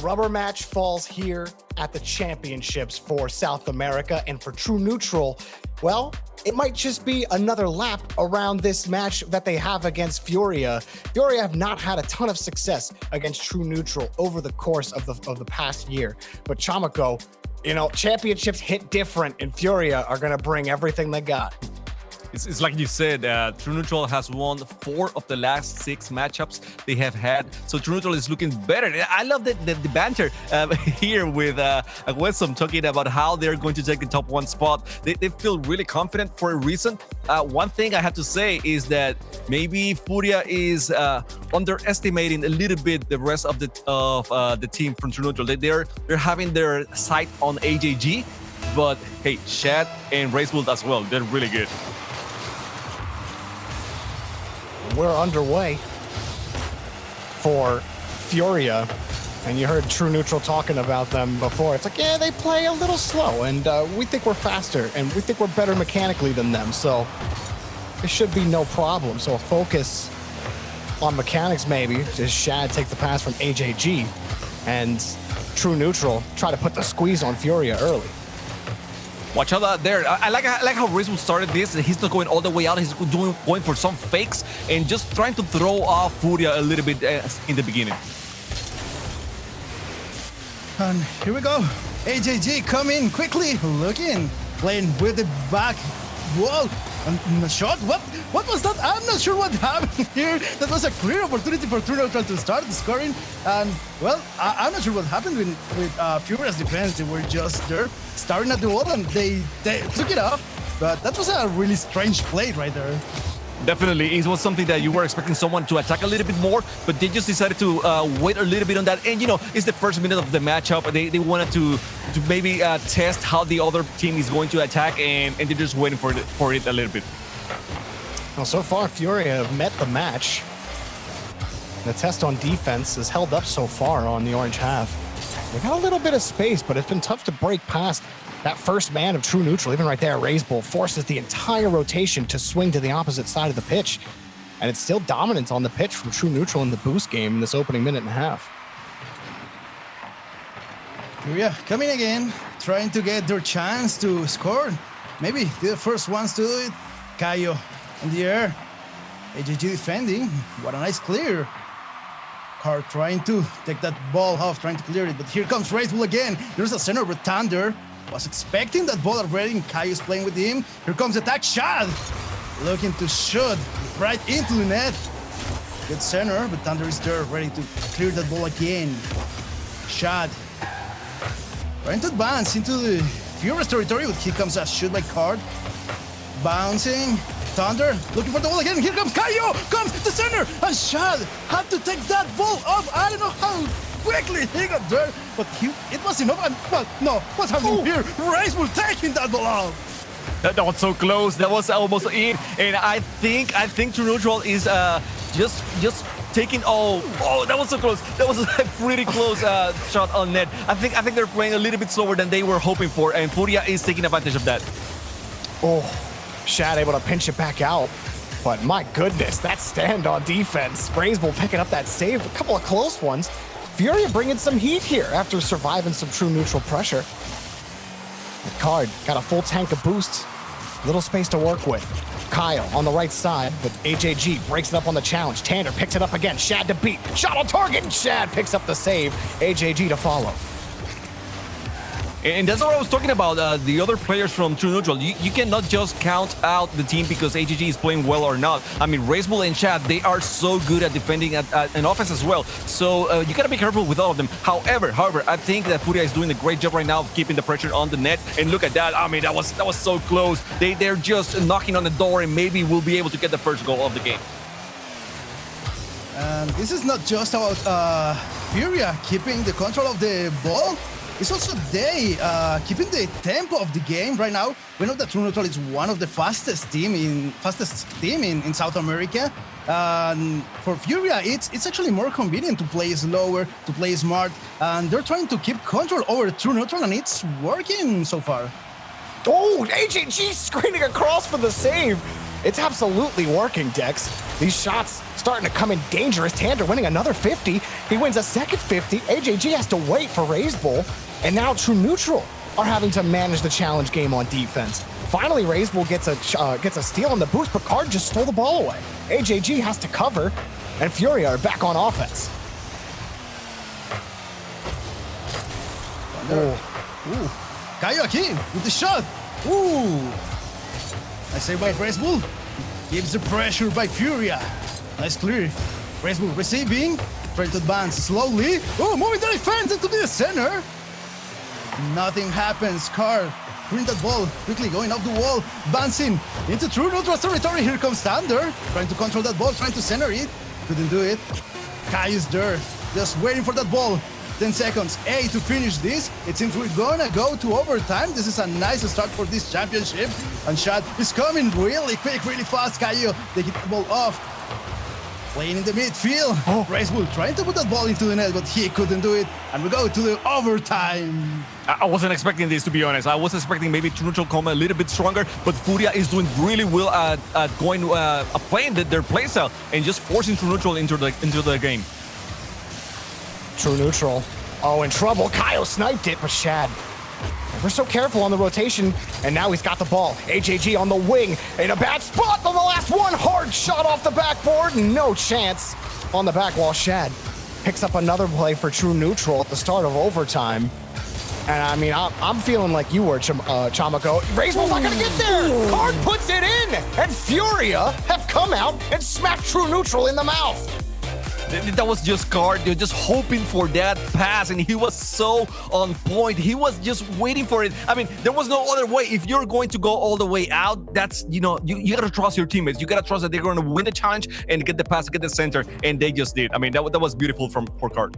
rubber match falls here at the championships for South America, and for True Neutral, well, it might just be another lap around this match that they have against FURIA. FURIA have not had a ton of success against True Neutral over the course of the past year. But Chamako, you know, championships hit different, and FURIA are going to bring everything they got. It's like you said, True Neutral has won 4 of the last 6 matchups they have had. So True Neutral is looking better. I love the banter here with Wesum talking about how they're going to take the top 1 spot. They feel really confident for a reason. One thing I have to say is that maybe FURIA is underestimating a little bit the rest of the team from True Neutral. They're having their sight on AJG, but hey, Shad and Racebull as well. They're really good. We're underway for FURIA, and you heard True Neutral talking about them before. It's like, yeah, they play a little slow, and we think we're faster, and we think we're better mechanically than them, so it should be no problem. So a focus on mechanics maybe, as Shad takes the pass from AJG, and True Neutral try to put the squeeze on FURIA early. Watch out there. I like how Racebull started this. He's not going all the way out. He's going for some fakes and just trying to throw off FURIA a little bit in the beginning. And here we go. AJG coming quickly, looking, playing with the back wall. And the shot, what was that? I'm not sure what happened here. That was a clear opportunity for True Neutral to start scoring. And, well, I'm not sure what happened with FURIA's defense. They were just there, staring at the wall, and they took it off. But that was a really strange play right there. Definitely, it was something that you were expecting someone to attack a little bit more, but they just decided to wait a little bit on that. And, you know, it's the first minute of the matchup. They wanted to maybe test how the other team is going to attack, and they're just waiting for it a little bit. Well, so far, FURIA have met the match. The test on defense has held up so far on the orange half. They got a little bit of space, but it's been tough to break past that first man of True Neutral. Even right there, Racebull forces the entire rotation to swing to the opposite side of the pitch. And it's still dominant on the pitch from True Neutral in the boost game in this opening minute and a half. FURIA coming again, trying to get their chance to score. Maybe they're the first ones to do it. Kayo in the air. AJG defending. What a nice clear. Car trying to take that ball off, trying to clear it. But here comes Racebull again. There's a center with Thunder. Was expecting that ball already, and Kayo's playing with him. Here comes attack Shad. Looking to shoot right into the net. Good center, but Thunder is there, ready to clear that ball again. Shad trying to advance into the FURIA's territory, but here comes a shoot by Card. Bouncing. Thunder looking for the ball again. Here comes Kayo. Comes the center, and Shad had to take that ball off. I don't know how quickly he got there, but it was enough. And well, no, what's happening here? Racebull taking that ball off. That was so close. That was almost in, and I think True Neutral is just taking. Oh, that was so close. That was a pretty close shot on net. I think they're playing a little bit slower than they were hoping for, and FURIA is taking advantage of that. Oh, Shad able to pinch it back out. But my goodness, that stand on defense. Racebull picking up that save. A couple of close ones. FURIA bringing some heat here after surviving some True Neutral pressure. The Card got a full tank of boosts. Little space to work with. Kyle on the right side, but AJG breaks it up on the challenge. Tander picks it up again. Shad to beat. Shot on target, and Shad picks up the save. AJG to follow. And that's what I was talking about, the other players from True Neutral. You cannot just count out the team because AGG is playing well or not. I mean, Racebull and Shad, they are so good at defending an offense as well. So you gotta be careful with all of them. However, I think that FURIA is doing a great job right now of keeping the pressure on the net. And look at that. I mean, that was so close. They're just knocking on the door, and maybe we'll be able to get the first goal of the game. And this is not just about FURIA keeping the control of the ball. It's also they keeping the tempo of the game right now. We know that True Neutral is one of the fastest team in South America. For FURIA, it's actually more convenient to play slower, to play smart, and they're trying to keep control over True Neutral, and it's working so far. Oh, AJG screening across for the save. It's absolutely working, Dex. These shots starting to come in dangerous. Tander winning another 50. He wins a second 50. AJG has to wait for Raise Bull. And now True Neutral are having to manage the challenge game on defense. Finally, Raise Bull gets a steal on the boost, but Card just stole the ball away. AJG has to cover, and FURIA are back on offense. Ooh. Caio aqui with the shot. Ooh. I say by Raise Bull. Gives the pressure by FURIA. Nice clear. Raise Bull receiving. Trying to advance slowly. Oh, moving the defense into the center. Nothing happens. Card bring that ball quickly going off the wall, bouncing into True Neutral territory. Here comes Thunder, trying to control that ball, trying to center it. Couldn't do it. Kai is there, just waiting for that ball. 10 seconds. To finish this. It seems we're gonna go to overtime. This is a nice start for this championship. And shot is coming really quick, really fast. Caio, they get the ball off. Playing in the midfield. Raise Bull trying to put that ball into the net, but he couldn't do it. And we go to the overtime. I wasn't expecting this, to be honest. I was expecting maybe True Neutral come a little bit stronger, but FURIA is doing really well at playing their playstyle and just forcing True Neutral into the game. True Neutral. Oh, in trouble. Caio sniped it, but Shad never so careful on the rotation, and now he's got the ball. AJG on the wing in a bad spot on the last one. Hard shot off the backboard. No chance on the back wall. Shad picks up another play for True Neutral at the start of overtime. And I mean, I'm feeling like you were, Chamako. Raise Bull's not gonna get there. Card puts it in, and FURIA have come out and smacked True Neutral in the mouth. That was just Card. They're just hoping for that pass, and he was so on point. He was just waiting for it. I mean, there was no other way. If you're going to go all the way out, that's, you gotta trust your teammates. You gotta trust that they're going to win the challenge and get the pass, get the center, and they just did. I mean, that was beautiful for Card.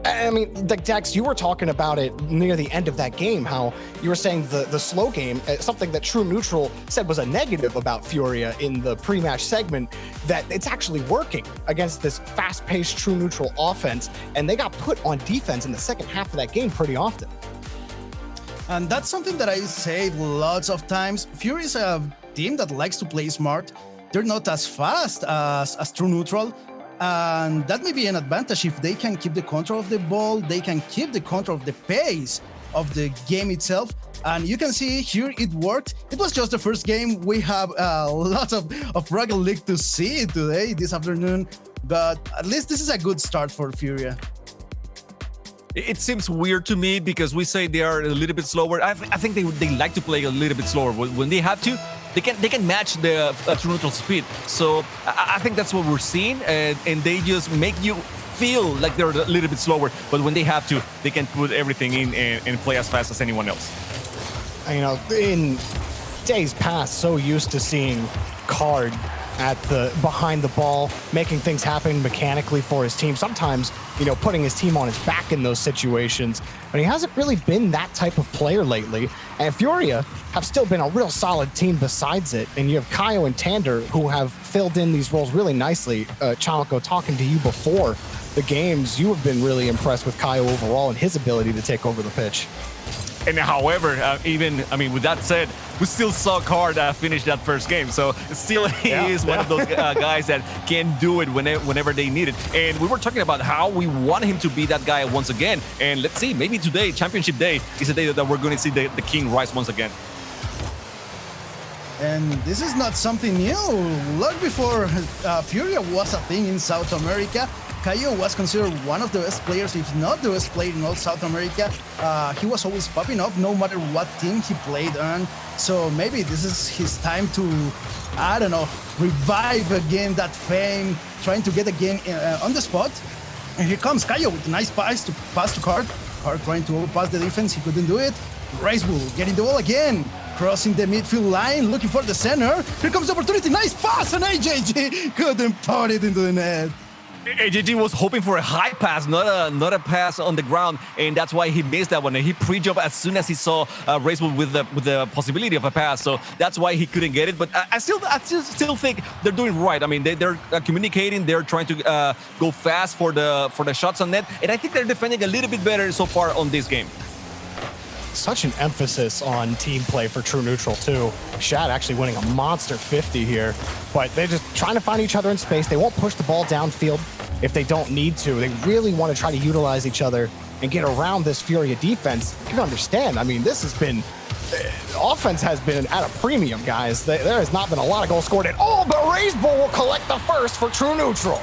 I mean, like Dex, you were talking about it near the end of that game, how you were saying the slow game, something that True Neutral said was a negative about FURIA in the pre-match segment, that it's actually working against this fast-paced True Neutral offense, and they got put on defense in the second half of that game pretty often. And that's something that I say lots of times. FURIA is a team that likes to play smart. They're not as fast as True Neutral. And that may be an advantage if they can keep the control of the ball, they can keep the control of the pace of the game itself. And you can see here it worked. It was just the first game. We have lots of Rocket League to see today, this afternoon. But at least this is a good start for FURIA. It seems weird to me because we say they are a little bit slower. I think they like to play a little bit slower. When they have to, they can match the True Neutral speed. So I think that's what we're seeing, and they just make you feel like they're a little bit slower. But when they have to, they can put everything in and play as fast as anyone else. In days past, so used to seeing Card at the behind the ball, making things happen mechanically for his team. Sometimes, putting his team on his back in those situations. But he hasn't really been that type of player lately. And FURIA have still been a real solid team besides it. And you have Caio and Tander who have filled in these roles really nicely. Chamako, talking to you before the games, you have been really impressed with Caio overall and his ability to take over the pitch. And however, with that said, we still saw Card finish that first game. So still he is one of those guys that can do it whenever they need it. And we were talking about how we want him to be that guy once again. And let's see, maybe today, Championship Day, is a day that we're going to see the King rise once again. And this is not something new. Long before FURIA was a thing in South America, Caio was considered one of the best players, if not the best player in all South America. He was always popping up no matter what team he played on. So maybe this is his time to, revive again that fame, trying to get again on the spot. And here comes Caio with a nice pass to Card. Card trying to overpass the defense, he couldn't do it. Raise Bull getting the ball again. Crossing the midfield line, looking for the center. Here comes the opportunity, nice pass, and AJG couldn't put it into the net. AJG was hoping for a high pass, not a pass on the ground, and that's why he missed that one. And he pre-jumped as soon as he saw Raise Bull with the possibility of a pass, so that's why he couldn't get it. But I still think they're doing right. I mean, they're communicating, they're trying to go fast for the shots on net, and I think they're defending a little bit better so far on this game. Such an emphasis on team play for True Neutral too. Shad actually winning a monster 50 here, but they're just trying to find each other in space. They won't push the ball downfield if they don't need to. They really want to try to utilize each other and get around this Furia defense. You can understand, I mean, this has been, offense has been at a premium, guys. There has not been a lot of goals scored at all, but RazeBull will collect the first for True Neutral.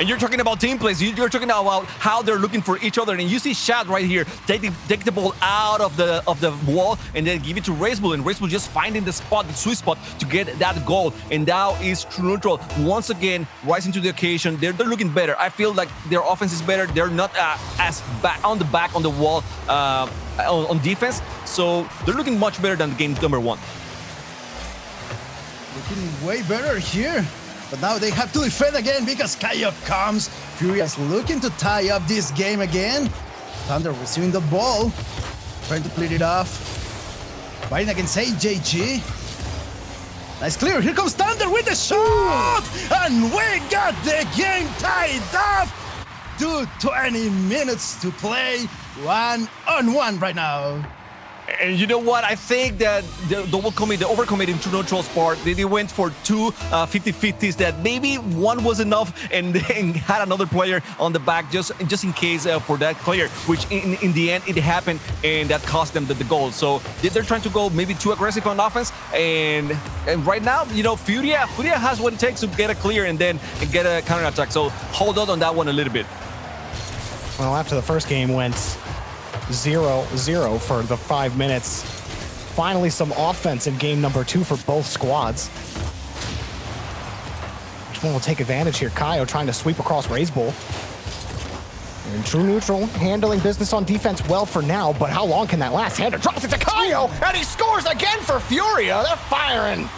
And you're talking about team plays. You're talking about how they're looking for each other. And you see Shad right here take the ball out of the wall and then give it to RazeBull. And RazeBull just finding the spot, the sweet spot to get that goal. And now is True Neutral once again rising to the occasion. They're looking better. I feel like their offense is better. They're not as on the wall on defense. So they're looking much better than game number 1. Looking way better here. But now they have to defend again because Kaio comes. Furia's looking to tie up this game again. Thunder receiving the ball, trying to clear it off. Fighting against AJG. Nice clear. Here comes Thunder with the shot! And we got the game tied up! 20 minutes to play, 1-on-1 right now. And you know what? I think that the overcommit in True Neutral's part, they went for two 50-50s that maybe one was enough and then had another player on the back just in case for that player, which in the end it happened and that cost them the goal. So they're trying to go maybe too aggressive on offense, and right now, you know, FURIA has what it takes to get a clear and then get a counter attack. So hold on that one a little bit. Well, after the first game went 0-0 for the 5 minutes. Finally, some offense in game number 2 for both squads. Which one will take advantage here? Kaio trying to sweep across RazeBull. And True Neutral handling business on defense well for now, but how long can that last? Hander drops it to Kaio, and he scores again for FURIA. They're firing.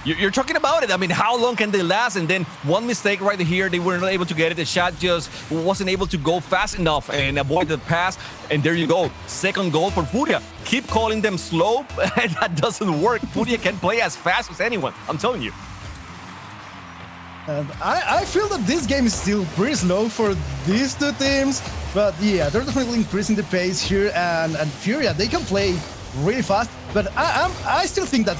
You're talking about it. I mean, how long can they last? And then one mistake right here, they weren't able to get it. The shot just wasn't able to go fast enough and avoid the pass. And there you go. Second goal for FURIA. Keep calling them slow, and that doesn't work. FURIA can play as fast as anyone. I'm telling you. And I feel that this game is still pretty slow for these two teams. But yeah, they're definitely increasing the pace here. And FURIA, they can play really fast, but I still think that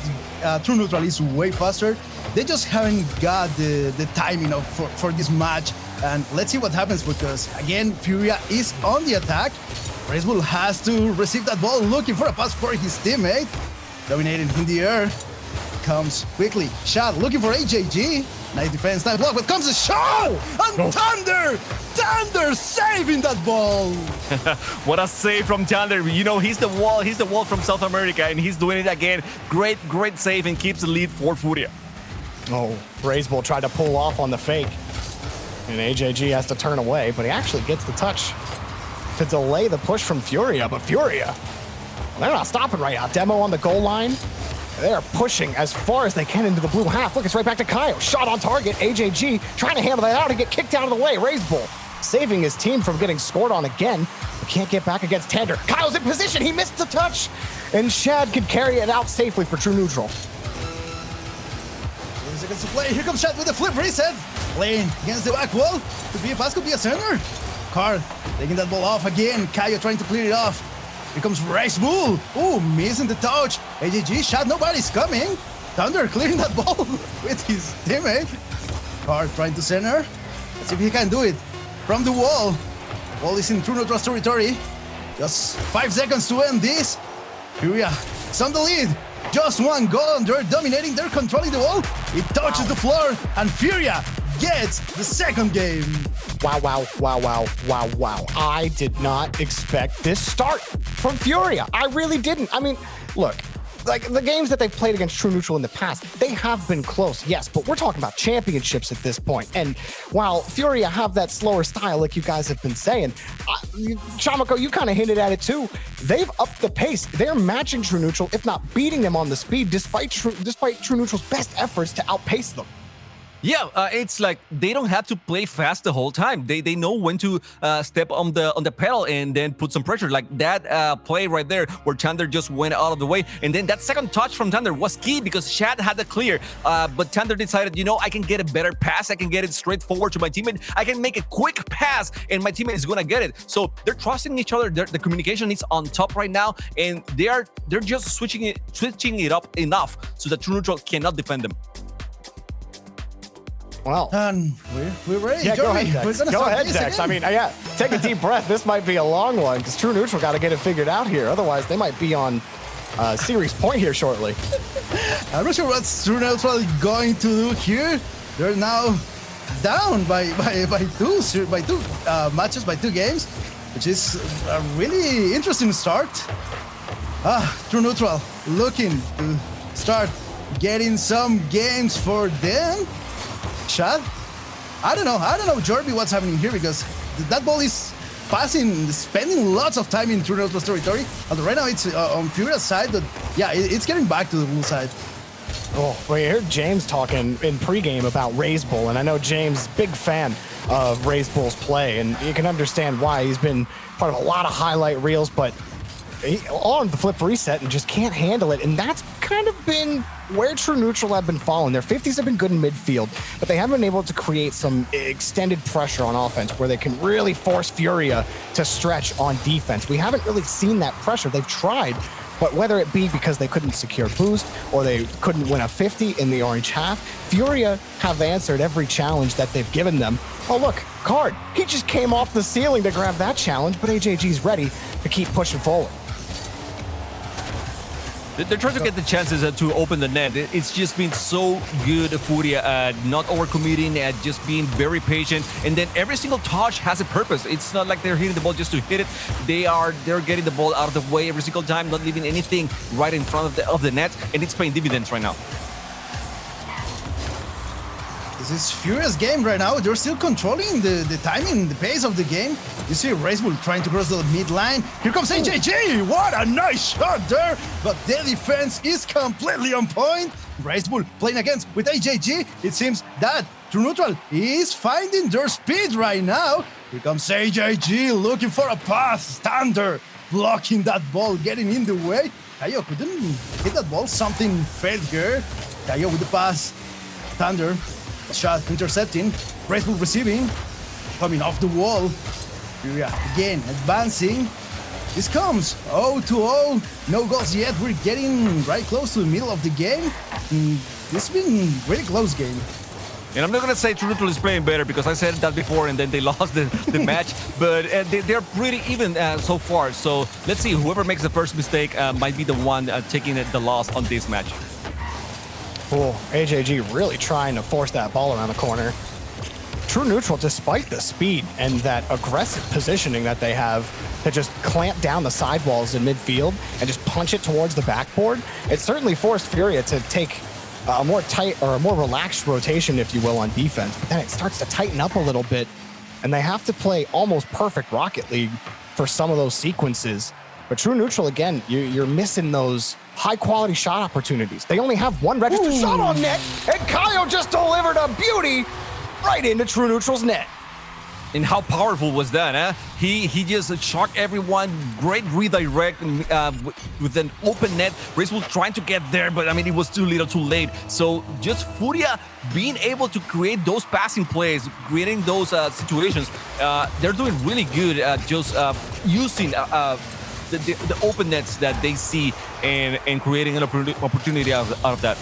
True Neutral is way faster. They just haven't got the timing for this match, and let's see what happens because again FURIA is on the attack. RazeBull has to receive that ball, looking for a pass for his teammate. Dominating in the air, comes quickly. Shad looking for AJG. Nice defense, nice block, but comes a shot! And Thunder saving that ball! What a save from Thunder. You know, he's the wall from South America, and he's doing it again. Great save and keeps the lead for FURIA. Oh, RazeBull tried to pull off on the fake. And AJG has to turn away, but he actually gets the touch to delay the push from FURIA. But FURIA, they're not stopping right now. Demo on the goal line. They're pushing as far as they can into the blue half. Look, it's right back to Kaio. Shot on target. AJG trying to handle that out and get kicked out of the way. RazeBull saving his team from getting scored on again. But can't get back against Tander. Kaio's in position. He missed the touch. And Shad can carry it out safely for True Neutral. 30 seconds to play. Here comes Shad with the flip reset. Playing against the back wall. Could be a pass, could be a center. Carl taking that ball off again. Kaio trying to clear it off. Here comes RazeBull. Ooh, missing the touch. AJG shot, nobody's coming. Thunder clearing that ball with his teammate. Card trying to center. Let's see if he can do it. From the wall. The ball is in True Neutral's territory. Just 5 seconds to end this. FURIA is on the lead. Just one goal and they're dominating. They're controlling the ball. It touches the floor and FURIA gets the second game. Wow. I did not expect this start from FURIA. I really didn't. I mean, look, like the games that they've played against True Neutral in the past, they have been close, yes, but we're talking about championships at this point. And while FURIA have that slower style, like you guys have been saying, Chamako, you kind of hinted at it too. They've upped the pace. They're matching True Neutral, if not beating them on the speed, despite True Neutral's best efforts to outpace them. Yeah, it's like they don't have to play fast the whole time. They know when to step on the pedal and then put some pressure. Like that play right there where Thunder just went out of the way, and then that second touch from Thunder was key because Shad had the clear, but Thunder decided, you know, I can get a better pass. I can get it straight forward to my teammate. I can make a quick pass, and my teammate is gonna get it. So they're trusting each other. The communication is on top right now, and they're just switching it up enough so that True Neutral cannot defend them. Well, And we're ready. yeah, Joey. go ahead, Dex. Go ahead, Dex. I mean, yeah, take a deep breath. This might be a long one because True Neutral got to get it figured out here. Otherwise, they might be on series point here shortly. I'm not sure what True Neutral is going to do here. They're now down by two matches, by 2 games, which is a really interesting start. True Neutral looking to start getting some games for them. Shad? I don't know, Jorby, what's happening here, because that ball is passing, spending lots of time in True Neutral's territory. And right now it's on Furia's side, but yeah, it's getting back to the Bull side. Oh, we heard James talking in pregame about Raise Bull, and I know James, big fan of Raise Bull's play, and you can understand why. He's been part of a lot of highlight reels, but on the flip reset and just can't handle it, and that's kind of been where True Neutral have been falling. Their 50s have been good in midfield, but they haven't been able to create some extended pressure on offense where they can really force Furia to stretch on defense. We haven't really seen that pressure. They've tried, but whether it be because they couldn't secure boost or they couldn't win a 50 in the orange half, Furia have answered every challenge that they've given them. Oh look, Card, he just came off the ceiling to grab that challenge, but AJG's ready to keep pushing forward. They're trying to get the chances to open the net. It's just been so good, Furia, not overcommitting, just being very patient. And then every single touch has a purpose. It's not like they're hitting the ball just to hit it. They're getting the ball out of the way every single time, not leaving anything right in front of the net, and it's paying dividends right now. This is Furia's game right now. They're still controlling the timing, the pace of the game. You see Racebull trying to cross the mid line. Here comes AJG. What a nice shot there. But their defense is completely on point. Racebull playing against with AJG. It seems that True Neutral is finding their speed right now. Here comes AJG looking for a pass. Thunder blocking that ball, getting in the way. Kayo couldn't hit that ball. Something failed here. Kayo with the pass. Thunder. Shot intercepting, Racebull receiving, coming off the wall. Furia again advancing. This comes 0-0, no goals yet. We're getting right close to the middle of the game. This has been a really close game. And I'm not going to say True Neutral is playing better because I said that before and then they lost the match, but they're pretty even so far. So let's see, whoever makes the first mistake might be the one taking the loss on this match. Oh, AJG really trying to force that ball around the corner. True Neutral, despite the speed and that aggressive positioning that they have to just clamp down the sidewalls in midfield and just punch it towards the backboard, it certainly forced Furia to take a more tight or a more relaxed rotation, if you will, on defense. But then it starts to tighten up a little bit, and they have to play almost perfect Rocket League for some of those sequences. But True Neutral, again, you're missing those high-quality shot opportunities. They only have one registered shot on net, and Kayo just delivered a beauty right into True Neutral's net. And how powerful was that, huh? He just shocked everyone. Great redirect with an open net. Race was trying to get there, but I mean, it was too little, too late. So just Furia being able to create those passing plays, creating those situations, they're doing really good at just using the open nets that they see and creating an opportunity out of that.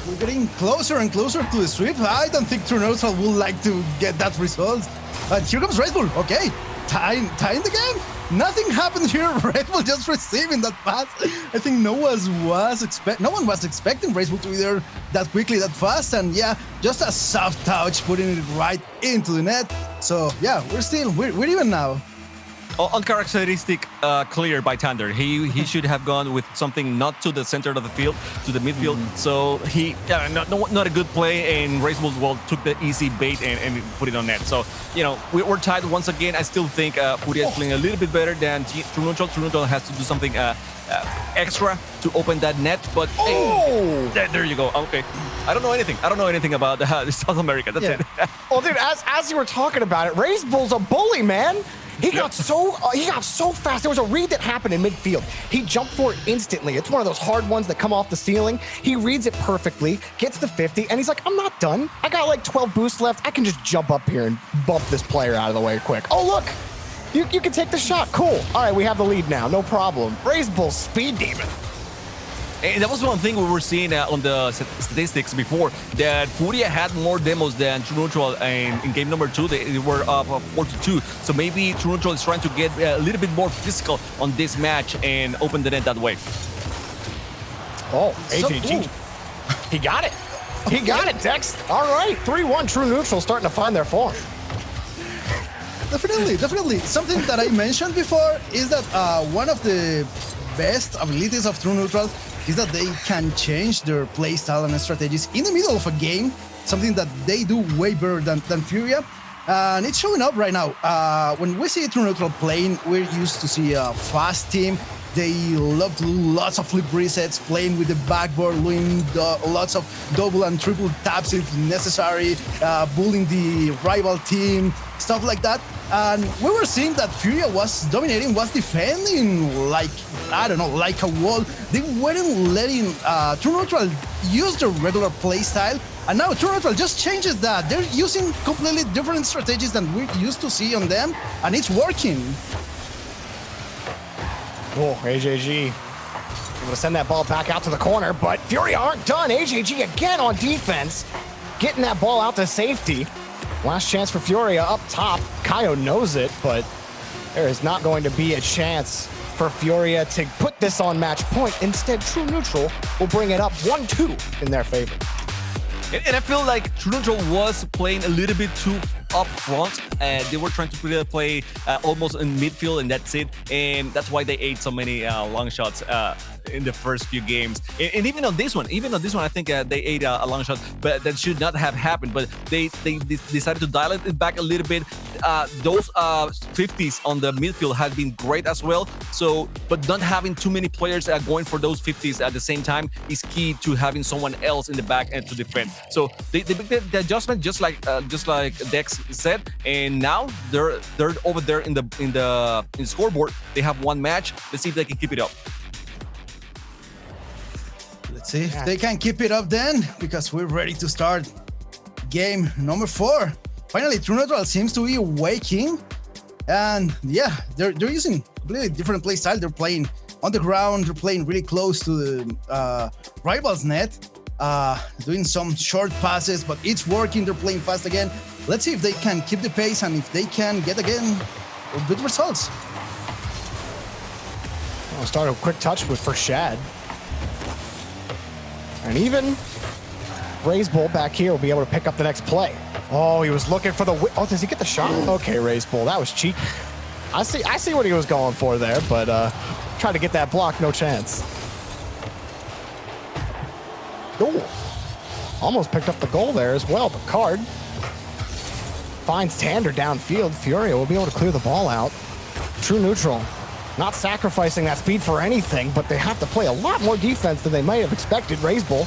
We're getting closer and closer to the sweep. I don't think True Neutral would like to get that result. And here comes Racebull. Okay, tying the game. Nothing happened here. Racebull just receiving that pass. I think no one was expecting Racebull to be there that quickly, that fast. And yeah, just a soft touch, putting it right into the net. So yeah, we're even now. Uncharacteristic clear by Thunder. He should have gone with something not to the center of the field, to the midfield. So he not a good play, and Racebull took the easy bait and put it on net. So you know we're tied once again. I still think Furia is playing a little bit better than True Neutral. True Neutral has to do something extra to open that net. But hey, there you go. Okay, I don't know anything about South America. That's it. Well, dude, as you were talking about it, RazeBull's a bully, man. He got so fast. There was a read that happened in midfield. He jumped for it instantly. It's one of those hard ones that come off the ceiling. He reads it perfectly, gets the 50, and he's like, I'm not done. I got like 12 boosts left. I can just jump up here and bump this player out of the way quick. Oh, look. You can take the shot. Cool. All right, we have the lead now. No problem. RazeBull's speed demon. And that was one thing we were seeing on the statistics before, that FURIA had more demos than True Neutral in game number 2. They were up 4-2. So maybe True Neutral is trying to get a little bit more physical on this match and open the net that way. Oh, AJG. He got it. He got it, Dex. All right, 3-1 True Neutral starting to find their form. Definitely. Something that I mentioned before is that one of the best abilities of True Neutral is that they can change their playstyle and strategies in the middle of a game, something that they do way better than FURIA. And it's showing up right now. When we see True Neutral playing, we're used to see a fast team. They love to do lots of flip resets, playing with the backboard, doing lots of double and triple taps if necessary, bullying the rival team, stuff like that. And we were seeing that FURIA was dominating, was defending like, I don't know, like a wall. They weren't letting True Neutral use their regular playstyle. And now True Neutral just changes that. They're using completely different strategies than we used to see on them, and it's working. Oh, AJG able to send that ball back out to the corner, but FURIA aren't done. AJG again on defense, getting that ball out to safety. Last chance for FURIA up top. Kaio knows it, but there is not going to be a chance for FURIA to put this on match point. Instead, True Neutral will bring it up 1-2 in their favor. And I feel like True Neutral was playing a little bit too up front, and they were trying to play almost in midfield, and that's it. And that's why they ate so many long shots in the first few games. And even on this one, I think they ate a long shot, but that should not have happened. But they decided to dial it back a little bit. Those 50s on the midfield have been great as well. So, but not having too many players going for those 50s at the same time is key to having someone else in the back end to defend. So they make the adjustment just like Dex said, and now they're over there in the scoreboard. They have one match. Let's see if they can keep it up. Let's see if they can keep it up then, because we're ready to start game number 4. Finally, True Neutral seems to be waking, and yeah, they're using completely different play style. They're playing on the ground. They're playing really close to the rival's net, doing some short passes, but it's working. They're playing fast again. Let's see if they can keep the pace and if they can get again good results. I'll start a quick touch for Shad. And even RazeBull back here will be able to pick up the next play. Oh, he was looking for the... Oh, does he get the shot? Okay, RazeBull, that was cheeky. I see what he was going for there, but try to get that block, no chance. Oh, almost picked up the goal there as well, but Card finds Tander downfield. FURIA will be able to clear the ball out. True Neutral not sacrificing that speed for anything, but they have to play a lot more defense than they might have expected. RazeBull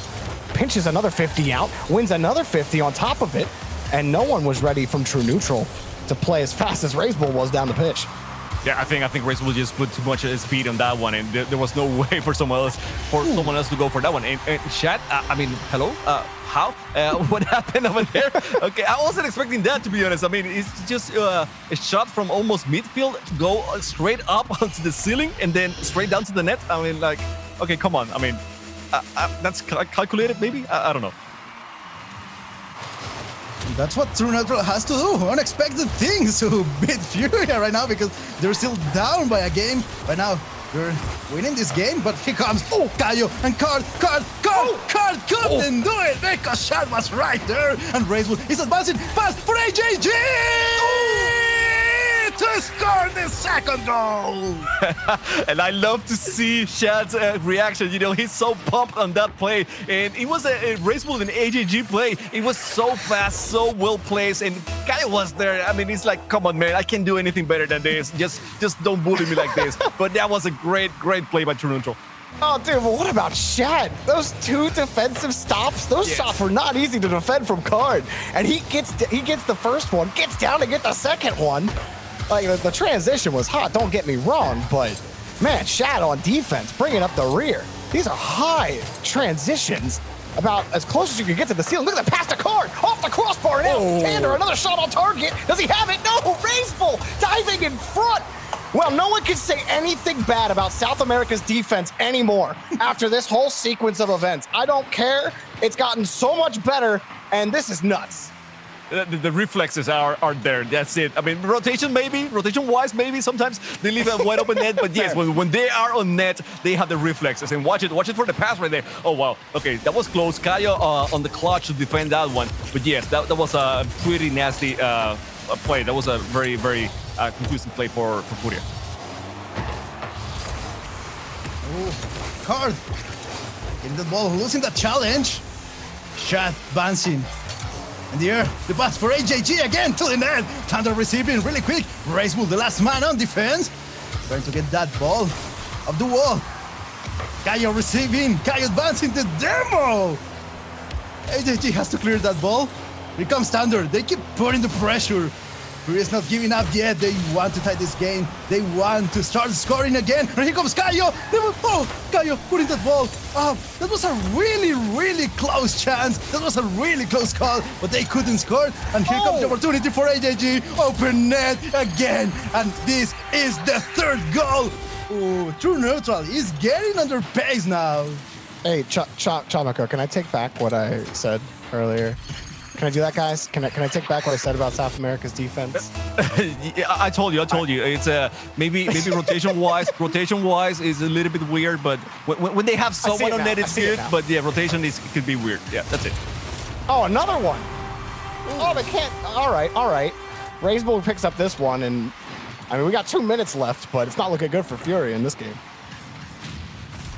pinches another 50 out, wins another 50 on top of it, and no one was ready from True Neutral to play as fast as RazeBull was down the pitch. Yeah, I think RazeBull just put too much speed on that one, and there was no way for someone else to go for that one. And Shad, I mean, hello, how? What happened over there? Okay, I wasn't expecting that, to be honest. I mean, it's just a shot from almost midfield, go straight up onto the ceiling, and then straight down to the net. I mean, like, okay, come on. I mean, that's calculated, maybe. I don't know. That's what True Neutral has to do. Unexpected things to beat FURIA right now, because they're still down by a game. Right now, they're winning this game, but here comes Kaio and Card couldn't do it because Shad was right there, and RazeBull is advancing fast for AJG to score the second goal. And I love to see Shad's reaction. You know, he's so pumped on that play. And it was a Race Bull and AJG play. It was so fast, so well placed. And Kyle was there. I mean, he's like, come on, man, I can't do anything better than this. Just don't bully me like this. But that was a great play by True Neutral. Oh, dude, but what about Shad? Those 2 defensive stops, those shots were not easy to defend from Card. And he gets the first one, gets down to get the second one. Like, the transition was hot, don't get me wrong, but man, Shad on defense, bringing up the rear. These are high transitions, about as close as you can get to the ceiling. Look at the pass to Card, off the crossbar now. Tander, another shot on target. Does he have it? No, Raceful diving in front. Well, no one can say anything bad about South America's defense anymore after this whole sequence of events. I don't care. It's gotten so much better, and this is nuts. The reflexes are there. That's it. I mean, rotation-wise, maybe sometimes they leave a wide open net. But yes, when they are on net, they have the reflexes. And watch it for the pass right there. Oh, wow. Okay, that was close. Caio on the clutch to defend that one. But yes, that was a pretty nasty play. That was a very, very confusing play for FURIA. Oh, Card getting the ball, losing the challenge. Shad advancing. In the air, the pass for AJG again to the net. Thunder receiving really quick. Race Bull, the last man on defense. Trying to get that ball off the wall. Caio receiving. Caio advancing the demo. AJG has to clear that ball. Here comes Thunder. They keep putting the pressure. FURIA is not giving up yet. They want to tie this game. They want to start scoring again. And here comes Caio. Oh, Caio putting that ball up. That was a really, really close chance. That was a really close call, but they couldn't score. And here comes the opportunity for AJG. Open net again. And this is the third goal. Oh, True Neutral is getting under pace now. Hey, Chamako, can I take back what I said earlier? Can I do that, guys? Can I take back what I said about South America's defense? I told you. It's maybe rotation-wise is a little bit weird, but when they have someone on net, it's good. But yeah, rotation could be weird. Yeah, that's it. Oh, another one. Oh, they can't. All right. Race Bull picks up this one, and I mean, we got 2 minutes left, but it's not looking good for FURIA in this game.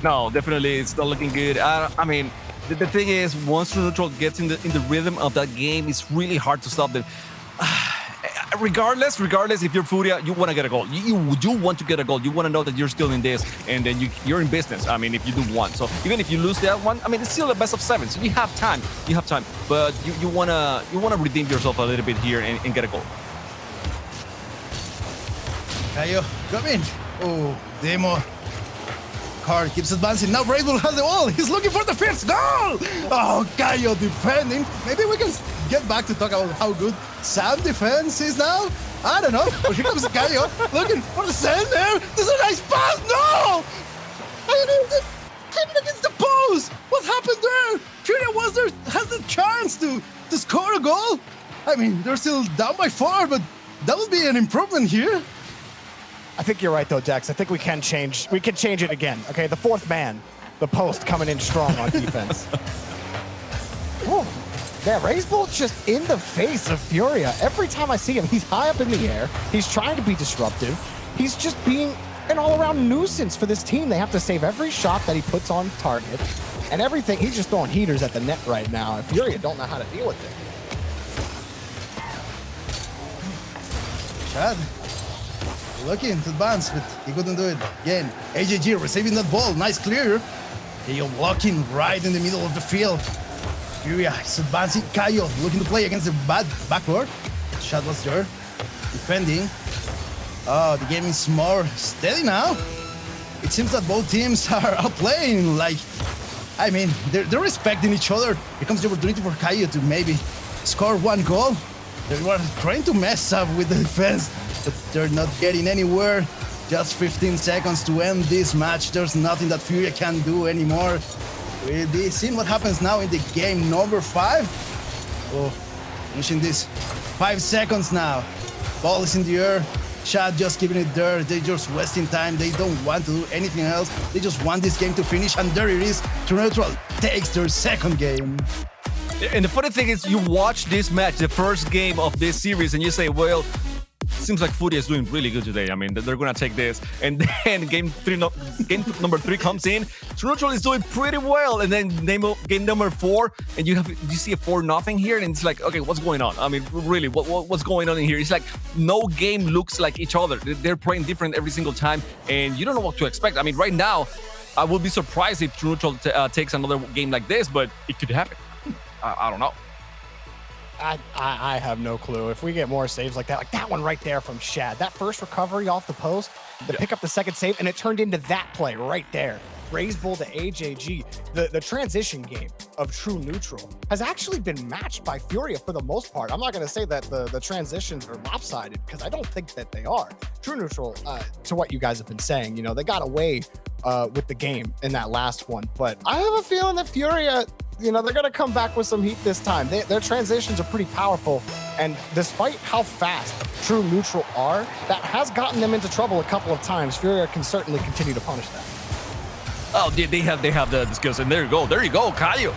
No, definitely, it's not looking good. I mean, the thing is, once True Neutral gets in the rhythm of that game, it's really hard to stop them. Regardless, if you're FURIA, you want to get a goal. You want to get a goal. You want to know that you're still in this, and then you're in business. I mean, if you do one. So even if you lose that one, I mean, it's still the best of 7. So you have time. But you wanna redeem yourself a little bit here and get a goal. Caio, come in. Oh, demo. Card keeps advancing. Now Race Bull has the ball. He's looking for the first goal. Oh, Caio defending. Maybe we can get back to talk about how good Sam defense is now. I don't know. But here comes Caio looking for the center. This is a nice pass. No! I against the post. What happened there? FURIA has the chance to score a goal. I mean, they're still down by 4, but that would be an improvement here. I think you're right, though, Dex. I think we can change it again. Okay, the 4th man, the post, coming in strong on defense. Whew. Yeah, Race Bull's just in the face of FURIA. Every time I see him, he's high up in the air. He's trying to be disruptive. He's just being an all-around nuisance for this team. They have to save every shot that he puts on target. And everything, he's just throwing heaters at the net right now. And FURIA don't know how to deal with it. Shad looking to advance, but he couldn't do it. Again, AJG receiving that ball. Nice clear. Caio walking right in the middle of the field. FURIA is advancing. Caio looking to play against the bad backboard. Shad was there. Defending. Oh, the game is more steady now. It seems that both teams are outplaying. Like, I mean, they're respecting each other. Here comes the opportunity for Caio to maybe score 1 goal. They were trying to mess up with the defense, but they're not getting anywhere. Just 15 seconds to end this match. There's nothing that FURIA can do anymore. We've seen what happens now in the game number 5. Oh, finishing this 5 seconds now. Ball is in the air. Shad just keeping it there. They're just wasting time. They don't want to do anything else. They just want this game to finish, and there it is. True Neutral takes their 2nd game. And the funny thing is, you watch this match, the first game of this series, and you say, well, seems like FURIA is doing really good today. I mean, they're gonna take this, and then game number 3 comes in. True Neutral is doing pretty well, and then game number 4, and you see a 4-0 here, and it's like, okay, what's going on? I mean, really, what's going on in here? It's like no game looks like each other. They're playing different every single time, and you don't know what to expect. I mean, right now, I would be surprised if True Neutral takes another game like this, but it could happen. I don't know. I have no clue. If we get more saves like that one right there from Shad, that first recovery off the post, pick up the second save, and it turned into that play right there. Raise Bull to AJG. The transition game of True Neutral has actually been matched by FURIA for the most part. I'm not going to say that the transitions are lopsided, because I don't think that they are. True Neutral, to what you guys have been saying, they got away with the game in that last one. But I have a feeling that FURIA, they're going to come back with some heat this time. Their transitions are pretty powerful. And despite how fast True Neutral are, that has gotten them into trouble a couple of times. FURIA can certainly continue to punish that. Oh, they have the skills, and there you go, Kaio.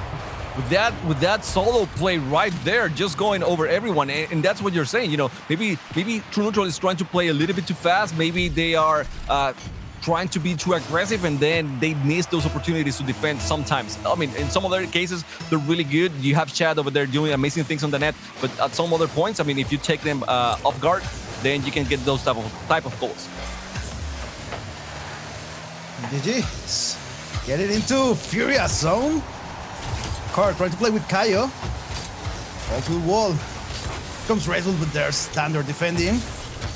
With that solo play right there, just going over everyone, and that's what you're saying. Maybe True Neutral is trying to play a little bit too fast. Maybe they are trying to be too aggressive, and then they miss those opportunities to defend sometimes. I mean, in some other cases, they're really good. You have Chad over there doing amazing things on the net, but at some other points, I mean, if you take them off guard, then you can get those type of goals. GG. Get it into FURIA zone. Card trying to play with Kaio. All to the wall. Comes Redwood with their standard defending.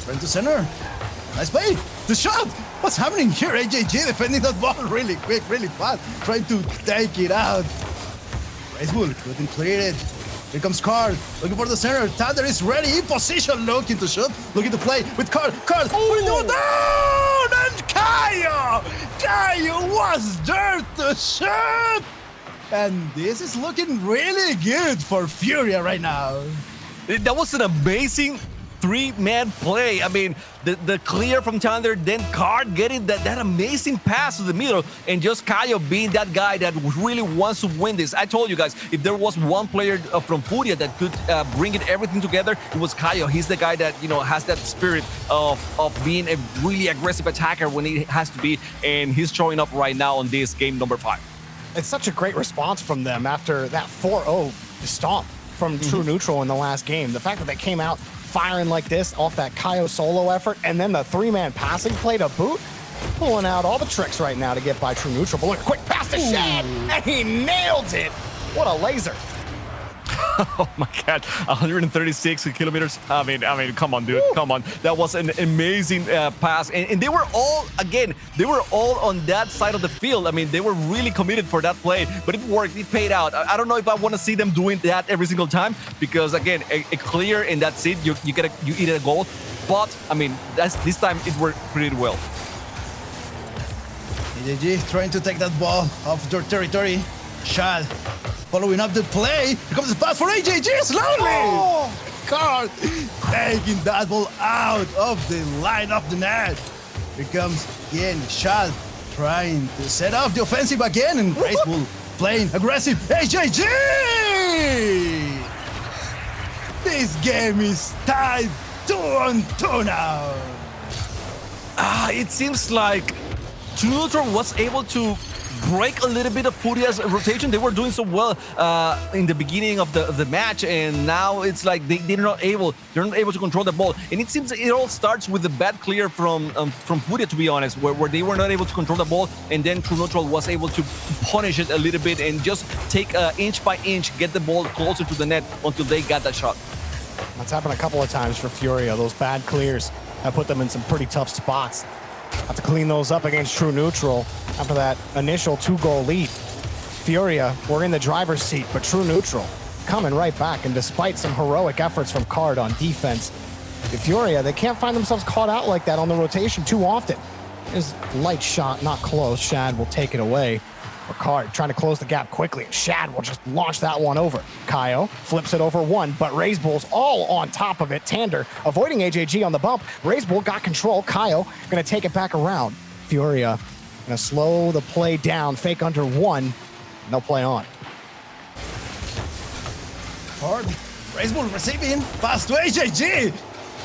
Trying to center. Nice play. The shot. What's happening here? AJG defending that ball really quick, really fast. Trying to take it out. Redwood couldn't clear it. Here comes Card. Looking for the center. Thunder is ready. In position. Looking to shoot. Looking to play with Card. Card. Putting it down. And Kaio. Kaio was there to shoot. And this is looking really good for FURIA right now. That was an amazing 3-man play. I mean, the clear from Thunder, then Card getting that amazing pass to the middle, and just Kaio being that guy that really wants to win this. I told you guys, if there was one player from FURIA that could bring everything together, it was Kaio. He's the guy that has that spirit of being a really aggressive attacker when he has to be, and he's showing up right now on this game number 5. It's such a great response from them after that 4-0 stomp from True Neutral in the last game. The fact that they came out firing like this off that Kaio solo effort, and then the 3-man passing play to boot, pulling out all the tricks right now to get by True Neutral. But look, a quick pass to Shad, and he nailed it. What a laser. Oh my God, 136 kilometers. I mean, come on, dude, come on. That was an amazing pass, and they were all on that side of the field. I mean, they were really committed for that play, but it worked. It paid out. I don't know if I want to see them doing that every single time, because again, a clear and that's it. You eat a goal, but I mean, this time it worked pretty well. AJG trying to take that ball off their territory. Shad following up the play. Here comes the pass for AJG slowly. Oh, Card taking that ball out of the line of the net. Here comes again Shad trying to set up the offensive again, and Graceful playing aggressive. AJG! This game is tied 2-2 now. It seems like True Neutral was able to break a little bit of FURIA's rotation. They were doing so well in the beginning of the match, and now it's like they're not able to control the ball. And it seems it all starts with the bad clear from FURIA, to be honest, where they were not able to control the ball, and then True Neutral was able to punish it a little bit and just take inch by inch, get the ball closer to the net until they got that shot. That's happened a couple of times for FURIA. Those bad clears have put them in some pretty tough spots. Have to clean those up against True Neutral after that initial 2-goal lead. FURIA were in the driver's seat, but True Neutral coming right back, and despite some heroic efforts from Card on defense, the FURIA, they can't find themselves caught out like that on the rotation too often. His light shot, not close. Shad will take it away. Or Card trying to close the gap quickly, and Shad will just launch that one over. Kaio flips it over one, but Razebull's all on top of it. Tander avoiding AJG on the bump. Razebull got control. Kaio gonna take it back around. FURIA gonna slow the play down, fake under one, and they'll play on. Card, Razebull receiving, pass to AJG.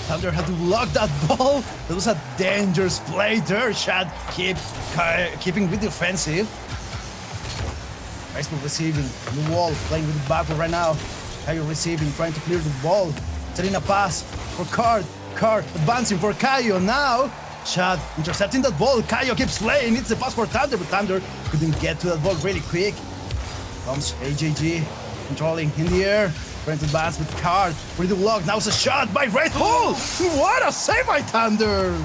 Thunder had to block that ball. That was a dangerous play there. Shad keeping with the offensive. Baseball receiving the wall, playing with the backboard right now. Kayo receiving, trying to clear the ball. Setting a pass for Card. Card advancing for Kayo now. Shad intercepting that ball. Kayo keeps playing. It's the pass for Thunder, but Thunder couldn't get to that ball really quick. Comes AJG, controlling in the air. Trying to advance with Card. With the block. Now it's a shot by Red Bull. What a save by Thunder.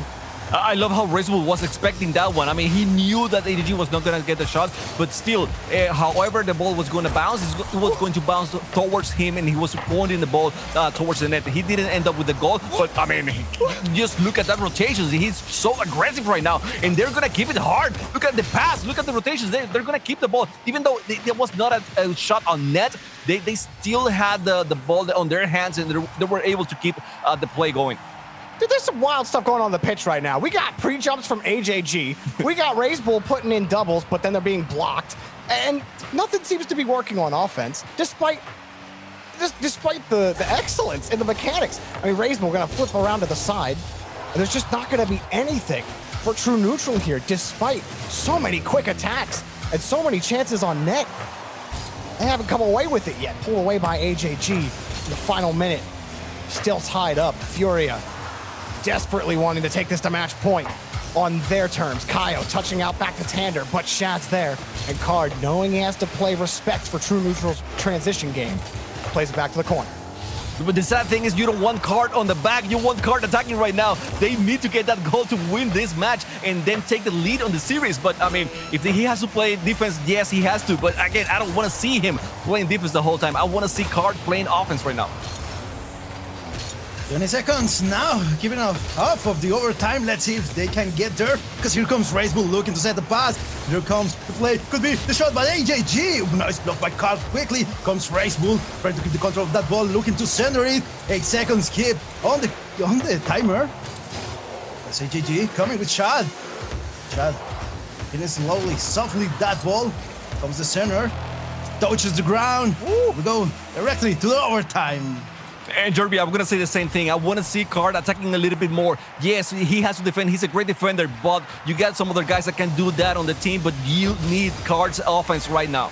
I love how Racewell was expecting that one. I mean, he knew that ADG was not going to get the shot, but still, however the ball was going to bounce, it was going to bounce towards him, and he was pointing the ball towards the net. He didn't end up with the goal, but I mean, just look at that rotations. He's so aggressive right now, and they're going to keep it hard. Look at the pass. Look at the rotations. They're going to keep the ball. Even though there was not a shot on net, they still had the ball on their hands, and they were able to keep the play going. Dude, there's some wild stuff going on the pitch right now. We got pre-jumps from AJG. We got Bull putting in doubles, but then they're being blocked. And nothing seems to be working on offense, despite the excellence in the mechanics. I mean, Bull going to flip around to the side. And there's just not going to be anything for True Neutral here, despite so many quick attacks and so many chances on net. They haven't come away with it yet. Pulled away by AJG in the final minute. Still tied up. FURIA desperately wanting to take this to match point on their terms. Kayo touching out back to Tander, but Shad's there. And Card, knowing he has to play respect for True Neutral's transition game, plays it back to the corner. But the sad thing is you don't want Card on the back. You want Card attacking right now. They need to get that goal to win this match and then take the lead on the series. But, I mean, if he has to play defense, yes, he has to. But, again, I don't want to see him playing defense the whole time. I want to see Card playing offense right now. 20 seconds now, giving half of the overtime. Let's see if they can get there. Because here comes Bull looking to set the pass. Here comes the play. Could be the shot by AJG. Nice block by Card quickly. Comes Bull trying to keep the control of that ball, looking to center it. 8 seconds keep on the timer. That's AJG coming with Shad. Shad hitting slowly, softly that ball. Comes the center. Touches the ground. We go directly to the overtime. And Jerby, I'm going to say the same thing. I want to see Card attacking a little bit more. Yes, he has to defend. He's a great defender, but you got some other guys that can do that on the team, but you need Card's offense right now.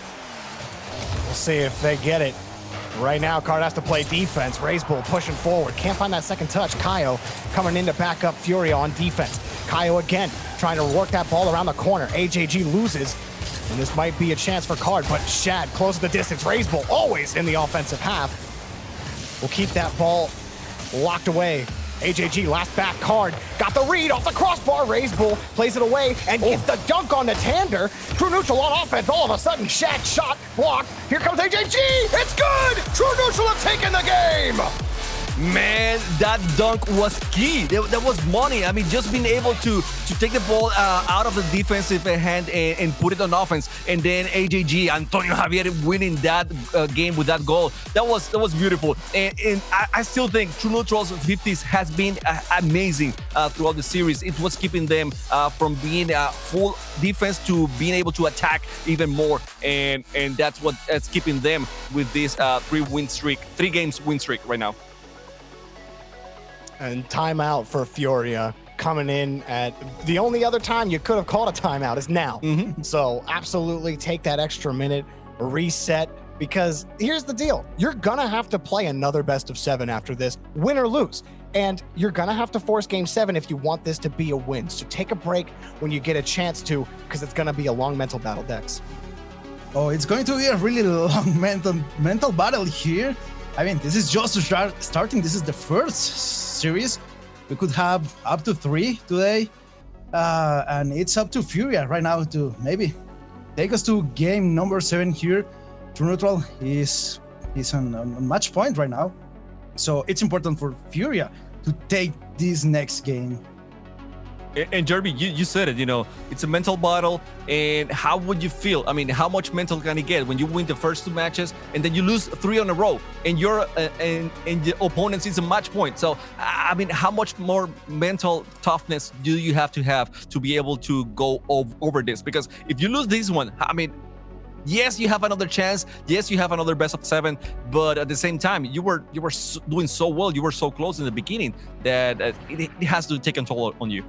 We'll see if they get it. Right now, Card has to play defense. Bull pushing forward. Can't find that second touch. Kayo coming in to back up FURIA on defense. Kayo again trying to work that ball around the corner. AJG loses. And this might be a chance for Card, but Shad closes the distance. Bull always in the offensive half. We'll keep that ball locked away. AJG last back. Card got the read off the crossbar. Bull plays it away and gets the dunk on the Tander. True Neutral on offense. All of a sudden, Shad shot blocked. Here comes AJG. It's good. True Neutral have taken the game. Man, that dunk was key. That was money. I mean, just being able to take the ball out of the defensive hand and put it on offense. And then AJG, Antonio Javier winning that game with that goal. That was beautiful. And I still think True Neutral's 50s has been amazing throughout the series. It was keeping them from being full defense to being able to attack even more. And that's what's keeping them with this 3 games win streak right now. And timeout for FURIA coming in at the only other time you could have called a timeout is now. So absolutely take that extra minute, reset, because here's the deal. You're gonna have to play another best of 7 after this, win or lose. And you're gonna have to force game 7 if you want this to be a win. So take a break when you get a chance to, because it's gonna be a long mental battle, Dex. Oh, it's going to be a really long mental battle here. I mean, this is just starting. This is the first series. We could have up to 3 today. And it's up to FURIA right now to maybe take us to game number 7 here. True Neutral is on match point right now. So it's important for FURIA to take this next game. And Jeremy, you said it, it's a mental battle. And how would you feel? I mean, how much mental can you get when you win the first 2 matches and then you lose 3 on a row and you're and the opponent is a match point? So, I mean, how much more mental toughness do you have to be able to go over this? Because if you lose this one, I mean, Yes, you have another chance. Yes, you have another best of 7, but at the same time, you were doing so well. You were so close in the beginning that it has to take control on you.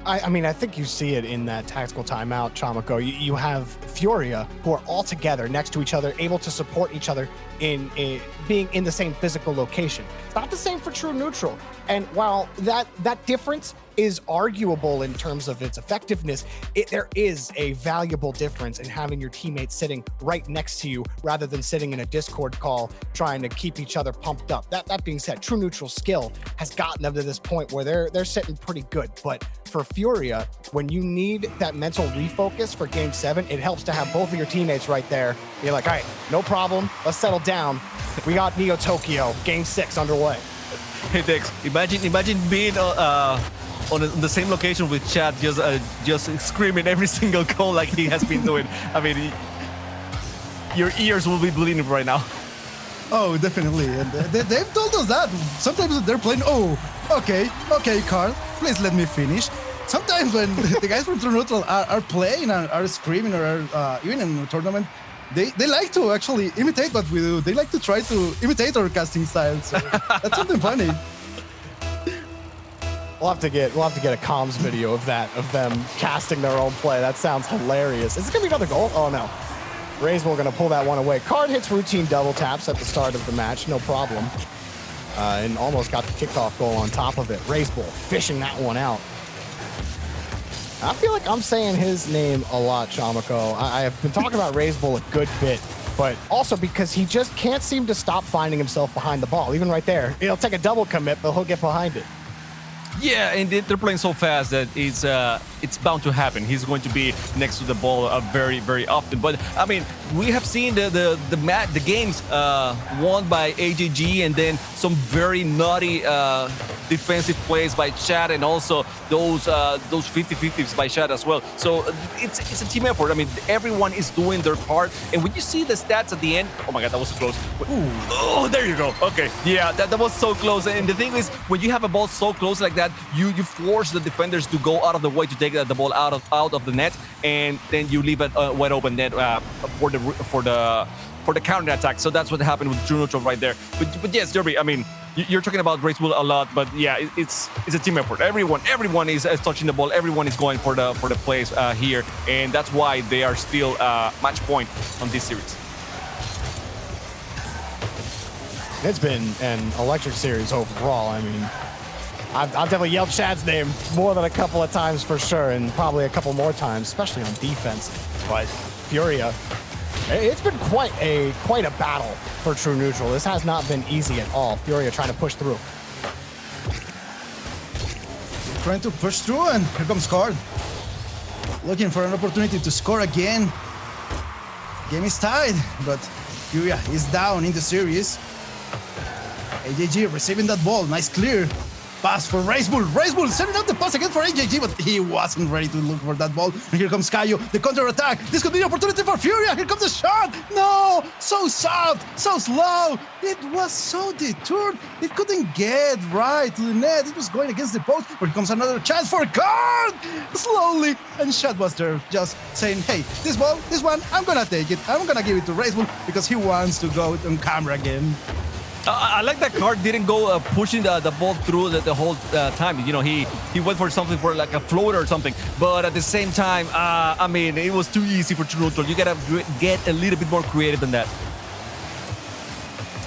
I mean, I think you see it in that tactical timeout, Chamako. You have Furia, who are all together next to each other, able to support each other in being in the same physical location. It's not the same for True Neutral. And while that difference is arguable in terms of its effectiveness, there is a valuable difference in having your teammates sitting right next to you rather than sitting in a Discord call trying to keep each other pumped up. That being said, True Neutral skill has gotten them to this point where they're sitting pretty good. But for Furia, when you need that mental refocus for Game 7, it helps to have both of your teammates right there. You're like, all right, no problem. Let's settle down. We got Neo Tokyo, Game 6 underway. Hey Dex, imagine being on the same location with Chad, just screaming every single call like he has been doing. I mean, your ears will be bleeding right now. Oh, definitely. And they've told us that. Sometimes they're playing, oh, okay, Carl, please let me finish. Sometimes when the guys from True Neutral are playing and are screaming or are, even in a tournament, they like to actually imitate what we do. They like to try to imitate our casting style. So that's something funny. We'll have to get a comms video of them casting their own play. That sounds hilarious. Is it gonna be another goal? Oh no. Raisbull gonna pull that one away. Card hits routine double taps at the start of the match, no problem. And almost got the kickoff goal on top of it. Raisbull fishing that one out. I feel like I'm saying his name a lot, Chamako. I have been talking about Raisbull a good bit, but also because he just can't seem to stop finding himself behind the ball. Even right there, he'll take a double commit, but he'll get behind it. Yeah, and they're playing so fast that it's bound to happen. He's going to be next to the ball very, very often. But I mean, we have seen the games won by AJG, and then some very naughty defensive plays by Chad, and also those 50-50s by Chad as well. So it's a team effort. I mean, everyone is doing their part. And when you see the stats at the end, oh my God, that was close. Ooh. Oh, there you go. Okay, yeah, that was so close. And the thing is, when you have a ball so close like that, you force the defenders to go out of the way to take the ball out of the net, and then you leave it wide open net for the counter attack. So that's what happened with True Neutral right there. But yes, Derby, I mean, you're talking about Raisbull a lot, but yeah, it's a team effort. Everyone is touching the ball. Everyone is going for the plays here, and that's why they are still match point on this series. It's been an electric series overall. I mean, I've definitely yelled Chad's name more than a couple of times for sure, and probably a couple more times, especially on defense. But Furia, it's been quite a battle for True Neutral. This has not been easy at all. Furia trying to push through. Trying to push through, and here comes Card. Looking for an opportunity to score again. Game is tied, but Furia is down in the series. AJG receiving that ball. Nice clear. Pass for Raisbull. Raisbull sending out the pass again for AJG, but he wasn't ready to look for that ball. And here comes Kaio, the counter attack. This could be the opportunity for Furia. Here comes the shot. No, so soft, so slow. It was so detoured. It couldn't get right to the net. It was going against the post. Here comes another chance for Card. Slowly, and Shot was there, just saying, hey, this ball, this one, I'm gonna take it. I'm gonna give it to Raisbull because he wants to go on camera again. I like that Card didn't go pushing the ball through the whole time. You know, he went for something for like a floater or something. But at the same time, I mean, it was too easy for True Neutral. You gotta get a little bit more creative than that.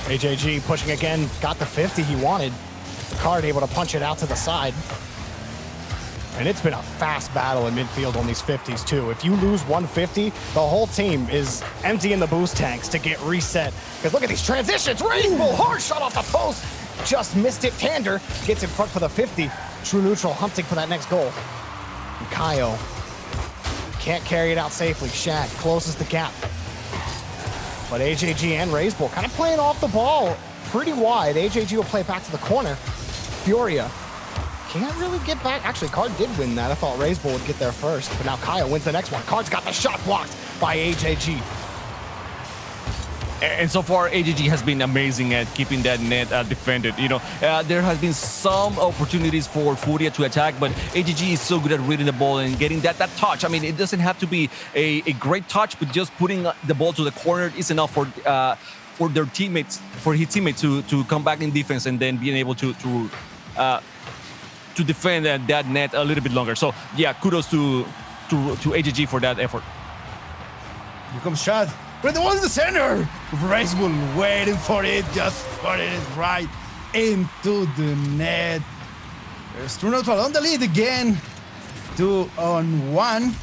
AJG pushing again, got the 50 he wanted. Card able to punch it out to the side. And it's been a fast battle in midfield on these 50s too. If you lose 150, the whole team is emptying the boost tanks to get reset. Because look at these transitions. Raisbull, hard shot off the post. Just missed it. Tander gets in front for the 50. True Neutral hunting for that next goal. And Kaio can't carry it out safely. Shad closes the gap. But AJG and Raisbull kind of playing off the ball pretty wide. AJG will play back to the corner. Furia can't really get back. Actually, Card did win that. I thought Raisbull would get there first, but now Kaio wins the next one. Card's got the shot blocked by AJG. And so far, AGG has been amazing at keeping that net defended. There has been some opportunities for FURIA to attack, but AGG is so good at reading the ball and getting that touch. I mean, it doesn't have to be a great touch, but just putting the ball to the corner is enough for their teammates, for his teammate to come back in defense and then being able to defend that net a little bit longer. So yeah, kudos to AGG for that effort. Here comes shot. But the one in the center. Raceball waiting for it, just put it right into the net. There's True Neutral on the lead again. 2-on-1.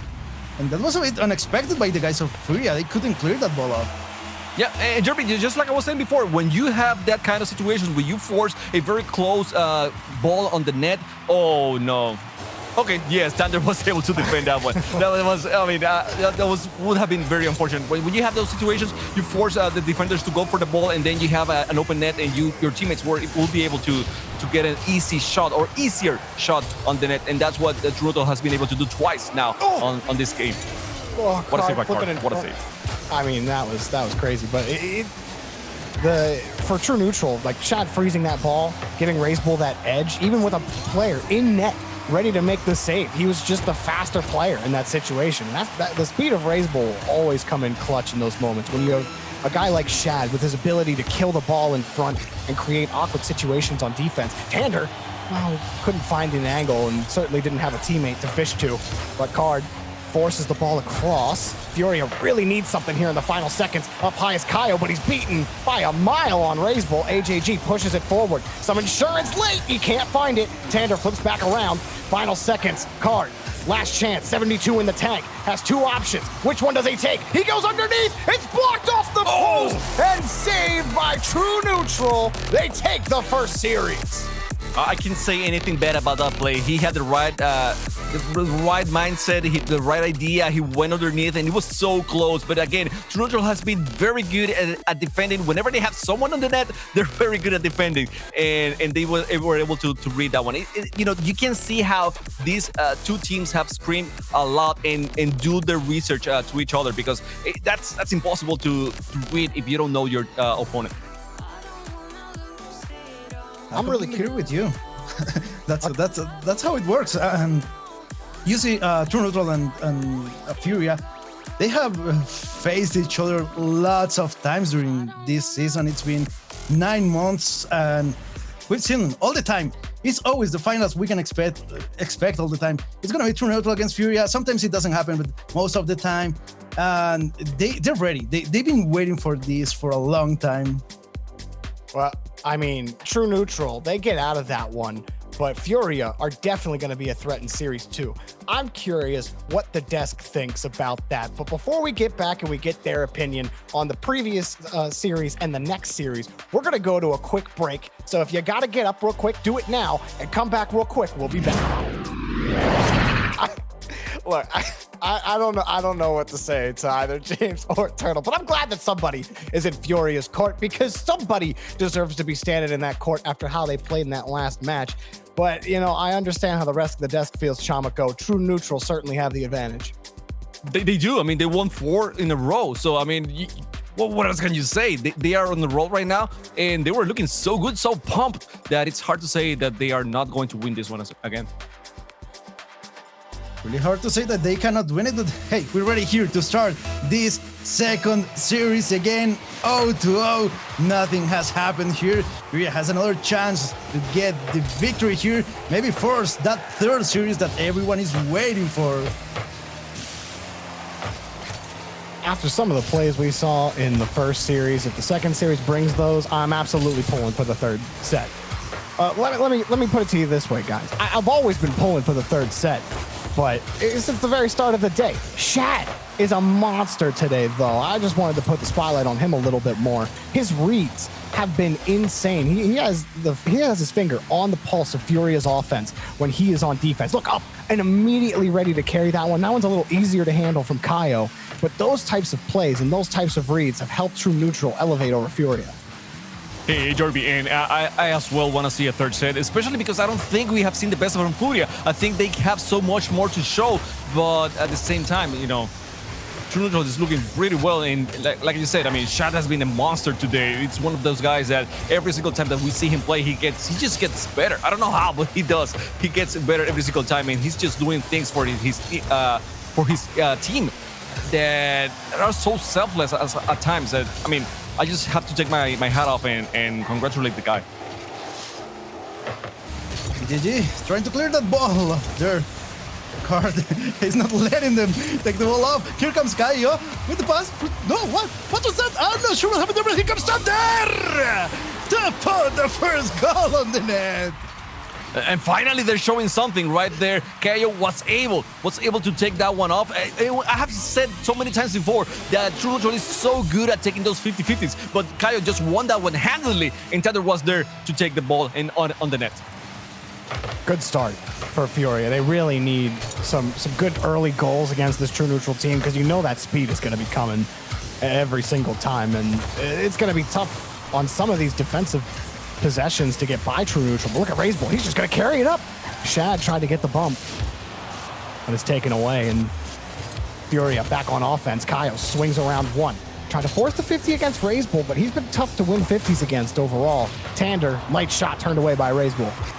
And that was a bit unexpected by the guys of FURIA. They couldn't clear that ball off. Yeah, and Jeremy, just like I was saying before, when you have that kind of situation where you force a very close ball on the net, oh no. Okay, yes, Thunder was able to defend that one. That would have been very unfortunate. When you have those situations, you force the defenders to go for the ball, and then you have an open net, and your teammates will be able to get an easy shot or easier shot on the net, and that's what True Neutral has been able to do twice now on this game. Oh, what a save by Card! What a save! I mean, that was crazy, but for True Neutral, like Shad freezing that ball, giving Raceball that edge, even with a player in net ready to make the save, he was just the faster player in that situation. The speed of Raceball will always come in clutch in those moments when you have a guy like Shad with his ability to kill the ball in front and create awkward situations on defense. Tander, couldn't find an angle and certainly didn't have a teammate to fish to, but Card forces the ball across. FURIA really needs something here in the final seconds. Up high is Kaio, but he's beaten by a mile on Raceball. AJG pushes it forward. Some insurance late. He can't find it. Tander flips back around. Final seconds. Card. Last chance. 72 in the tank. Has two options. Which one does he take? He goes underneath. It's blocked off the post and saved by True Neutral. They take the first series. I can't say anything bad about that play. He had the right mindset, the right idea. He went underneath, and it was so close. But again, True Neutral has been very good at defending. Whenever they have someone on the net, they're very good at defending, and they were able to read that one. You can see how these two teams have screamed a lot and do their research to each other, because that's impossible to read if you don't know your opponent. I'm really clear with you. that's how it works. And you see, True Neutral and FURIA, they have faced each other lots of times during this season. It's been 9 months, and we've seen them all the time. It's always the finals we can expect all the time. It's gonna be True Neutral against FURIA. Sometimes it doesn't happen, but most of the time, and they're ready. They've been waiting for this for a long time. Well, I mean, True Neutral, they get out of that one, but FURIA are definitely going to be a threat in Series 2. I'm curious what the desk thinks about that, but before we get back and we get their opinion on the previous series and the next series, we're going to go to a quick break. So if you got to get up real quick, do it now and come back real quick. We'll be back. Look, I don't know what to say to either James or Turtle, but I'm glad that somebody is in FURIA's court, because somebody deserves to be standing in that court after how they played in that last match. But, I understand how the rest of the desk feels, Chamako. True Neutral certainly have the advantage. They do. I mean, they won 4 in a row. So, I mean, what else can you say? They are on the roll right now, and they were looking so good, so pumped, that it's hard to say that they are not going to win this one again. Really hard to say that they cannot win it, but hey, we're ready here to start this second series again. 0-0. Nothing has happened here. FURIA has another chance to get the victory here. Maybe force that third series that everyone is waiting for. After some of the plays we saw in the first series, if the second series brings those, I'm absolutely pulling for the third set. Let me put it to you this way, guys. I've always been pulling for the third set, but since the very start of the day, Shad is a monster today, though. I just wanted to put the spotlight on him a little bit more. His reads have been insane. He has his finger on the pulse of FURIA's offense when he is on defense. Look up and immediately ready to carry that one. That one's a little easier to handle from Kaio, but those types of plays and those types of reads have helped True Neutral elevate over FURIA. Hey, Jorby, and I as well want to see a third set, especially because I don't think we have seen the best of FURIA. I think they have so much more to show, but at the same time, True Neutral is looking pretty well, and like you said, I mean, Shad has been a monster today. It's one of those guys that every single time that we see him play, he just gets better. I don't know how, but he does. He gets better every single time, and he's just doing things for his team that are so selfless at times. That, I mean, I just have to take my hat off and congratulate the guy. GG, trying to clear that ball there. Card is not letting them take the ball off. Here comes Kaio with the pass. No, what was that? I'm not sure what happened there, but here comes Thunder to put the first goal on the net. And finally, they're showing something right there. Kaio was able to take that one off. I have said so many times before that True Neutral is so good at taking those 50-50s, but Kaio just won that one handily, and Thunder was there to take the ball and on the net. Good start for FURIA. They really need some good early goals against this True Neutral team, because you know that speed is going to be coming every single time, and it's going to be tough on some of these defensive possessions to get by True Neutral. But look at RLCS. He's just going to carry it up. Shad tried to get the bump, but it's taken away, and FURIA back on offense. Kaio swings around one. Tried to force the 50 against RLCS, but he's been tough to win 50s against overall. Tander, light shot turned away by RLCS.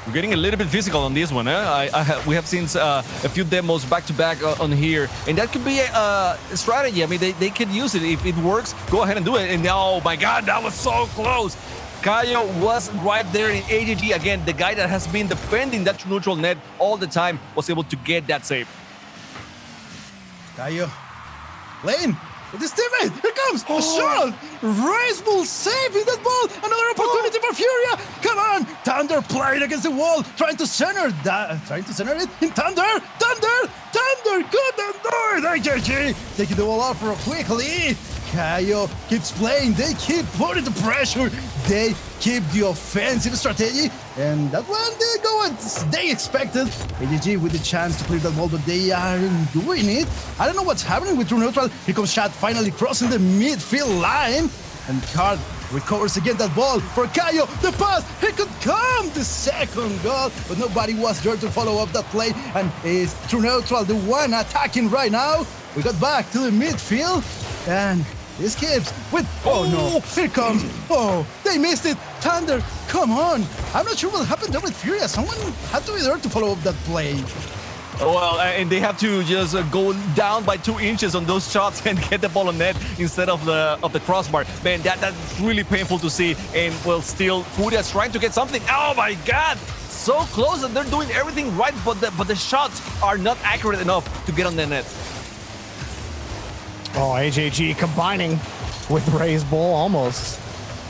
We're getting a little bit physical on this one. We have seen a few demos back-to-back on here, and that could be a strategy. I mean, they can use it. If it works, go ahead and do it. And oh my God, that was so close. Kaio was right there in AJG. Again, the guy that has been defending that neutral net all the time was able to get that save. Kaio, lane. With his teammate, here comes a shot! RLCS saving that ball! Another opportunity for FURIA! Come on! Thunder played against the wall, trying to center it in Thunder! Good and do it! AJG taking the ball off for a quick lead. Kaio keeps playing, they keep putting the pressure, they keep the offensive strategy, and that one didn't go as they expected. AJG with the chance to clear that ball, but they aren't doing it. I don't know what's happening with True Neutral. Here comes Shad finally crossing the midfield line, and Card recovers again that ball for Kaio. The pass, he could come the second goal, but nobody was there to follow up that play, and it's True Neutral, the one attacking right now. We got back to the midfield, and this keeps with, oh no, here comes, oh, they missed it. Thunder, come on. I'm not sure what happened there with FURIA. Someone had to be there to follow up that play. Well, and they have to just go down by 2 inches on those shots and get the ball on net instead of the crossbar. Man, that's really painful to see. And well, still, FURIA's trying to get something. Oh my God, so close, and they're doing everything right, but the shots are not accurate enough to get on the net. Oh, AJG combining with RLCS, almost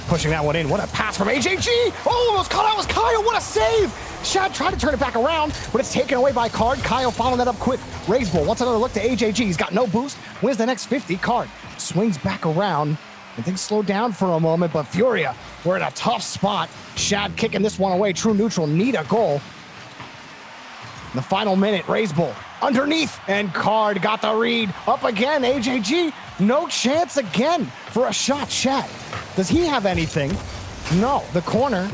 pushing that one in. What a pass from AJG! Oh, almost caught out was Kaio. What a save! Shad tried to turn it back around, but it's taken away by Card. Kaio following that up quick. RLCS wants another look to AJG. He's got no boost. Wins the next 50. Card swings back around, and things slow down for a moment, but FURIA, we're in a tough spot. Shad kicking this one away. True Neutral need a goal. In the final minute, RLCS underneath, and Card got the read. Up again, AJG. No chance again for a shot. Shad, does he have anything? No, the corner.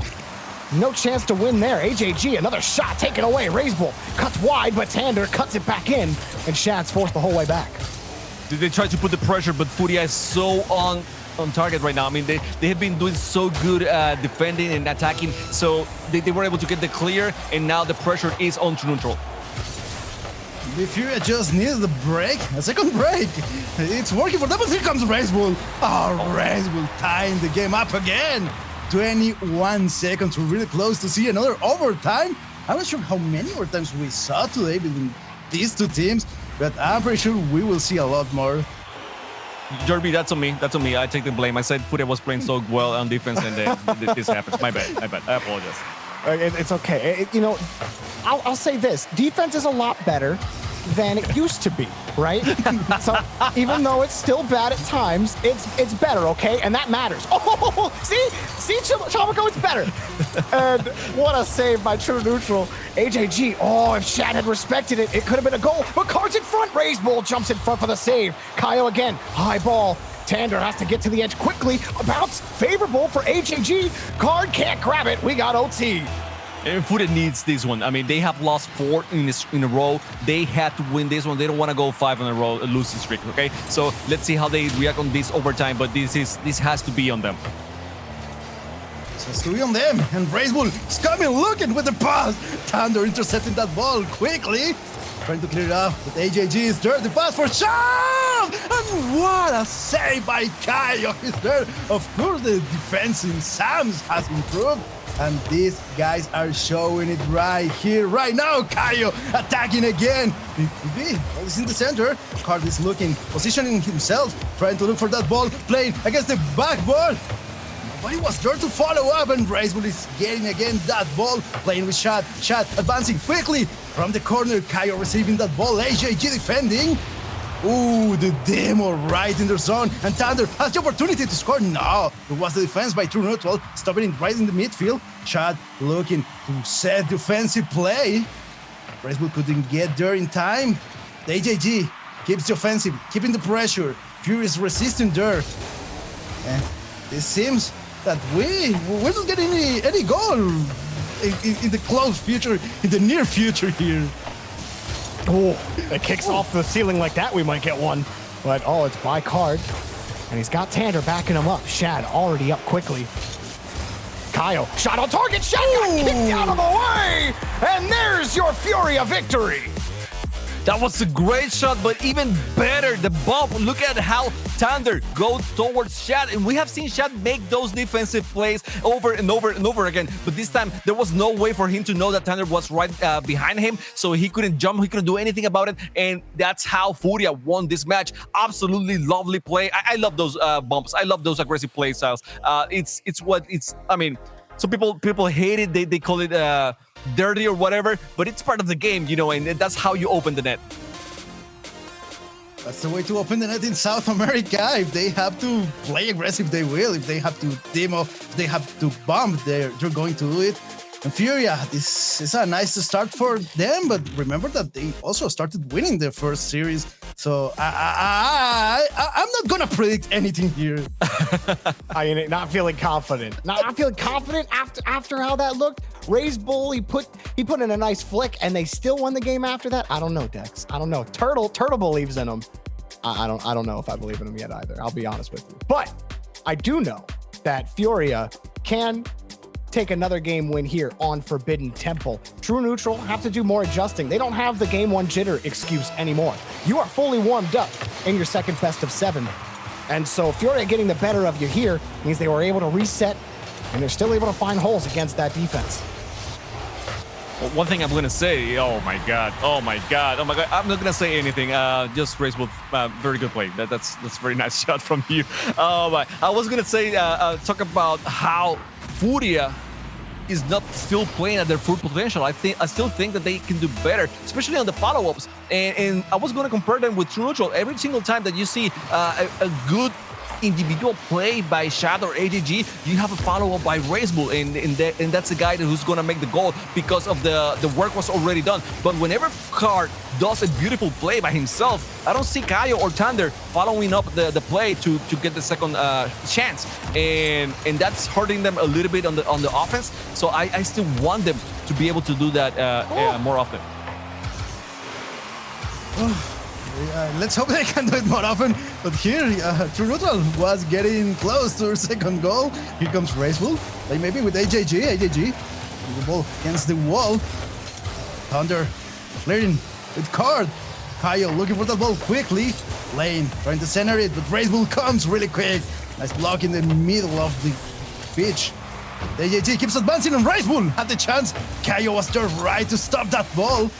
No chance to win there. AJG, another shot taken away. RLCS cuts wide, but Tander cuts it back in, and Shad's forced the whole way back. They try to put the pressure, but FURIA is so on target right now. I mean, they have been doing so good defending and attacking, so they were able to get the clear, and now the pressure is on True Neutral. The FURIA just needs the break, a second break. It's working for them, but here comes RLCS. Oh, RLCS tying the game up again. 21 seconds, we're really close to see another overtime. I'm not sure how many overtimes we saw today between these two teams, but I'm pretty sure we will see a lot more. Derby, that's on me. That's on me. I take the blame. I said FURIA was playing so well on defense, and this happens. My bad. I apologize. It's okay. You know, I'll say this. Defense is a lot better than it used to be, right? So even though it's still bad at times, it's better, okay? And that matters. Oh, see, Chabako, it's better. And what a save by True Neutral. AJG, oh, if Shad had respected it, it could have been a goal. But Card's in front. RLCS jumps in front for the save. Kaio again, high ball. Tander has to get to the edge quickly. A bounce favorable for AJG. Card can't grab it. We got OT. And FURIA needs this one. I mean, they have lost 4 in a row. They had to win this one. They don't want to go 5 in a row, a losing streak, okay? So let's see how they react on this overtime, but this has to be on them. Has to be on them, and Racebull is coming looking with the pass. Thunder intercepting that ball quickly, trying to clear it off, but AJG is there, the pass for Sean! And what a save by Kaio, he's there. Of course, the defense in Sam's has improved, and these guys are showing it right here, right now. Kaio attacking again. He's in the center. Card is looking, positioning himself, trying to look for that ball, playing against the backboard. But he was there to follow up, and Racebull is getting again that ball, playing with Shad. Shad advancing quickly from the corner. Kaio receiving that ball. AJG defending. Ooh, the demo right in their zone, and Thunder has the opportunity to score. No, it was the defense by True Neutral, stopping it right in the midfield. Shad looking to set the offensive play. Racebull couldn't get there in time. The AJG keeps the offensive, keeping the pressure. FURIA is resisting there. And it seems that we're not getting any goal in the close future, in the near future here. Oh, it kicks off the ceiling like that, we might get one. But, oh, it's by Card. And he's got Tander backing him up. Shad already up quickly. Kaio, shot on target. Shad got kicked out of the way. And there's your FURIA victory. That was a great shot, but even better, the bump. Look at how Thunder goes towards Shad, and we have seen Shad make those defensive plays over and over and over again, but this time there was no way for him to know that Thunder was right behind him, so he couldn't jump, he couldn't do anything about it, and that's how FURIA won this match. Absolutely lovely play. I love those bumps. I love those aggressive play styles. I mean, so people hate it. They call it dirty or whatever, but it's part of the game, you know, and that's how you open the net. That's the way to open the net in South America. If they have to play aggressive, they will. If they have to demo, if they have to bump, they're going to do it. And FURIA, this is a nice start for them, but remember that they also started winning their first series. So I'm not gonna predict anything here. I mean, not feeling confident. Not feeling confident after how that looked. Racebull, he put in a nice flick, and they still won the game after that. I don't know, Dex. I don't know. Turtle believes in him. I don't know if I believe in him yet either. I'll be honest with you. But I do know that FURIA can take another game win here on Forbidden Temple. True Neutral have to do more adjusting. They don't have the game 1 jitter excuse anymore. You are fully warmed up in your second best of 7. And so FURIA getting the better of you here means they were able to reset, and they're still able to find holes against that defense. Well, one thing I'm going to say, oh my God, I'm not going to say anything. Just Racebull, very good play. That's a very nice shot from you. I was going to say, talk about how FURIA is not still playing at their full potential. I still think that they can do better, especially on the follow-ups. And I was going to compare them with True Neutral. Every single time that you see a good individual play by Shad or AJG, you have a follow-up by Racebull, and that's the guy who's gonna make the goal because of the work was already done. But whenever Card does a beautiful play by himself, I don't see Kaio or Thunder following up the play to get the second chance, and that's hurting them a little bit on the offense. So I still want them to be able to do that more often. Let's hope they can do it more often. But here, True Neutral was getting close to her second goal. Here comes Racebull. They maybe with AJG. The ball against the wall. Thunder clearing with Card. Kaio looking for the ball quickly. Lane trying to center it, but Racebull comes really quick. Nice block in the middle of the pitch. The AJG keeps advancing, and Racebull had the chance. Kaio was there right to stop that ball.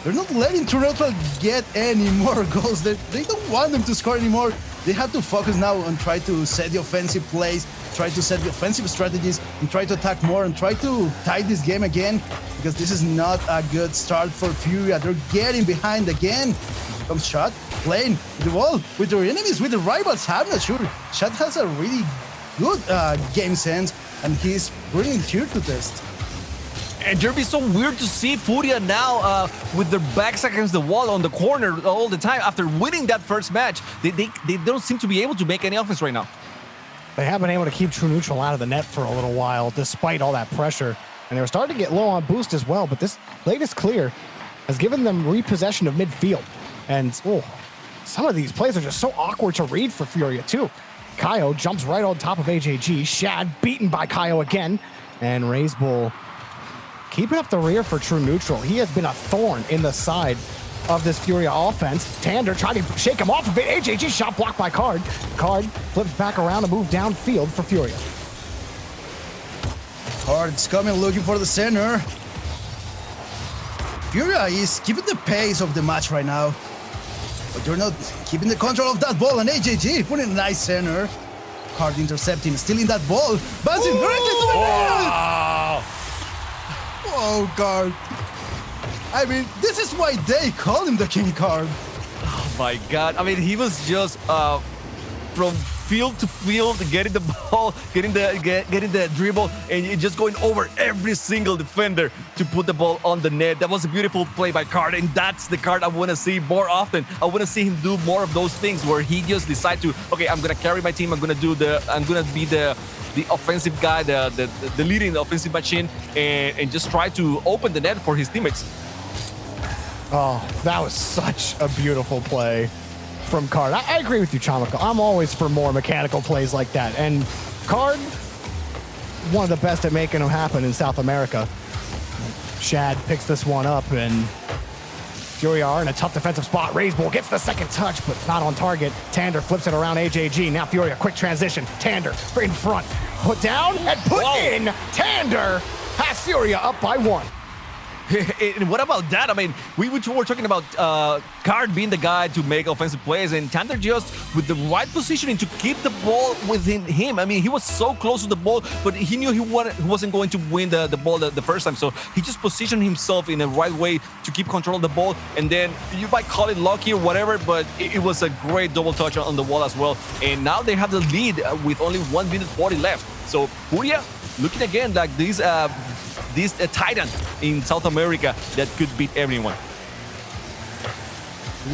They're not letting True Neutral get any more goals. They don't want them to score anymore. They have to focus now on try to set the offensive plays, try to set the offensive strategies, and try to attack more and try to tie this game again, because this is not a good start for FURIA. They're getting behind again. Here comes Shad playing the ball with their enemies, with the rivals. I'm not sure. Shad has a really good game sense, and he's bringing here to test. And Derby, so weird to see FURIA now with their backs against the wall on the corner all the time. After winning that first match, they don't seem to be able to make any offense right now. They have been able to keep True Neutral out of the net for a little while, despite all that pressure. And they were starting to get low on boost as well, but this latest clear has given them repossession of midfield. And some of these plays are just so awkward to read for FURIA too. Kaio jumps right on top of AJG. Shad beaten by Kaio again. And RazeBull keeping up the rear for True Neutral. He has been a thorn in the side of this FURIA offense. Tander trying to shake him off of it. AJG shot blocked by Card. Card flips back around to move downfield for FURIA. Card's coming looking for the center. FURIA is keeping the pace of the match right now. But you're not keeping the control of that ball, and AJG putting a nice center. Card intercepting, stealing that ball. Bouncing directly to the net! Wow. Oh, Card. I mean, this is why they call him the King Card. Oh my God. I mean, he was just from field to field, getting the ball, getting the dribble, and just going over every single defender to put the ball on the net. That was a beautiful play by Card, and that's the Card I want to see more often. I want to see him do more of those things where he just decide to, okay, I'm gonna carry my team. I'm gonna be the offensive guy, the leading the offensive machine, and just try to open the net for his teammates. Oh, that was such a beautiful play from Card. I agree with you, Chamako. I'm always for more mechanical plays like that. And Card, one of the best at making them happen in South America. Shad picks this one up, and FURIA are in a tough defensive spot. RazeBull gets the second touch, but not on target. Tander flips it around AJG. Now FURIA, quick transition. Tander in front. Put down and put in. Tander has FURIA up by 1. And what about that? I mean, we were talking about Card being the guy to make offensive plays, and Tander just with the right positioning to keep the ball within him. I mean, he was so close to the ball, but he knew he wasn't going to win the ball the first time. So he just positioned himself in the right way to keep control of the ball. And then you might call it lucky or whatever, but it was a great double touch on the wall as well. And now they have the lead with only 1 minute 40 left. So FURIA looking again like this titan in South America that could beat everyone.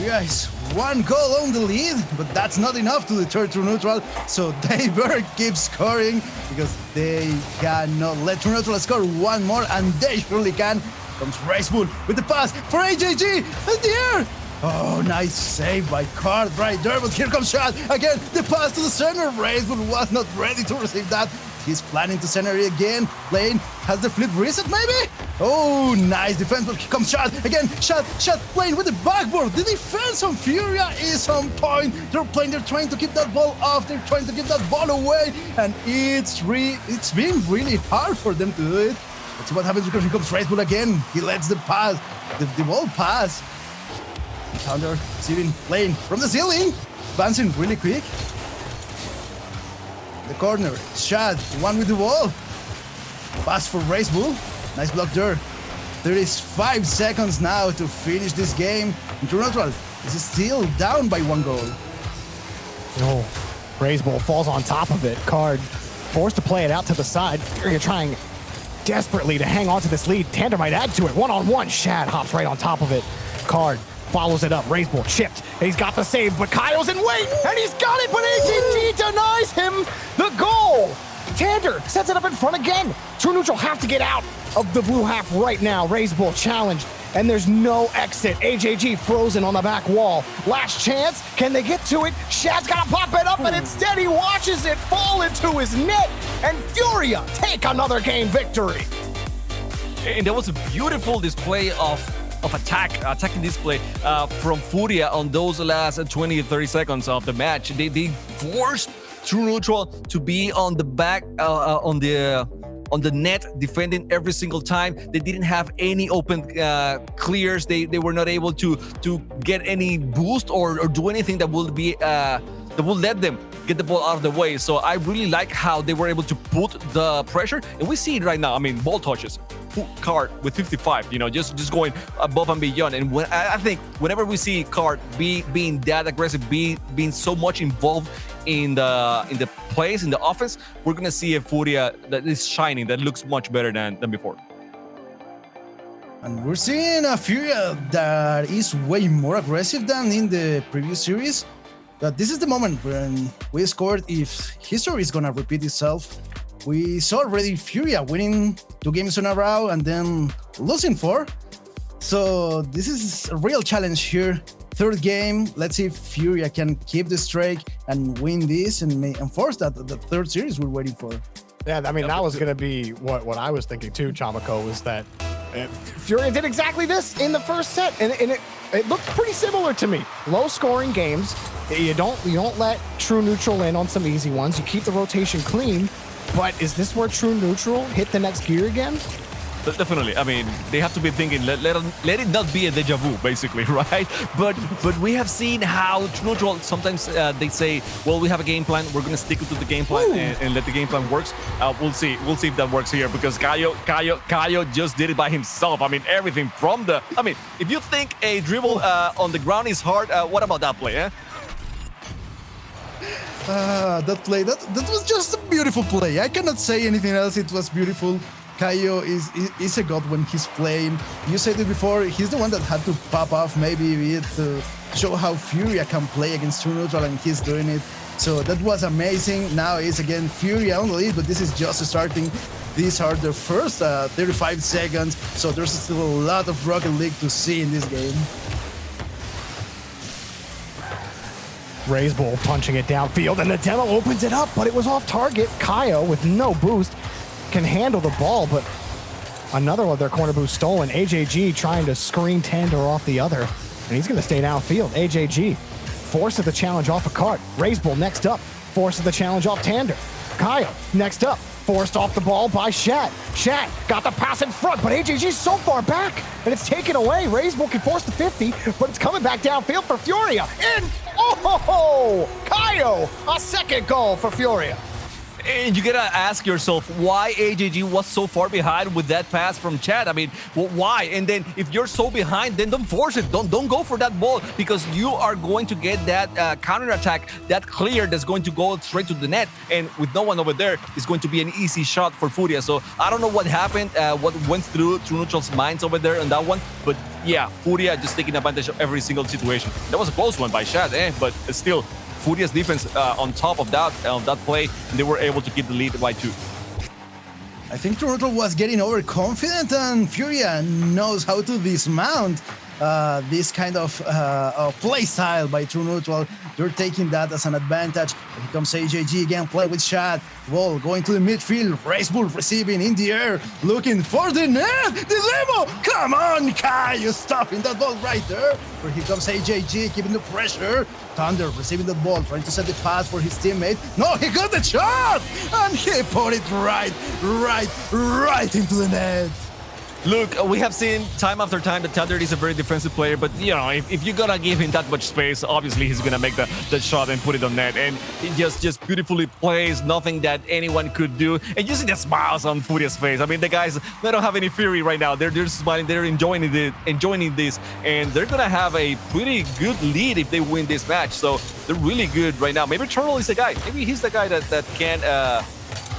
Guys, 1 goal on the lead, but that's not enough to deter True Neutral, so they better keep scoring because they cannot let True Neutral score 1 more, and they surely can. Comes RazeBull with the pass for AJG in the air. Oh, nice save by Card right there, but here comes Shad again. The pass to the center. RazeBull was not ready to receive that. He's planning to center it again. Lane has the flip reset, maybe? Oh, nice defense, but here comes Shad again. Shad playing with the backboard. The defense on FURIA is on point. They're trying to keep that ball off. They're trying to keep that ball away, and it's been really hard for them to do it. Let's see what happens because here comes RazeBull again. He lets the pass, the ball pass. Counter, receiving Lane from the ceiling, bouncing really quick. The corner, Shad, one with the wall. Pass for RazeBull. Nice block there. There is 5 seconds now to finish this game. And True Neutral is still down by 1 goal. Oh, RazeBull falls on top of it. Card forced to play it out to the side. FURIA trying desperately to hang on to this lead. Tander might add to it. 1-on-1. Shad hops right on top of it. Card follows it up. RazeBull chipped. And he's got the save, but Kaio's in wait, and he's got it, but AJG denies him the goal. Tander sets it up in front again. True Neutral have to get out of the blue half right now. RazeBull challenged, and there's no exit. AJG frozen on the back wall. Last chance. Can they get to it? Shad's got to pop it up, and instead he watches it fall into his net, and FURIA take another game victory. And there was a beautiful display of attacking display from FURIA on those last 20-30 seconds of the match. They forced True Neutral to be on the back on the net defending every single time. They didn't have any open clears. They were not able to get any boost or do anything that will be that will let them get the ball out of the way. So I really like how they were able to put the pressure, and we see it right now. I mean, ball touches, Card with 55, just going above and beyond. And when I think whenever we see Card being that aggressive, being so much involved in the plays, in the offense, we're gonna see a FURIA that is shining, that looks much better than before. And we're seeing a FURIA that is way more aggressive than in the previous series. But this is the moment when we scored if history is gonna repeat itself. We saw already FURIA winning 2 games in a row and then losing 4. So this is a real challenge here. Third game, let's see if FURIA can keep the streak and win this and force that the third series we're waiting for. Yeah, I mean, that was going to be what I was thinking too, Chamako, was that FURIA did exactly this in the first set, and it looked pretty similar to me. Low-scoring games. You don't let True Neutral in on some easy ones. You keep the rotation clean. But is this where True Neutral hit the next gear again? Definitely. I mean, they have to be thinking, let it not be a deja vu, basically, right? But we have seen how True Neutral, sometimes they say, well, we have a game plan, we're going to stick to the game plan and let the game plan works. We'll see if that works here, because Caio just did it by himself. I mean, everything from if you think a dribble on the ground is hard, what about that play, eh? That play, that was just a beautiful play. I cannot say anything else. It was beautiful. Caio is a god when he's playing. You said it before, he's the one that had to pop off maybe to show how FURIA can play against True Neutral, and he's doing it. So that was amazing. Now it's again FURIA on the lead, but this is just starting. These are the first 35 seconds, so there's still a lot of Rocket League to see in this game. Raisbull punching it downfield, and the demo opens it up, but it was off target. Caio, with no boost, can handle the ball, but another of their corner boost stolen. AJG trying to screen Tander off the other, and he's going to stay downfield. AJG forces the challenge off a cart. Raisbull next up, forces the challenge off Tander. Caio next up, forced off the ball by Shat. Shat got the pass in front, but AJG's so far back, and it's taken away. Raisbull can force the 50, but it's coming back downfield for FURIA. In! Oh! Caio! A second goal for FURIA. And you gotta ask yourself why AJG was so far behind with that pass from Chad. I mean, well, why? And then if you're so behind, then don't force it. Don't go for that ball, because you are going to get that counter attack, that clear that's going to go straight to the net. And with no one over there, it's going to be an easy shot for FURIA. So I don't know what happened, what went through True Neutral's minds over there on that one. But yeah, FURIA just taking advantage of every single situation. That was a close one by Chad, but still. FURIA's defense on top of that play, and they were able to keep the lead by 2. I think True Neutral was getting overconfident, and FURIA knows how to dismount this kind of play style by True Neutral. They're taking that as an advantage. Here comes AJG again, play with Shad. Ball going to the midfield. Raisbull receiving in the air, looking for the net. The demo! Come on, Kai! You're stopping that ball right there. Here comes AJG, keeping the pressure. Thunder receiving the ball, trying to set the pass for his teammate. No, he got the shot! And he put it right into the net. Look, we have seen time after time that Thunder is a very defensive player, but you know, if you're gonna give him that much space, obviously he's gonna make the shot and put it on net, and he just beautifully plays, nothing that anyone could do. And you see the smiles on FURIA's face. I mean, the guys, they don't have any fury right now. They're just smiling, they're enjoying this, and they're gonna have a pretty good lead if they win this match. So they're really good right now. Maybe Eternal is the guy. Maybe he's the guy that can.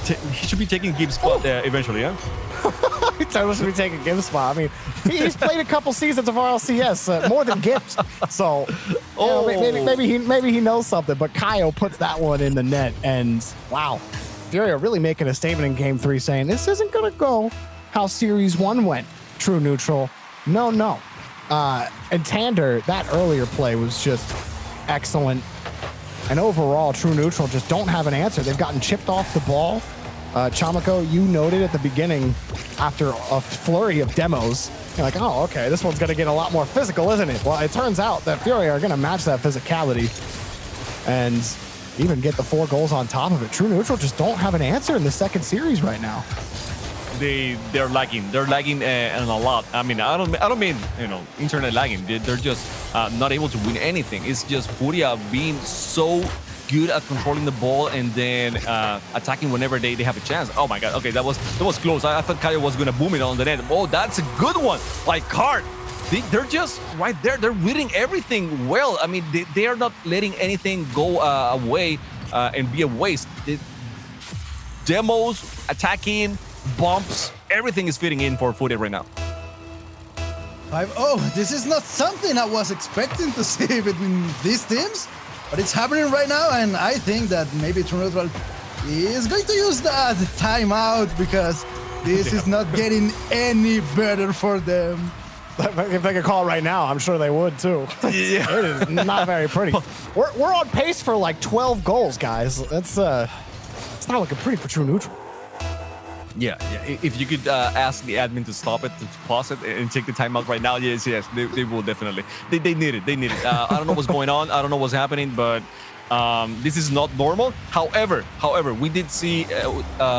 He should be taking Gibbs' spot eventually, yeah. He's supposed to be taking Gibbs' spot. I mean, he's played a couple seasons of RLCS, more than Gibbs. So, maybe he knows something. But Caio puts that one in the net, and wow, FURIA really making a statement in Game 3, saying this isn't gonna go how Series 1 went. True Neutral, no. And Tander, that earlier play was just excellent. And overall, True Neutral just don't have an answer. They've gotten chipped off the ball. Chamako, you noted at the beginning, after a flurry of demos, you're like, oh, okay, this one's going to get a lot more physical, isn't it? Well, it turns out that FURIA are going to match that physicality and even get the 4 goals on top of it. True Neutral just don't have an answer in the second series right now. They're lagging. They're lagging and a lot. I mean, I don't mean, you know, internet lagging. They're just not able to win anything. It's just FURIA being so good at controlling the ball and then attacking whenever they have a chance. Oh my god, okay, that was close. I thought Caio was gonna boom it on the net. Oh, that's a good one. Like Cart. They're just right there. They're reading everything well. I mean, they are not letting anything go away and be a waste. Demos, attacking, bumps, everything is fitting in for FURIA right now. This is not something I was expecting to see between these teams. But it's happening right now, and I think that maybe True Neutral is going to use that timeout because this is not getting any better for them. If they could call it right now, I'm sure they would too. Yeah. It is not very pretty. We're on pace for like 12 goals, guys. That's it's not looking pretty for True Neutral. Yeah. If you could ask the admin to stop it, to pause it, and take the timeout right now, yes, they will definitely. They need it. They need it. I don't know what's going on. I don't know what's happening, but this is not normal. However, we did see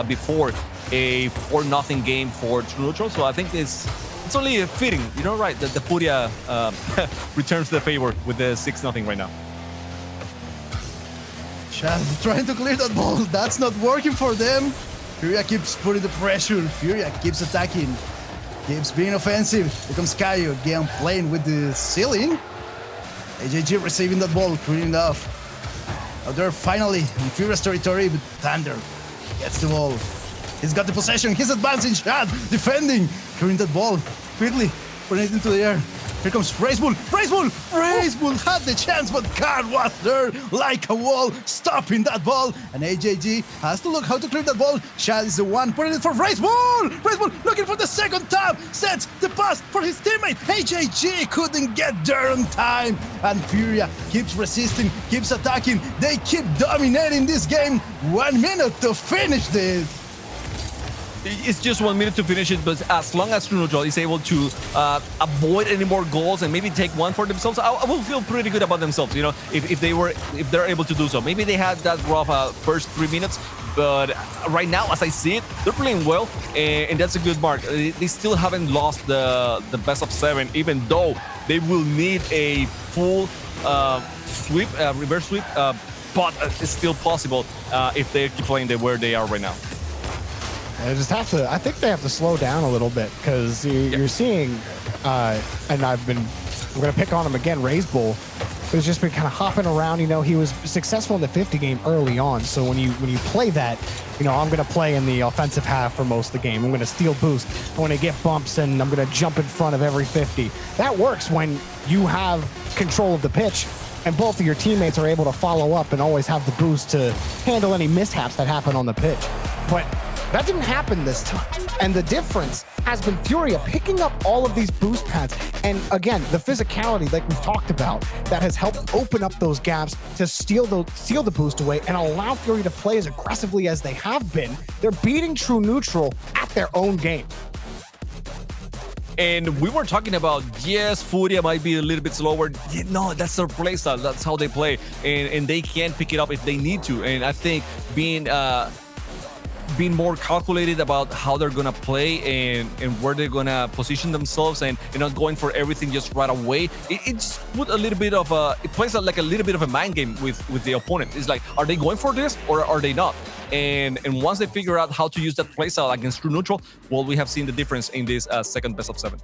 before a 4-0 game for True Neutral, so I think it's only fitting, right, that the FURIA returns the favor with the 6-0 right now. Shad trying to clear that ball. That's not working for them. FURIA keeps putting the pressure. FURIA keeps attacking. Keeps being offensive. Here comes Caio again playing with the ceiling. AJG receiving that ball, clearing it off. Out there finally in FURIA's territory, but Thunder gets the ball. He's got the possession. He's advancing. Shad defending. Clearing that ball. Quickly putting it into the air. Here comes Racebull. Racebull had the chance, but Card was there like a wall, stopping that ball. And AJG has to look how to clear that ball. Shad is the one putting it for Racebull. Racebull looking for the second tap. Sets the pass for his teammate. AJG couldn't get there on time. And FURIA keeps resisting, keeps attacking. They keep dominating this game. 1 minute to finish this. It's just 1 minute to finish it, but as long as True Neutral is able to avoid any more goals and maybe take one for themselves, I will feel pretty good about themselves. If they're able to do so. Maybe they had that rough first 3 minutes, but right now, as I see it, they're playing well, and that's a good mark. They still haven't lost the best of 7, even though they will need a full sweep, reverse sweep, but it's still possible if they keep playing where they are right now. I think they have to slow down a little bit because you're seeing, and I'm going to pick on him again, Racebull, who's just been kind of hopping around. He was successful in the 50 game early on. So when you play that, I'm going to play in the offensive half for most of the game. I'm going to steal boost. I'm going to get bumps, and I'm going to jump in front of every 50. That works when you have control of the pitch and both of your teammates are able to follow up and always have the boost to handle any mishaps that happen on the pitch. But that didn't happen this time. And the difference has been FURIA picking up all of these boost pads. And again, the physicality, like we've talked about, that has helped open up those gaps to steal the boost away and allow FURIA to play as aggressively as they have been. They're beating True Neutral at their own game. And we were talking about, yes, FURIA might be a little bit slower. No, that's their playstyle. That's how they play. And they can pick it up if they need to. And I think being more calculated about how they're gonna play and where they're gonna position themselves and not going for everything just right away. It just put a little bit of it plays like a little bit of a mind game with the opponent. It's like, are they going for this or are they not? And once they figure out how to use that playstyle against True Neutral, well, we have seen the difference in this second best of 7.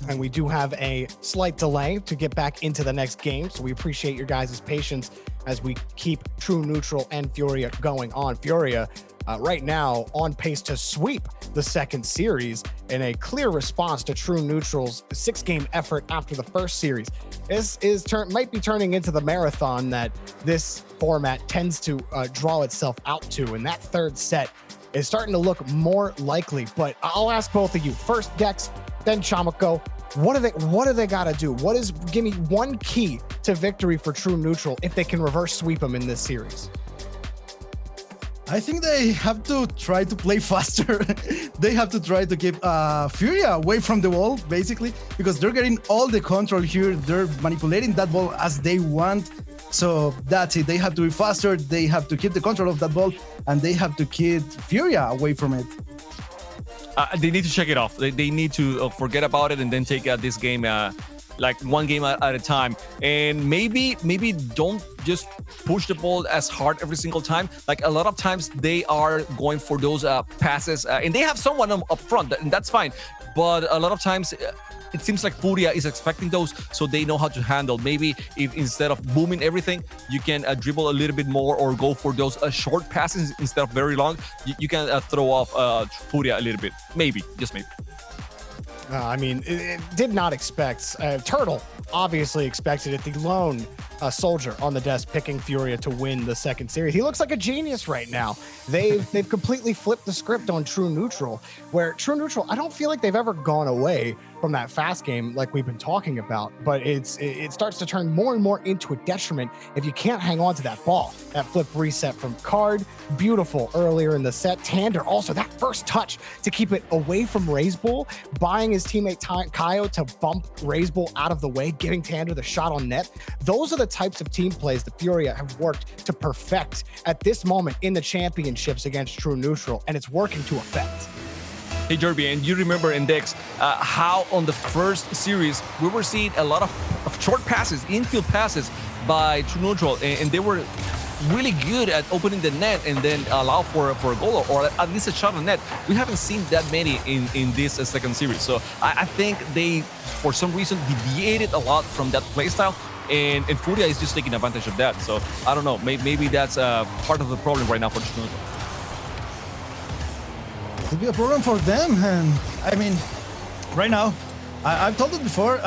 And we do have a slight delay to get back into the next game, so we appreciate your guys' patience as we keep True Neutral and FURIA going on. FURIA right now on pace to sweep the second series in a clear response to True Neutral's 6-game effort after the first series. This might be turning into the marathon that this format tends to draw itself out to, and that third set is starting to look more likely. But I'll ask both of you. First Dex, then Chamako. What do they got to do? Give me one key to victory for True Neutral if they can reverse sweep them in this series. I think they have to try to play faster. They have to try to keep FURIA away from the ball, basically, because they're getting all the control here. They're manipulating that ball as they want. So that's it. They have to be faster. They have to keep the control of that ball, and they have to keep FURIA away from it. They need to check it off. They need to forget about it and then take this game like one game at a time. And maybe don't just push the ball as hard every single time. Like a lot of times they are going for those passes and they have someone up front, and that's fine. But a lot of times it seems like FURIA is expecting those, so they know how to handle. Maybe if instead of booming everything, you can dribble a little bit more or go for those short passes instead of very long. You can throw off FURIA a little bit. Maybe, just maybe. I mean, it did not expect Turtle obviously expected it. The lone soldier on the desk picking FURIA to win the second series. He looks like a genius right now. They've completely flipped the script on True Neutral, where True Neutral, I don't feel like they've ever gone away from that fast game like we've been talking about, but it starts to turn more and more into a detriment if you can't hang on to that ball. That flip reset from Card, beautiful earlier in the set. Tander also, that first touch to keep it away from RazeBull, buying his teammate Kaio to bump RazeBull out of the way, giving Tander the shot on net. Those are the types of team plays that FURIA have worked to perfect at this moment in the championships against True Neutral, and it's working to effect. Hey, Derby, and you remember in Dex how on the first series we were seeing a lot of short passes, infield passes by True Neutral, and they were really good at opening the net and then allow for a goal or at least a shot on net. We haven't seen that many in this second series. So I think they, for some reason, deviated a lot from that playstyle, and FURIA is just taking advantage of that. So I don't know, maybe that's part of the problem right now for True Neutral. Could be a problem for them, and I mean, right now, I've told it before,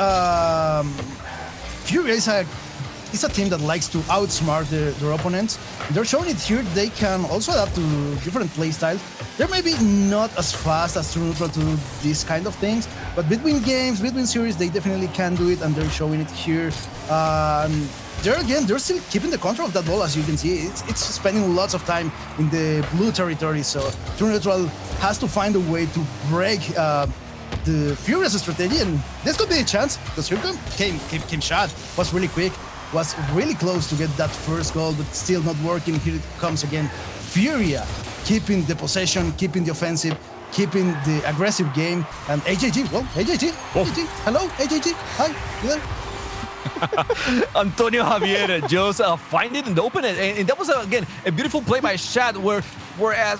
FURIA is a team that likes to outsmart their opponents. They're showing it here. They can also adapt to different playstyles. They're maybe not as fast as True Neutral to do these kind of things, but between games, between series, they definitely can do it, and they're showing it here. They're still keeping the control of that ball, as you can see. It's spending lots of time in the blue territory, so True Neutral has to find a way to break the FURIA's strategy, and this could be a chance, because here came shot, was really quick, was really close to get that first goal, but still not working. Here it comes again. FURIA keeping the possession, keeping the offensive, keeping the aggressive game, and AJG, well, AJG, hello, AJG, hi, you there? Antonio Javier just find it in the open, and that was again a beautiful play by Shad. Whereas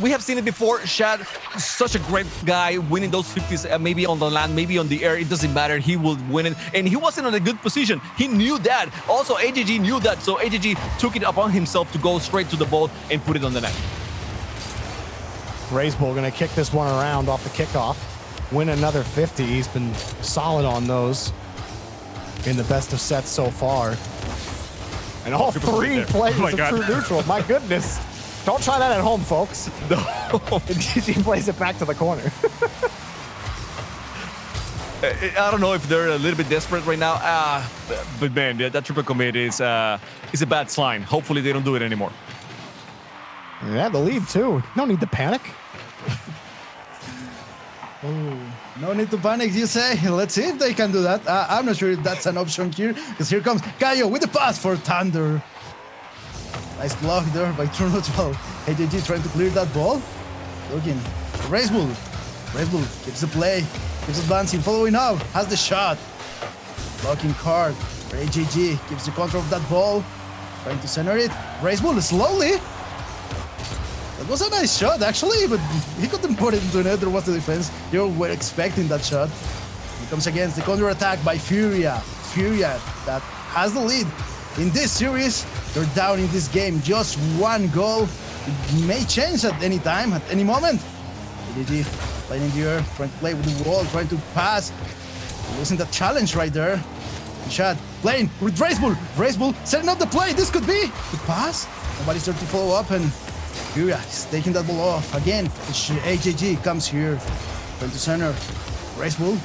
we have seen it before, Shad, such a great guy, winning those 50s, maybe on the land, maybe on the air, it doesn't matter, he will win it, and he wasn't in a good position. He knew that. Also, AJG knew that, so AJG took it upon himself to go straight to the ball and put it on the net. RazeBull gonna kick this one around off the kickoff, win another 50. He's been solid on those in the best of sets so far. And all three players of True Neutral. My goodness. Don't try that at home, folks. No. He plays it back to the corner. I don't know if they're a little bit desperate right now, but man, that triple commit is a bad sign. Hopefully they don't do it anymore. Yeah, the lead too. No need to panic. Oh, no need to panic, you say? Let's see if they can do that. I'm not sure if that's an option here, because here comes Kaio with the pass for Tander. Nice block there by True Neutral. AJG trying to clear that ball. Looking. RazeBull. RazeBull keeps the play, keeps advancing, following up, has the shot. Blocking Card for AJG, keeps the control of that ball. Trying to center it. RazeBull slowly. That was a nice shot, actually, but he couldn't put it into the net. There was the defense. They were expecting that shot. He comes against the counter attack by FURIA. FURIA that has the lead in this series. They're down in this game. Just one goal. It may change at any time, at any moment. AJG playing in the air, trying to play with the wall, trying to pass. Losing that challenge right there. Shot playing with RazeBull. RazeBull setting up the play. This could be the pass. Nobody's there to follow up, and FURIA is taking that ball off. Again, AJG comes here. Trying to center. RazeBull.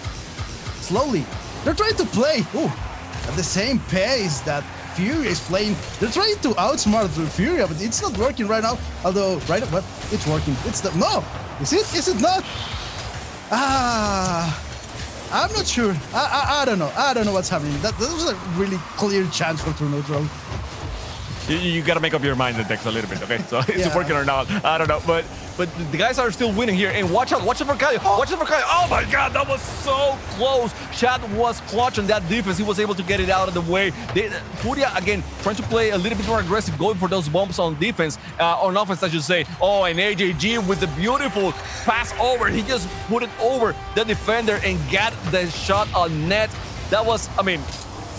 Slowly. They're trying to play at the same pace that FURIA is playing. They're trying to outsmart FURIA, but it's not working right now. Although, right, but it's working. It's the no. Is it? Is it not? I'm not sure. I don't know. I don't know what's happening. That was a really clear chance for True Neutral. You gotta make up your mind, the Dex, a little bit, okay? So is it working or not? I don't know, but the guys are still winning here. And watch out for Kaio. Watch out for Kaio. Oh my God, that was so close. Shad was clutch on that defense. He was able to get it out of the way. FURIA again trying to play a little bit more aggressive, going for those bumps on defense, on offense, I should say. Oh, and AJG with the beautiful pass over. He just put it over the defender and got the shot on net. That was, I mean,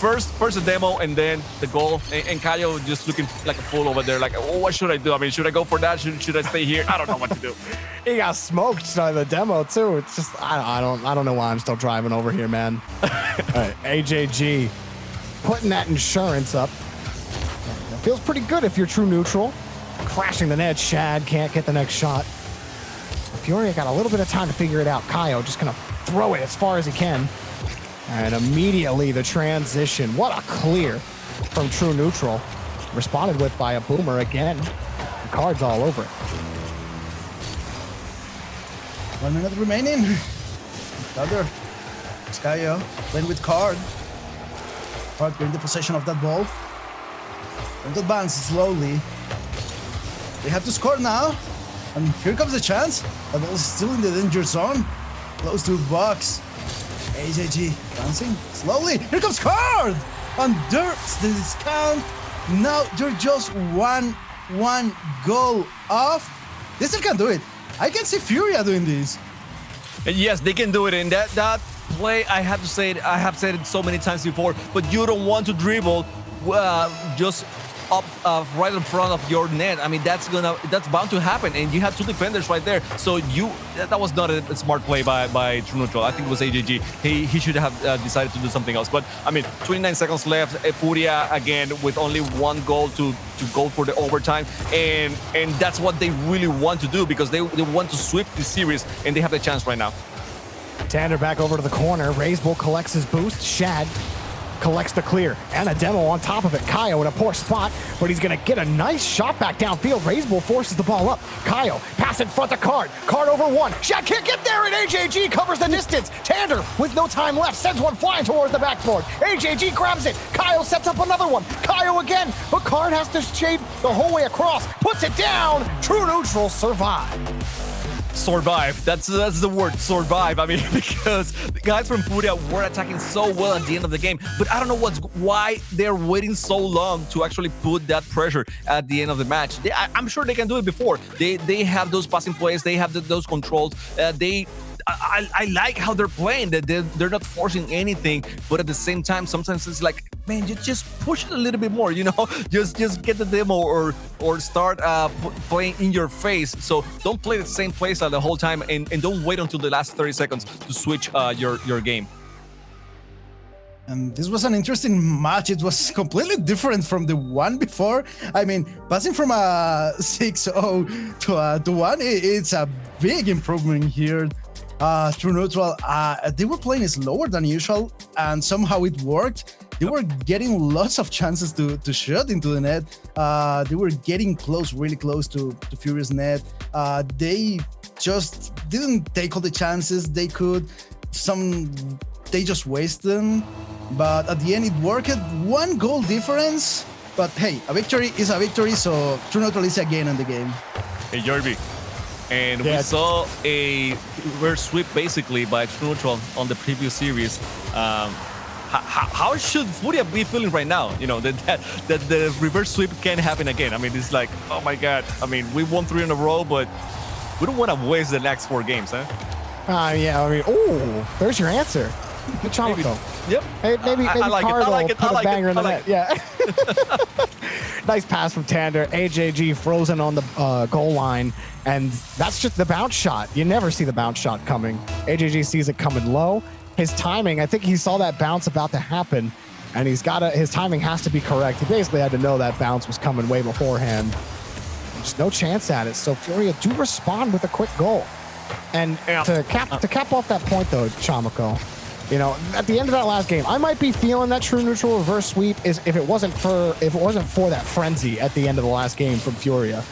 first the demo and then the goal. And Caio just looking like a fool over there. Like, oh, what should I do? I mean, should I go for that? Should I stay here? I don't know what to do. He got smoked by the demo too. It's just I don't know why I'm still driving over here, man. All right, AJG putting that insurance up. Feels pretty good if you're true neutral. Crashing the net. Shad can't get the next shot. FURIA got a little bit of time to figure it out. Caio just gonna throw it as far as he can. And immediately the transition. What a clear from true neutral. Responded with by a boomer again. The card's all over it. 1 minute remaining. Thunder. Caio playing with card. Card getting the possession of that ball. And advance slowly. They have to score now. And here comes the chance. The ball is still in the danger zone. Close to the box. AJG dancing slowly. Here comes card. And there's the discount. Now they're just one goal off. They still can do it. I can see FURIA doing this. Yes, they can do it. And that play, I have to say it, I have said it so many times before, but you don't want to dribble just up right in front of your net. I mean, that's bound to happen, and you have two defenders right there. So that was not a smart play by True Neutral. I think it was AJG. He should have decided to do something else. But I mean, 29 seconds left. FURIA again with only one goal to go for the overtime, and that's what they really want to do because they want to sweep this series, and they have the chance right now. Tander back over to the corner. Razebull collects his boost. Shad collects the clear and a demo on top of it. Caio in a poor spot, but he's gonna get a nice shot back downfield. Razebull forces the ball up. Caio pass in front of Card. Card over one. Shad can't get there, and AJG covers the distance. Tander with no time left sends one flying towards the backboard. AJG grabs it. Caio sets up another one. Caio again, but Card has to shade the whole way across. Puts it down. True Neutral survive. Survive. That's the word, survive. I mean, because the guys from FURIA were attacking so well at the end of the game, but I don't know why they're waiting so long to actually put that pressure at the end of the match. I'm sure they can do it before. They have those passing plays. They have those controls. I like how they're playing. That they're not forcing anything, but at the same time, sometimes it's like, man, you just push it a little bit more. You know, just get the demo or start playing in your face. So don't play the same plays the whole time, and don't wait until the last 30 seconds to switch your game. And this was an interesting match. It was completely different from the one before. I mean, passing from a 6-0 to 1, it's a big improvement here. True Neutral, they were playing slower than usual, and somehow it worked. They were getting lots of chances to shoot into the net. They were getting close, really close to FURIA's net. They just didn't take all the chances they could. They just wasted them. But at the end, it worked. One goal difference. But hey, a victory is a victory, so True Neutral is again in the game. Hey, Jorby. And we saw a reverse sweep basically by True Neutral on the previous series. How should FURIA be feeling right now? You know, that the reverse sweep can happen again. I mean, it's like, oh my God. I mean, we won 3 in a row, but we don't want to waste the next 4 games, huh? Yeah, I mean, oh, there's your answer. Good job, though. Yep. Hey, maybe I like it. I like it. Put I like a banger it. in the net. Yeah. Nice pass from Tander. AJG frozen on the goal line, and that's just the bounce shot. You never see the bounce shot coming. AJG sees it coming low. His timing, I think he saw that bounce about to happen, and his timing has to be correct. He basically had to know that bounce was coming way beforehand. Just no chance at it. So FURIA do respond with a quick goal. And to cap off that point though, Chamako, you know, at the end of that last game, I might be feeling that True Neutral reverse sweep is if it wasn't for that frenzy at the end of the last game from FURIA.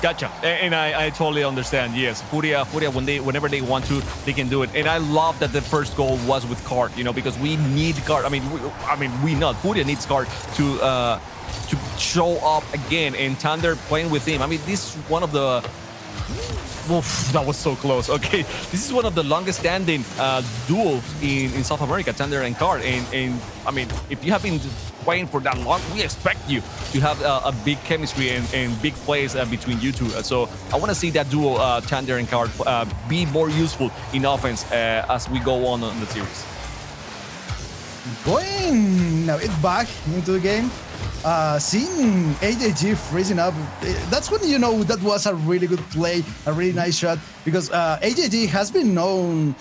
Gotcha, and I totally understand. Yes, FURIA, whenever they want to, they can do it. And I love that the first goal was with Card, you know, because we need Card. FURIA needs Card to show up again, and Tander playing with him. I mean, this is one of the. Oof, that was so close. Okay, this is one of the longest standing duels in South America, Tander and Card. And I mean, if you have been playing for that long, we expect you to have a big chemistry and big plays between you two. So I want to see that duo, Tander and Card, be more useful in offense as we go on the series. Going a bit back into the game, seeing AJG freezing up, that's when you know that was a really good play, a really nice shot, because AJG has been known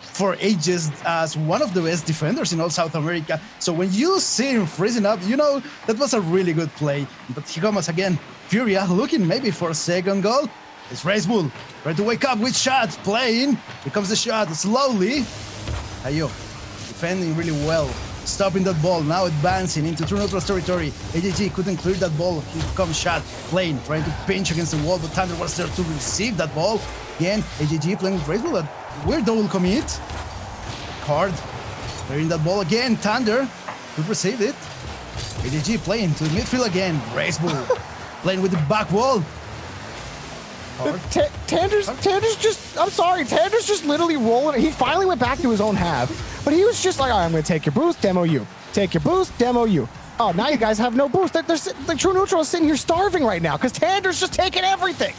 for ages as one of the best defenders in all South America. So when you see him freezing up, you know that was a really good play. But here comes again, FURIA looking maybe for a second goal. It's Racebull trying to wake up with shot, playing. Here comes the shot slowly. Ayo, defending really well, stopping that ball, now advancing into True Neutral's territory. AJG couldn't clear that ball. Here comes shot, playing, trying to pinch against the wall, but Thunder was there to receive that ball. Again, AJG playing with Racebull, a weird double commit. Card, clearing that ball again, Thunder could receive it. AJG playing to the midfield again, Racebull playing with the back wall. Tander's just, I'm sorry, Tander's just literally rolling. He finally went back to his own half, but he was just like, all right, I'm going to take your boost, demo you. Take your boost, demo you. Oh, now you guys have no boost. The True Neutral is sitting here starving right now because Tander's just taking everything.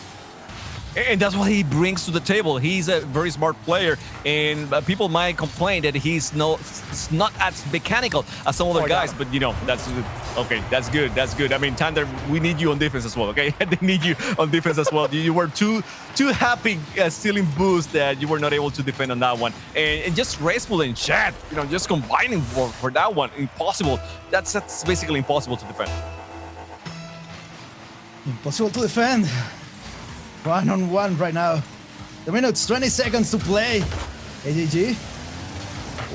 And that's what he brings to the table. He's a very smart player, and people might complain that he's not as mechanical as some other guys, but you know, that's okay. That's good. That's good. I mean, Thunder, we need you on defense as well, okay? They need you on defense as well. You were too happy stealing boost that you were not able to defend on that one. And just Racebull and Chad, you know, just combining for that one, impossible. That's basically impossible to defend. Impossible to defend. 1-on-1 right now. The minutes, 20 seconds to play. AJG.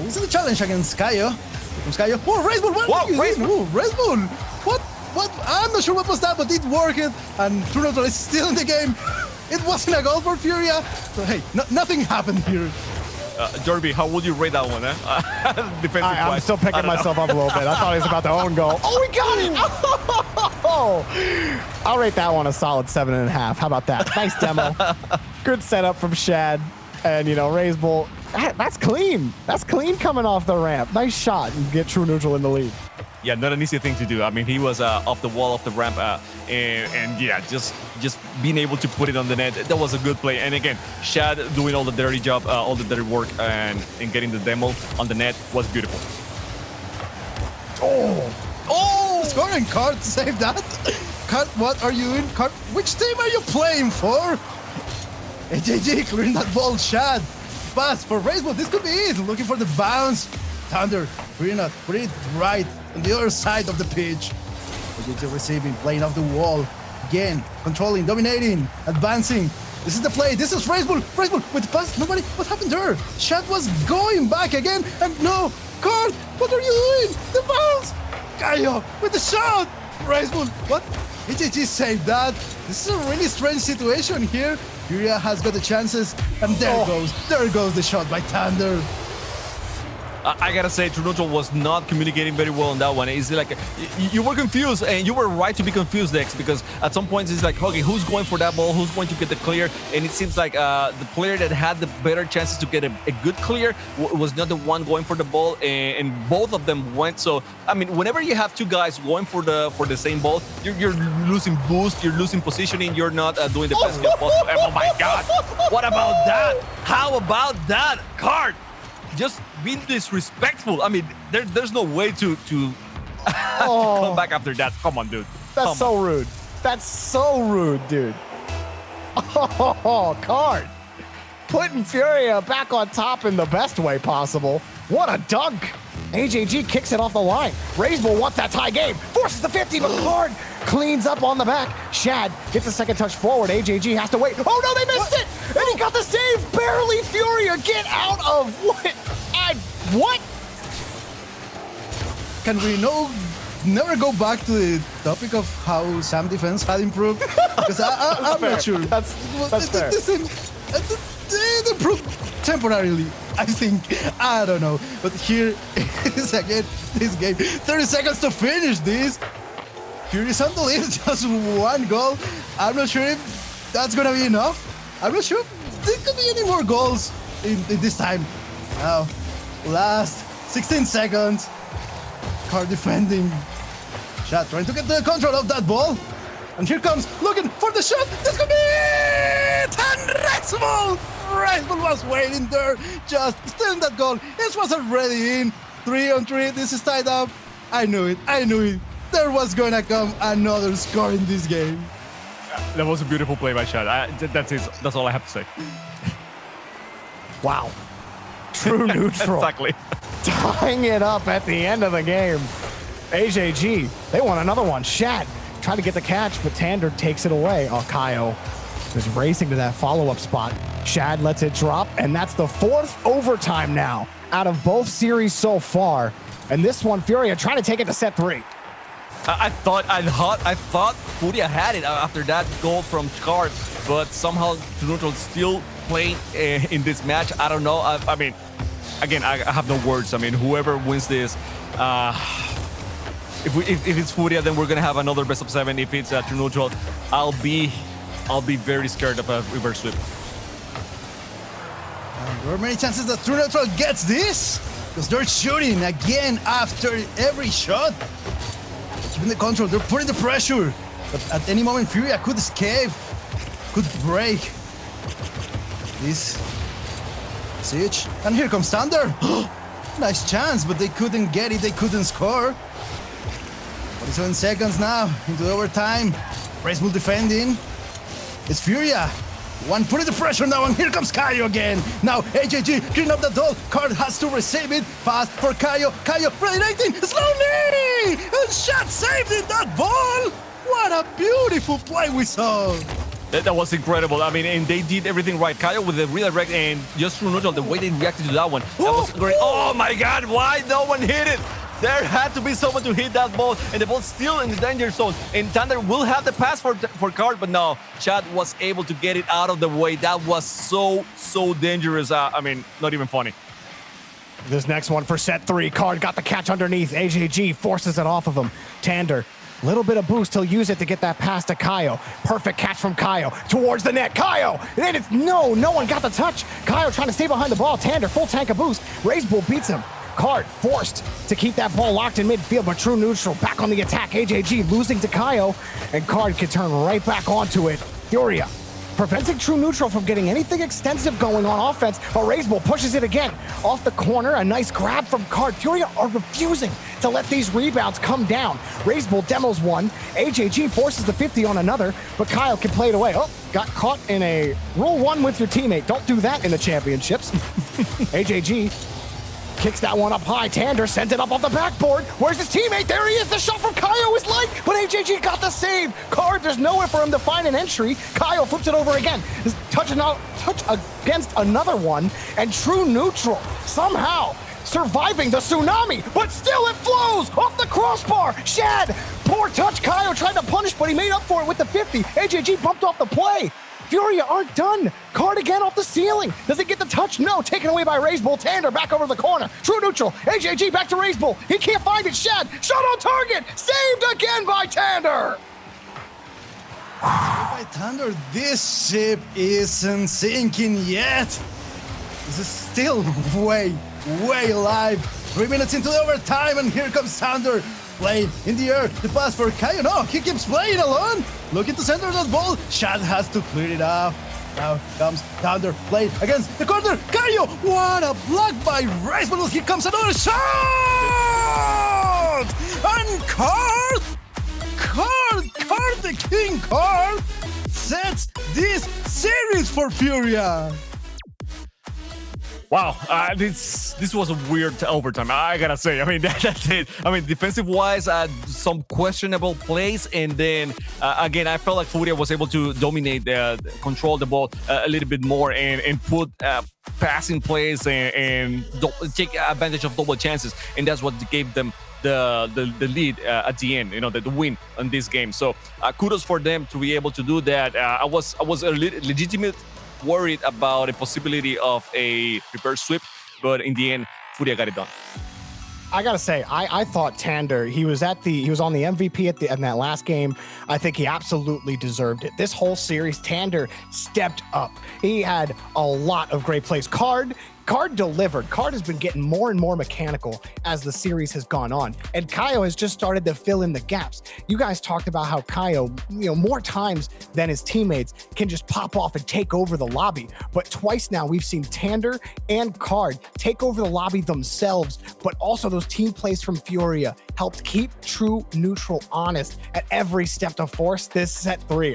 Also the challenge against Kayo. Here comes Kayo. Oh, Racebull! What? Oh, Racebull! What? I'm not sure what was that, but it worked. And True Neutral is still in the game. It wasn't a goal for FURIA. So hey, nothing happened here. Derby, how would you rate that one, I'm still picking myself up a little bit. I thought he was about to own goal. Oh, we got it! Oh, I'll rate that one a solid 7.5. How about that? Nice demo. Good setup from Shad. And, you know, Racebull. That's clean. That's clean coming off the ramp. Nice shot and get True Neutral in the lead. Yeah, not an easy thing to do. I mean, he was off the wall, off the ramp, and yeah, just being able to put it on the net, that was a good play. And again, Shad doing all the dirty job, all the dirty work, and getting the demo on the net was beautiful. Oh! Scoring Card, save that. Card, what are you in? Card, which team are you playing for? AJG clearing that ball, Shad. Pass for Racebull, this could be it. Looking for the bounce. Thunder, putting it right on the other side of the pitch. AJG receiving, playing off the wall. Again, controlling, dominating, advancing. This is the play. This is Racebull. Racebull with the pass. Nobody. What happened there? Shad was going back again. And no. Card, what are you doing? The bounce. Kayo with the shot. Racebull. What? AJG saved that. This is a really strange situation here. FURIA has got the chances. And there goes the shot by Thunder. I gotta say, True Neutral was not communicating very well on that one. It's like you were confused, and you were right to be confused, Dex, because at some points it's like, okay, who's going for that ball? Who's going to get the clear? And it seems like the player that had the better chances to get a good clear was not the one going for the ball, and both of them went. So I mean, whenever you have two guys going for the same ball, you're losing boost, you're losing positioning, you're not doing the best job possible. Oh my God! What about that? How about that card? Just being disrespectful. I mean, there's no way to come back after that. Come on, dude. That's so rude. That's so rude, dude. Oh, Card. Putting FURIA back on top in the best way possible. What a dunk. AJG kicks it off the line. Racebull wants that tie game. Forces the 50, but Card cleans up on the back. Shad gets a second touch forward. AJG has to wait. Oh, no, they missed it. And he got the save. Barely FURIA. Get out of what? What? Can we never go back to the topic of how Sam defense had improved? Because I'm not sure. That's fair. It improved temporarily, I think. I don't know. But here is again this game. 30 seconds to finish this. FURIA's on the lead, just one goal. I'm not sure if that's gonna be enough. I'm not sure if there could be any more goals in this time. Now, last 16 seconds. Card defending. Shot trying to get the control of that ball. And here comes, looking for the shot. This could be it! And Racebull was waiting there, just stealing that goal. It was already in. 3-on-3. This is tied up. I knew it. There was gonna come another score in this game. That was a beautiful play by Shad. That's it. That's all I have to say. Wow. True neutral. Exactly. Tying it up at the end of the game. AJG, they want another one. Shad trying to get the catch, but Tander takes it away. Oh, Kaio is racing to that follow-up spot. Shad lets it drop, and that's the 4th overtime now out of both series so far. And this one, FURIA trying to take it to set 3. I thought FURIA had it after that goal from Card, but somehow Neutral still playing in this match. I don't know. I mean, again, I have no words. I mean, whoever wins this, if it's FURIA, then we're gonna have another best of 7. If it's True Neutral, I'll be very scared of a reverse sweep. There are many chances that True Neutral gets this, because they're shooting again after every shot. Keeping the control, they're putting the pressure. But at any moment, FURIA could escape, could break this siege. And here comes Thunder. Nice chance, but they couldn't get it, they couldn't score. 47 seconds now into the overtime. Racebull defending. It's FURIA. One putting the pressure now, and here comes Kaio again. Now AJG clean up the doll. Card has to receive it. Pass for Kaio. Kaio ready, slowly! And Shad saved it, that ball! What a beautiful play we saw. That was incredible. I mean, and they did everything right. Kaio with the redirect and just True Neutral, the way they reacted to that one. That was great. Oh my God, why no one hit it? There had to be someone to hit that ball, and the ball's still in the danger zone. And Thunder will have the pass for Card, but no, Shad was able to get it out of the way. That was so dangerous. I mean, not even funny. This next one for set 3. Card got the catch underneath. AJG forces it off of him. Tander, little bit of boost. He'll use it to get that pass to Kaio. Perfect catch from Kaio towards the net. Kaio, and it's no one got the touch. Kaio trying to stay behind the ball. Tander, full tank of boost. Racebull beats him. Card forced to keep that ball locked in midfield, but True Neutral back on the attack. AJG losing to Kaio, and Card can turn right back onto it. FURIA preventing True Neutral from getting anything extensive going on offense, but Racebull pushes it again. Off the corner, a nice grab from Card. FURIA are refusing to let these rebounds come down. Racebull demos one. AJG forces the 50 on another, but Kaio can play it away. Oh, got caught in a rule 1 with your teammate. Don't do that in the championships. AJG kicks that one up high. Tander sends it up off the backboard. Where's his teammate? There he is. The shot from Kaio is light, but AJG got the save. Card, there's nowhere for him to find an entry. Kaio flips it over again. His touch against another one, and True Neutral somehow surviving the tsunami, but still it flows off the crossbar. Shad, poor touch. Kaio tried to punish, but he made up for it with the 50. AJG bumped off the play. FURIA aren't done. Card again off the ceiling. Does it get the touch? No. Taken away by Racebull. Tander back over the corner. True Neutral. AJG back to Racebull. He can't find it. Shad. Shot on target. Saved again by Tander. By Thunder, this ship isn't sinking yet. This is still way alive. 3 minutes into the overtime, and here comes Thunder. Playing in the air, the pass for Kaio. No, he keeps playing alone. Looking to center that ball. Shad has to clear it off. Now comes Thunder, playing against the corner. Kaio, what a block by Racebull. Here comes another shot! And Card, the King Card, sets this series for FURIA. Wow, this was a weird overtime, I gotta say. I mean, that's it. I mean, defensive-wise, some questionable plays, and then, again, I felt like FURIA was able to dominate, control the ball a little bit more, and put passing plays and take advantage of double chances, and that's what gave them the lead at the end, you know, the win on this game. So kudos for them to be able to do that. I was a legitimate worried about a possibility of a reverse sweep, but in the end, FURIA got it done. I gotta say, I thought Tander, he was on the MVP in that last game. I think he absolutely deserved it. This whole series, Tander stepped up. He had a lot of great plays. Card delivered. Card has been getting more and more mechanical as the series has gone on, and Kaio has just started to fill in the gaps. You guys talked about how Kaio, more times than his teammates, can just pop off and take over the lobby. But twice now we've seen Tander and Card take over the lobby themselves, but also those team plays from FURIA helped keep True Neutral honest at every step to force this set 3.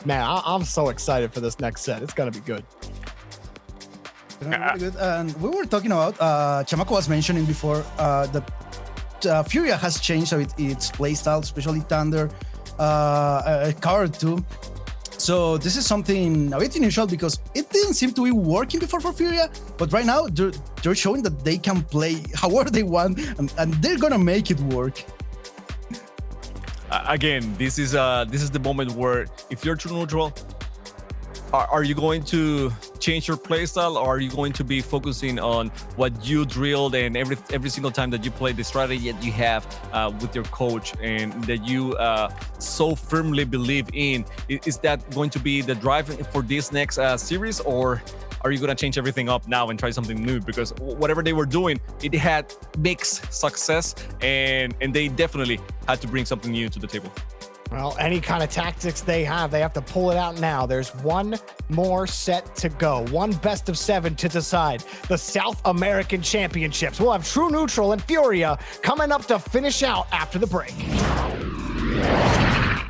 I'm so excited for this next set. It's going to be good. Really good. And we were talking about, Chamaco was mentioning before that FURIA has changed its playstyle, especially Thunder, card too. So this is something a bit unusual because it didn't seem to be working before for FURIA, but right now they're showing that they can play however they want, and they're gonna make it work. Again, this is the moment where if you're True Neutral, are you going to change your playstyle, or are you going to be focusing on what you drilled and every single time that you play the strategy that you have with your coach and that you so firmly believe in? Is that going to be the drive for this next series, or are you going to change everything up now and try something new? Because whatever they were doing, it had mixed success, and they definitely had to bring something new to the table. Well, any kind of tactics they have to pull it out now. There's one more set to go. One best of 7 to decide the South American Championships. We'll have True Neutral and FURIA coming up to finish out after the break.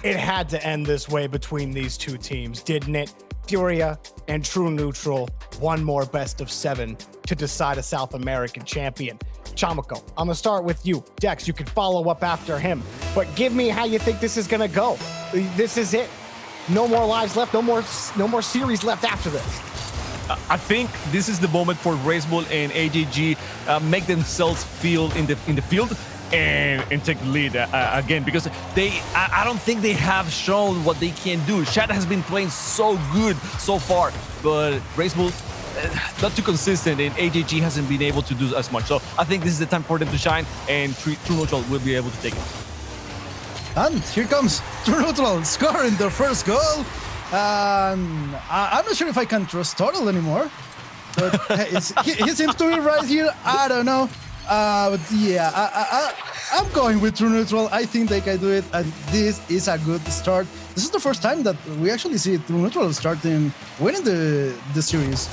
It had to end this way between these two teams, didn't it? FURIA and True Neutral, one more best of 7 to decide a South American champion. Chamaco, I'm gonna start with you. Dex, you can follow up after him, but give me how you think this is gonna go. This is it. No more lives left. No more series left after this. I think this is the moment for Racebull and AJG make themselves feel in the field and take the lead again, because I don't think they have shown what they can do. Shad has been playing so good so far, but Racebull not too consistent, and AJG hasn't been able to do as much. So I think this is the time for them to shine, and True Neutral will be able to take it. And here comes True Neutral scoring their first goal. I'm not sure if I can trust Total anymore, but he seems to be right here. I don't know. But yeah, I'm going with True Neutral. I think they can do it, and this is a good start. This is the first time that we actually see True Neutral starting winning the series.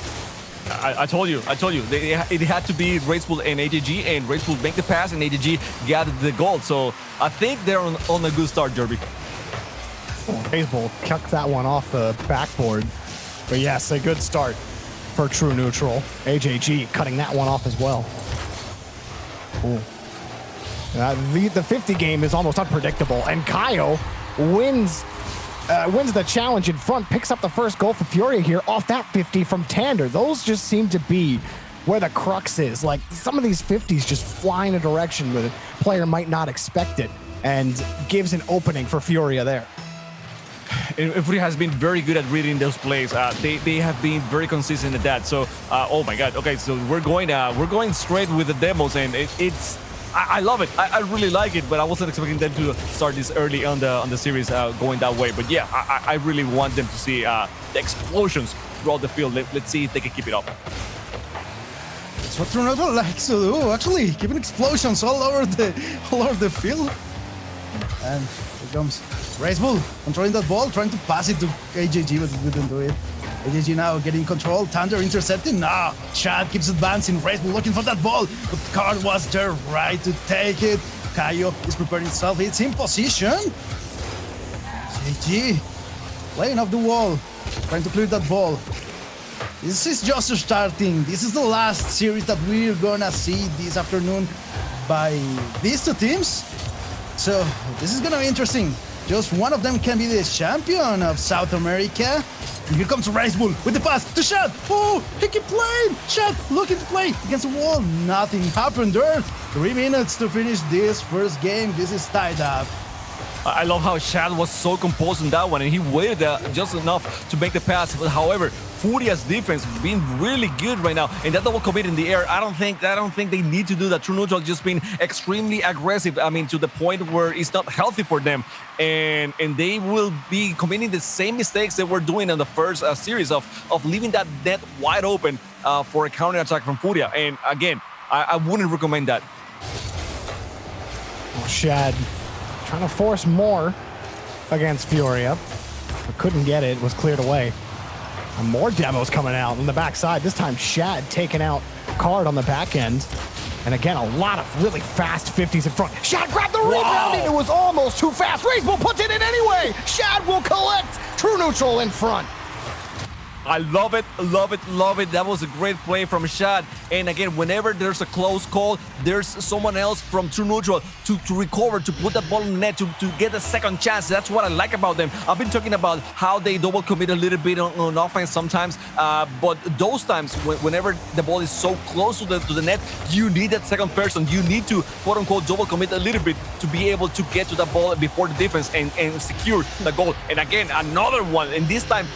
I told you. It had to be Racebull and AJG, and Racebull make the pass, and AJG gathered the goal. So I think they're on a good start, Derby. Racebull kicked that one off the backboard. But yes, a good start for True Neutral. AJG cutting that one off as well. Cool. The 50 game is almost unpredictable, and Kaio wins the challenge in front, picks up the first goal for FURIA here off that 50 from Tander. Those just seem to be where the crux is. Like, some of these 50s just fly in a direction where the player might not expect it, and gives an opening for FURIA there. FURIA has been very good at reading those plays. They have been very consistent at that. So, oh my God. Okay, so we're going straight with the demos, and I love it. I really like it, but I wasn't expecting them to start this early on the series going that way. But yeah, I really want them to see the explosions throughout the field. Let's see if they can keep it up. That's what True Neutral likes to do, actually, keeping explosions all over the field. And here comes Racebull controlling that ball, trying to pass it to AJG, but he couldn't do it. AJG now getting control. Thunder intercepting. Nah, Chad keeps advancing. Racebull looking for that ball, but Card was there right to take it. Kaio is preparing himself. It's in position. AJG playing off the wall, trying to clear that ball. This is just starting. This is the last series that we're gonna see this afternoon by these two teams. So this is gonna be interesting. Just one of them can be the champion of South America. And here comes Racebull with the pass to Shad. Oh, he keep playing. Shad looking to play against the wall. Nothing happened there. 3 minutes to finish this first game. This is tied up. I love how Shad was so composed on that one, and he waited just enough to make the pass. But however, FURIA's defense being really good right now, and that double commit in the air, I don't think they need to do that. True Neutral just been extremely aggressive. I mean, to the point where it's not healthy for them, and they will be committing the same mistakes they were doing in the first series of leaving that net wide open for a counter attack from FURIA. And again, I wouldn't recommend that. Oh, Shad trying to force more against FURIA, but couldn't get it. Was cleared away. And more demos coming out on the backside. This time Shad taking out Card on the back end. And again, a lot of really fast 50s in front. Shad grabbed the rebound, and it was almost too fast. Raisebowl puts it in anyway. Shad will collect. True neutral in front. I love it, love it, love it. That was a great play from Shad. And again, whenever there's a close call, there's someone else from True Neutral to recover, to put that ball in the net, to get a second chance. That's what I like about them. I've been talking about how they double commit a little bit on offense sometimes, but those times, whenever the ball is so close to the net, you need that second person. You need to, quote unquote, double commit a little bit to be able to get to the ball before the defense and secure the goal. And again, another one, and this time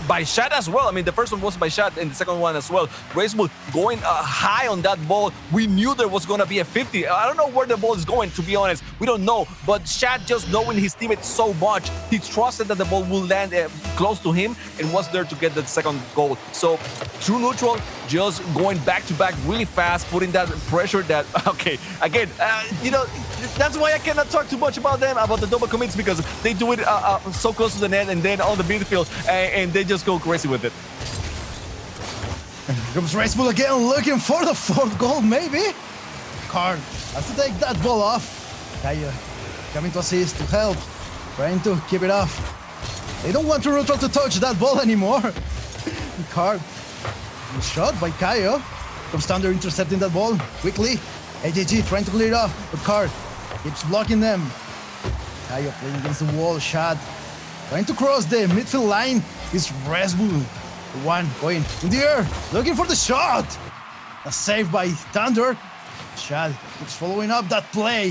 by Shad as well. I mean, the first one was by Shad, and the second one as well. Raisebowl going high on that ball. We knew there was going to be a 50. I don't know where the ball is going, to be honest. We don't know. But Shad, just knowing his teammates so much, he trusted that the ball will land close to him and was there to get the second goal. So True Neutral just going back-to-back really fast, putting that pressure that, okay, again, you know, that's why I cannot talk too much about them, about the double commits, because they do it so close to the net and then on the midfield, and they just go crazy with it. Here comes Raisebowl again, looking for the fourth goal, maybe? Card has to take that ball off. Caio coming to assist, to help, trying to keep it off. They don't want True Neutral to touch that ball anymore. Card, shot by Caio. Comes Thunder intercepting that ball quickly. AJG trying to clear it off, but Card keeps blocking them. Caio playing against the wall, Shad trying to cross the midfield line. Is Raisebowl. One going in the air, looking for the shot. A save by Thunder. Shad keeps following up that play.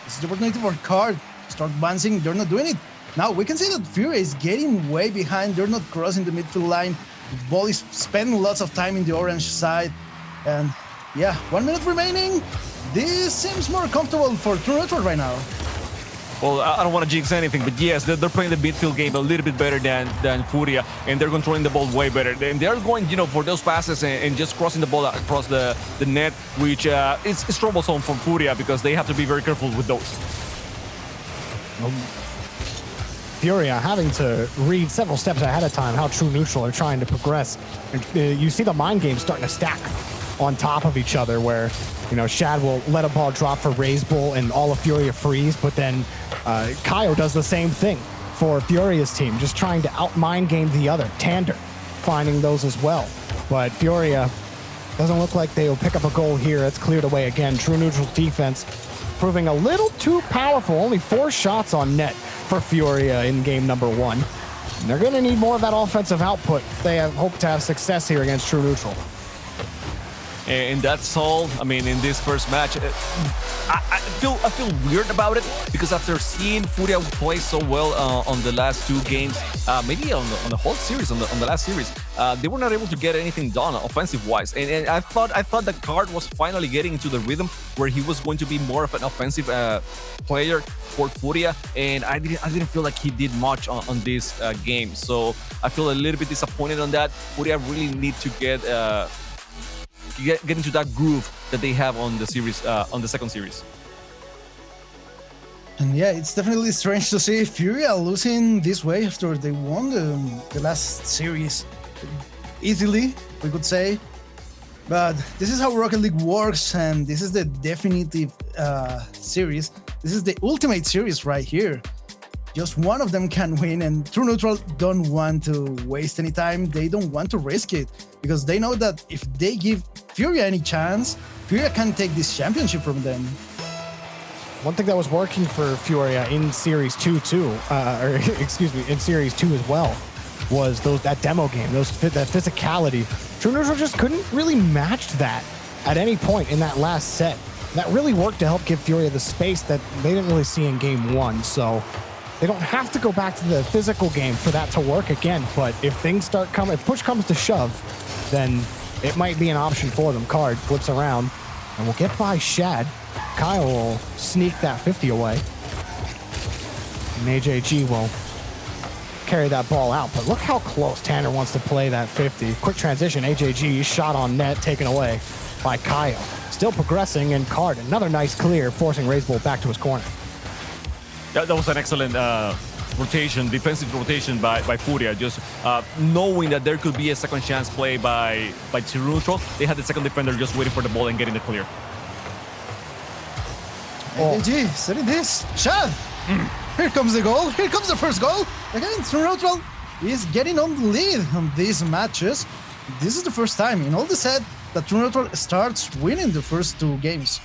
This is the opportunity for Card to start advancing. They're not doing it. Now we can see that FURIA is getting way behind. They're not crossing the midfield line. The ball is spending lots of time in the orange side. And yeah, 1 minute remaining. This seems more comfortable for True Neutral right now. Well, I don't want to jinx anything, but yes, they're playing the midfield game a little bit better than FURIA, and they're controlling the ball way better. And they're going, you know, for those passes and just crossing the ball across the net, which is troublesome from FURIA because they have to be very careful with those. FURIA having to read several steps ahead of time how True Neutral are trying to progress. You see the mind game starting to stack on top of each other where, you know, Shad will let a ball drop for Raisebowl and all of FURIA freeze, but then Caio does the same thing for FURIA's team, just trying to out-mind game the other. Tander finding those as well. But FURIA doesn't look like they'll pick up a goal here. It's cleared away again. True Neutral's defense proving a little too powerful. Only 4 shots on net for FURIA in game number 1. And they're going to need more of that offensive output if they hope to have success here against True Neutral. And that's all. I mean, in this first match, I feel weird about it because after seeing FURIA play so well on the last 2 games, maybe on the whole series, on the last series, they were not able to get anything done offensive-wise. And I thought that Card was finally getting into the rhythm where he was going to be more of an offensive player for FURIA, and I didn't feel like he did much on this game. So I feel a little bit disappointed on that. FURIA really need to get into that groove that they have on the series, on the second series. And yeah, it's definitely strange to see FURIA losing this way after they won the last series easily, we could say. But this is how Rocket League works, and this is the definitive series. This is the ultimate series right here. Just one of them can win, and True Neutral don't want to waste any time. They don't want to risk it because they know that if they give FURIA any chance, FURIA can take this championship from them. One thing that was working for FURIA in Series 2 too, or excuse me, in Series 2 as well, was that demo game, that physicality. True Neutral just couldn't really match that at any point in that last set. That really worked to help give FURIA the space that they didn't really see in game 1. So they don't have to go back to the physical game for that to work again. But if things start coming, if push comes to shove, then it might be an option for them. Card flips around and will get by Shad. Caio will sneak that 50 away. And AJG will carry that ball out. But look how close Tanner wants to play that 50. Quick transition, AJG shot on net, taken away by Caio. Still progressing, and Card, another nice clear, forcing Raisebowl back to his corner. That was an excellent rotation, defensive rotation by FURIA. Just knowing that there could be a second chance play by True Neutral. They had the second defender just waiting for the ball and getting the clear. AG, setting this. Shad! Here comes the goal. Here comes the first goal. Again, True Neutral is getting on the lead on these matches. This is the first time in all the set that True Neutral starts winning the first 2 games.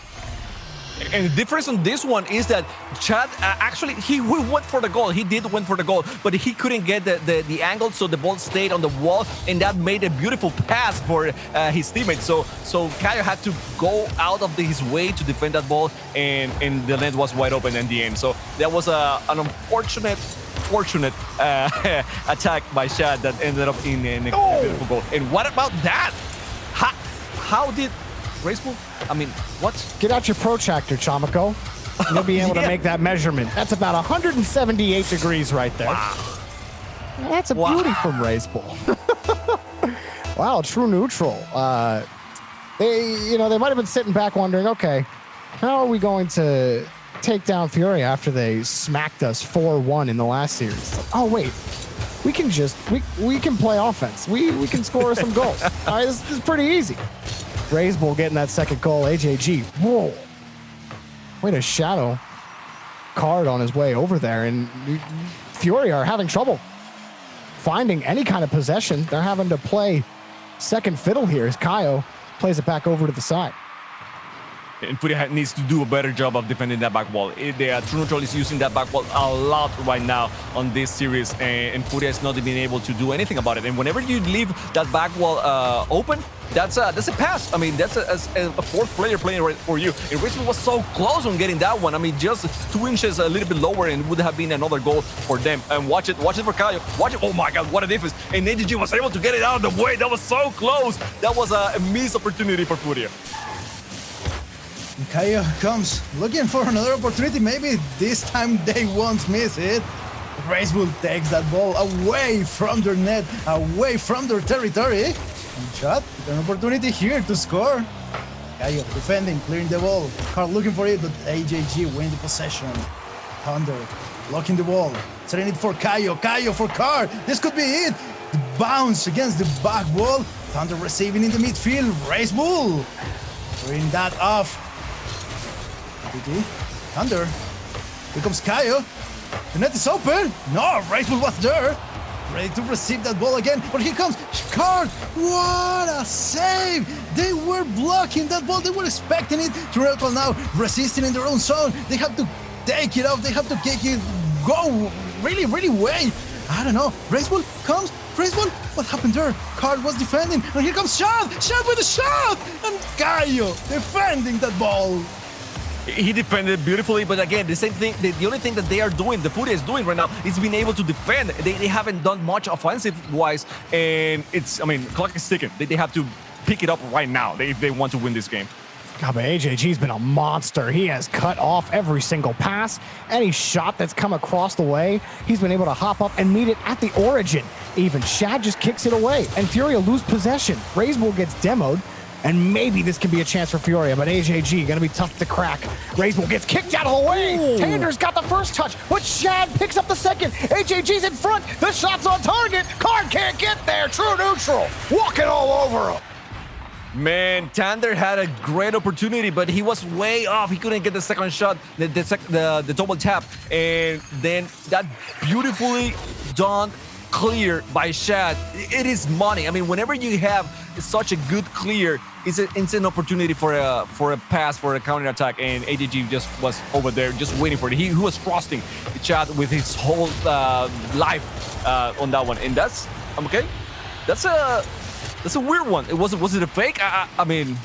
And the difference on this one is that Chad actually he went for the goal. He did went for the goal, but he couldn't get the angle, so the ball stayed on the wall, and that made a beautiful pass for his teammates. So Kaio had to go out of his way to defend that ball, and the net was wide open in the end. So that was an unfortunate attack by Chad that ended up in a beautiful goal. And what about that? How did Graceful? I mean, what? Get out your protractor, Chamaco. You'll be able to make that measurement. That's about 178 degrees right there. Wow. That's a beauty from Raceball. Wow, True Neutral. They might have been sitting back wondering, okay, how are we going to take down FURIA after they smacked us 4-1 in the last series? Oh, wait. We can play offense. We can score some goals. All right, this is pretty easy. Raceball getting that second goal. AJG. Whoa. Wait, a shadow card on his way over there. And FURIA are having trouble finding any kind of possession. They're having to play second fiddle here as Kaio plays it back over to the side. And FURIA needs to do a better job of defending that back wall. True Neutral is using that back wall a lot right now on this series, and FURIA is not being able to do anything about it. And whenever you leave that back wall open, that's a pass. I mean, that's a fourth player playing right for you. And Racing was so close on getting that one. I mean, just 2 inches a little bit lower, and it would have been another goal for them. And watch it for Kaio. Watch it. Oh my God, what a difference! And AGG was able to get it out of the way. That was so close. That was a missed opportunity for FURIA. Kaio comes looking for another opportunity. Maybe this time they won't miss it. Raceball takes that ball away from their net, away from their territory. And shot, an opportunity here to score. Kaio defending, clearing the ball. Carl looking for it, but AJG win the possession. Thunder blocking the ball, setting it for Kaio. Kaio for Carl. This could be it. The bounce against the back wall. Thunder receiving in the midfield. Raceball clearing that off. Thunder. Here comes Kaio. The net is open. No, Raceball was there. Ready to receive that ball again. But here comes Card. What a save. They were blocking that ball. They were expecting it. True Neutral now resisting in their own zone. They have to take it off. They have to kick it. Go really, really way. I don't know. Raceball comes. Raceball. What happened there? Card was defending. And here comes Shad. Shad with a shot. And Kaio defending that ball. He defended beautifully, but again, the same thing. The only thing that they are doing, the FURIA is doing right now, is being able to defend. They haven't done much offensive-wise, and clock is ticking. They have to pick it up right now if they want to win this game. God, but AJG's been a monster. He has cut off every single pass, any shot that's come across the way. He's been able to hop up and meet it at the origin. Even Shad just kicks it away, and FURIA lose possession. Raceball gets demoed. And maybe this can be a chance for FURIA, but AJG gonna be tough to crack. Raceball gets kicked out of the way. Ooh. Tander's got the first touch, but Shad picks up the second. AJG's in front. The shot's on target. Card can't get there. True Neutral walking all over him. Man, Tander had a great opportunity, but he was way off. He couldn't get the second shot, the double tap, and then that beautifully done clear by Shad. It is money. I mean, whenever you have such a good clear, it's an opportunity for a pass, for a counter attack, and ADG just was over there just waiting for it. He was trusting Chad with his whole life on that one, and that's okay. That's a weird one. Was it a fake? I mean,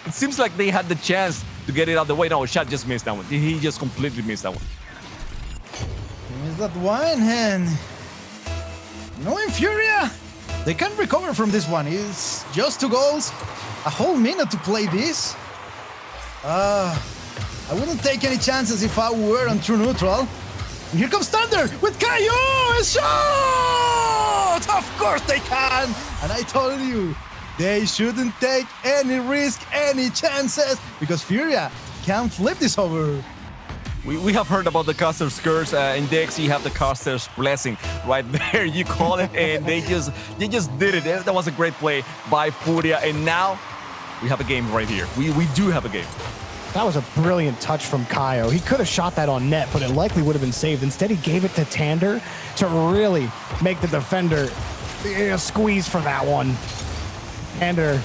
it seems like they had the chance to get it out of the way. No, Chad just missed that one. He just completely missed that one. He missed that one, and knowing FURIA, they can recover from this one. It's just 2 goals, a whole minute to play this. I wouldn't take any chances if I were on True Neutral. And here comes Thunder with Kaio! A shot! Of course they can! And I told you, they shouldn't take any risk, any chances, because FURIA can flip this over. We have heard about the caster's curse. In Dex, you have the caster's blessing right there. You call it, and they just did it. That was a great play by FURIA, and now we have a game right here. We do have a game. That was a brilliant touch from Kaio. He could have shot that on net, but it likely would have been saved. Instead, he gave it to Tander to really make the defender squeeze for that one. Tander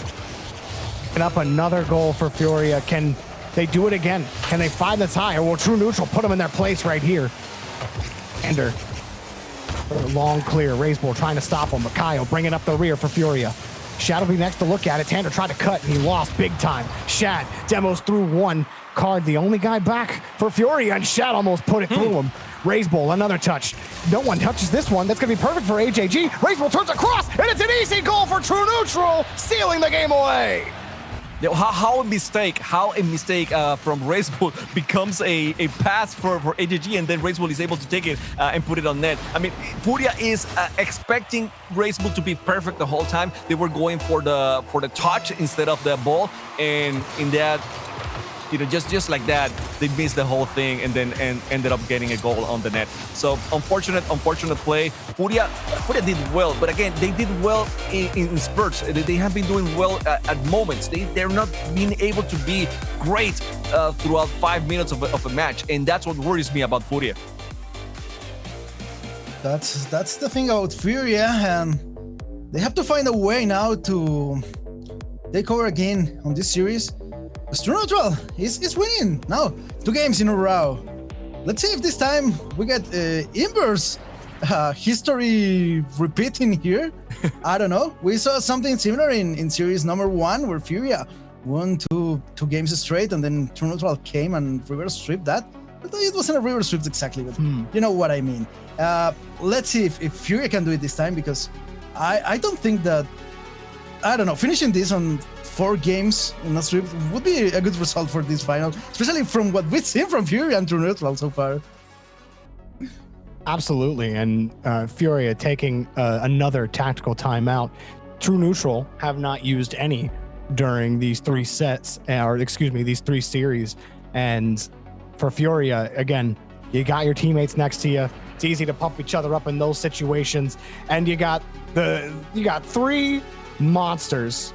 picking up another goal for Furia. Can they do it again? Can they find the tie? Or will True Neutral put them in their place right here? Tander, long clear. Raiseball trying to stop him. Kaio bringing up the rear for Furia. Shad will be next to look at it. Tander tried to cut, and he lost big time. Shad demos through one card, the only guy back for Furia, and Shad almost put it through him. Raiseball, another touch. No one touches this one. That's going to be perfect for AJG. Raiseball turns across, and it's an easy goal for True Neutral, sealing the game away. How a mistake from Raiseball becomes a pass for AJG, and then Raiseball is able to take it and put it on net. I mean, Furia is expecting Raiseball to be perfect the whole time. They were going for the touch instead of the ball, and in that, just like that, they missed the whole thing and then ended up getting a goal on the net. So unfortunate play. Furia did well, but again, they did well in spurts. They have been doing well at moments. They're not being able to be great throughout 5 minutes of a match, and that's what worries me about Furia. That's the thing about Furia, and they have to find a way now to take over again on this series. True Neutral is winning now 2 games in a row. Let's see if this time we get inverse history repeating here. I don't know. We saw something similar in series number 1 where Furia won two games straight, and then True Neutral came and reverse stripped that. But it wasn't a reverse strip exactly, but you know what I mean. Let's see if Furia can do it this time, because I don't think that, I don't know, finishing this on 4 games in a strip would be a good result for this final, especially from what we've seen from Furia and True Neutral so far. Absolutely, and Furia taking another tactical timeout. True Neutral have not used any during these 3 sets, or excuse me, these 3 series. And for Furia, again, you got your teammates next to you. It's easy to pump each other up in those situations, and you got 3 monsters.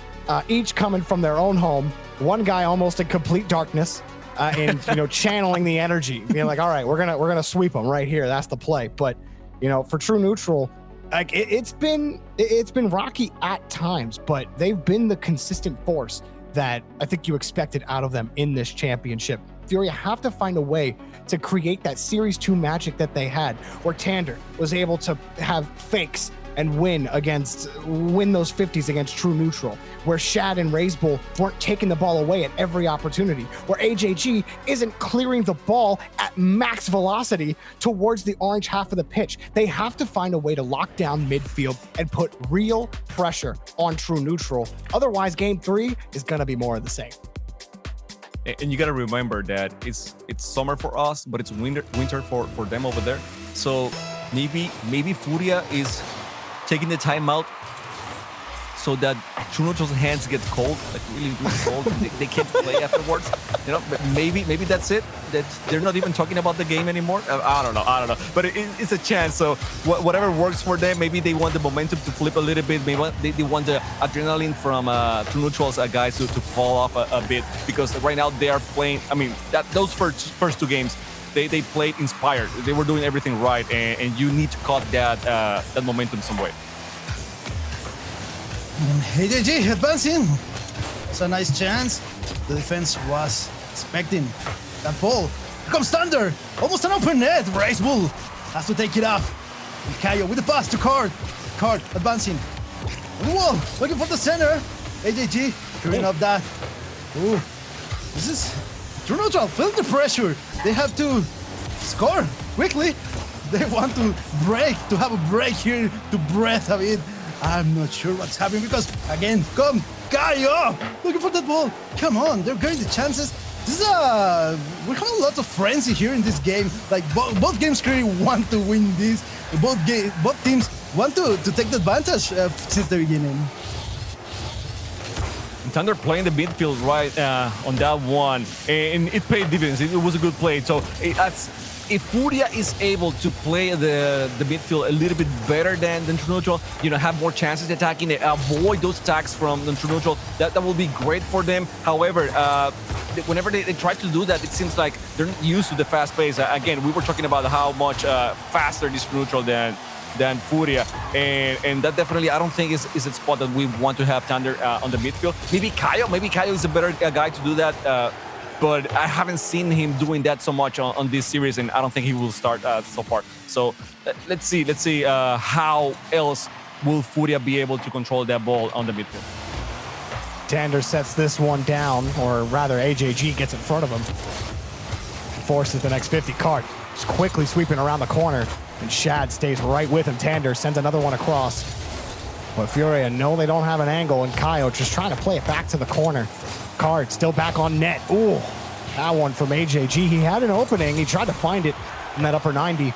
Each coming from their own home. One guy almost in complete darkness, and channeling the energy, being like, "All right, we're gonna sweep them right here. That's the play." But for True Neutral, like it's been rocky at times, but they've been the consistent force that I think you expected out of them in this championship. Furia have to find a way to create that Series 2 magic that they had, where Tander was able to have fakes and win those 50s against True Neutral, where Shad and Raiseball weren't taking the ball away at every opportunity, where AJG isn't clearing the ball at max velocity towards the orange half of the pitch. They have to find a way to lock down midfield and put real pressure on True Neutral. Otherwise, game 3 is going to be more of the same. And you got to remember that it's summer for us, but it's winter for them over there. So maybe Furia is taking the timeout so that True Neutral's hands get cold, like really, really cold. They can't play afterwards. But maybe that's it. That they're not even talking about the game anymore. I don't know. But it's a chance. So whatever works for them. Maybe they want the momentum to flip a little bit. Maybe they want the adrenaline from True Neutral's guys to fall off a bit, because right now they are playing. I mean, those first 2 games, they played inspired. They were doing everything right, and you need to cut that momentum some way. And AJG advancing. It's a nice chance. The defense was expecting that ball. Here comes Thunder. Almost an open net. Raiseball has to take it off. And Kaio with the pass to Card. Card advancing. On the wall, looking for the center. AJG clearing up that. Ooh, this is True Neutral. Feel the pressure. They have to score quickly. They want to have a break here to breathe a bit. I'm not sure what's happening, because again, come Kaio, looking for that ball. Come on, they're getting the chances. This is we're having a lot of frenzy here in this game. Like both games clearly want to win this. Both teams want to take the advantage since the beginning. Thunder playing the midfield right on that one, and it paid dividends. It was a good play. So if Furia is able to play the midfield a little bit better than True Neutral, have more chances attacking, avoid those attacks from True Neutral, that will be great for them. However, whenever they try to do that, it seems like they're not used to the fast pace. Again, we were talking about how much faster this neutral than FURIA, and that definitely I don't think is a spot that we want to have Thunder on the midfield. Maybe Kaio is a better guy to do that, but I haven't seen him doing that so much on this series, and I don't think he will start so far. So let's see how else will FURIA be able to control that ball on the midfield. Tander sets this one down, or rather AJG gets in front of him. Forces the next 50 card. Just quickly sweeping around the corner, and Shad stays right with him. Tander sends another one across. But FURIA know they don't have an angle, and Kaio just trying to play it back to the corner. Card still back on net. Ooh, that one from AJG. He had an opening. He tried to find it in that upper 90.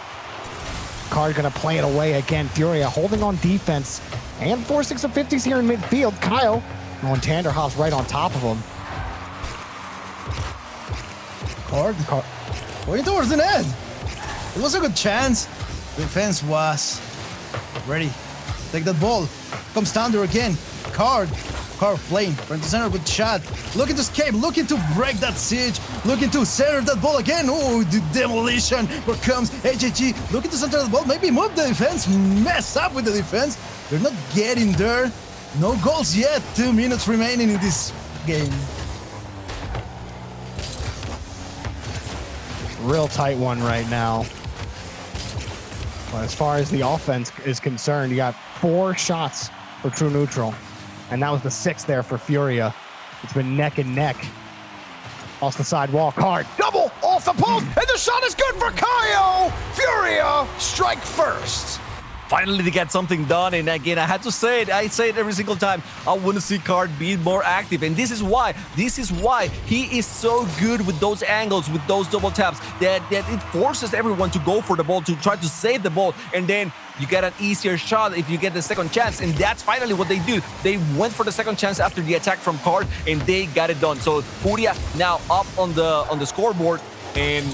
Card gonna play it away again. FURIA holding on defense and forcing some 50s here in midfield. Kaio, when Tander hops right on top of him. Card going towards the net. It was a good chance. Defense was ready. Take that ball. Comes Thunder again. Card playing front to center with Shad. Looking to escape, looking to break that siege, looking to center that ball again. Oh, the demolition. Here comes AJG. Looking to center the ball. Maybe move the defense. Mess up with the defense. They're not getting there. No goals yet. 2 minutes remaining in this game. Real tight one right now. But as far as the offense is concerned, you got 4 shots for True Neutral. And that was the 6th there for FURIA. It's been neck and neck. Off the side wall, Card. Double off the post, and the shot is good for Kaio! FURIA strike first. Finally, they get something done, and again, I had to say it. I say it every single time. I want to see Card be more active, and this is why he is so good with those angles, with those double taps, that it forces everyone to go for the ball, to try to save the ball, and then you get an easier shot if you get the second chance, and that's finally what they do. They went for the second chance after the attack from Card, and they got it done. So FURIA now up on the scoreboard, and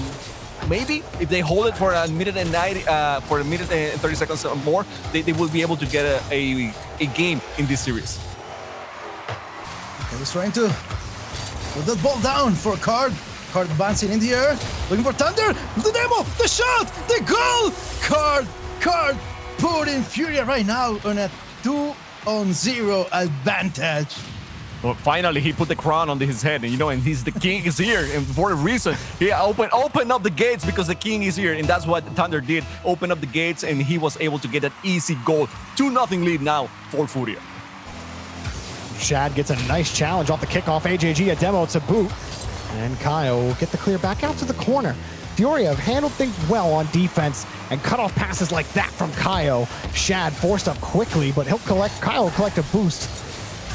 maybe if they hold it for a minute and 30 seconds or more, they will be able to get a game in this series. He's trying to put that ball down for Card. Card bouncing in the air, looking for Thunder. The demo, the shot, the goal. Card putting FURIA right now on a 2-0 advantage. Well, finally, he put the crown on his head, and and he's the king is here, and for a reason. He opened up the gates because the king is here, and that's what Thunder did. Open up the gates, and he was able to get an easy goal. 2-0 lead now for FURIA. Shad gets a nice challenge off the kickoff. AJG a demo to boot, and Kaio will get the clear back out to the corner. FURIA have handled things well on defense and cut off passes like that from Kaio. Shad forced up quickly, but Kaio will collect a boost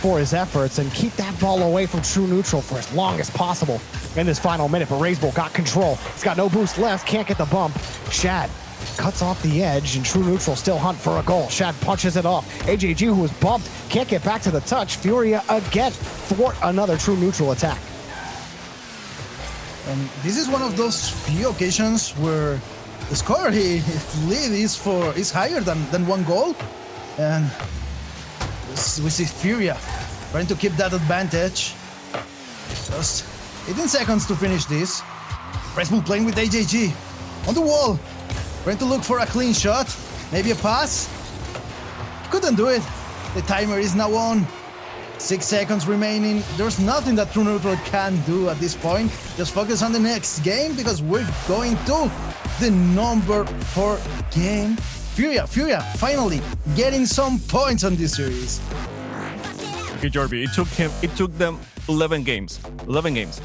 for his efforts and keep that ball away from True Neutral for as long as possible in this final minute. But Razebull got control. He's got no boost left, can't get the bump. Shad cuts off the edge, and True Neutral still hunt for a goal. Shad punches it off. AJG, who was bumped, can't get back to the touch. FURIA again thwart another True Neutral attack. And this is one of those few occasions where the score lead is higher than 1 goal, and we see FURIA trying to keep that advantage. Just 18 seconds to finish this. Razebull playing with AJG on the wall, trying to look for a clean shot, maybe a pass. Couldn't do it. The timer is now on. 6 seconds remaining. There's nothing that True Neutral can do at this point. Just focus on the next game, because we're going to the number 4 game. FURIA finally getting some points on this series. Okay, Jorby, it took them 11 games.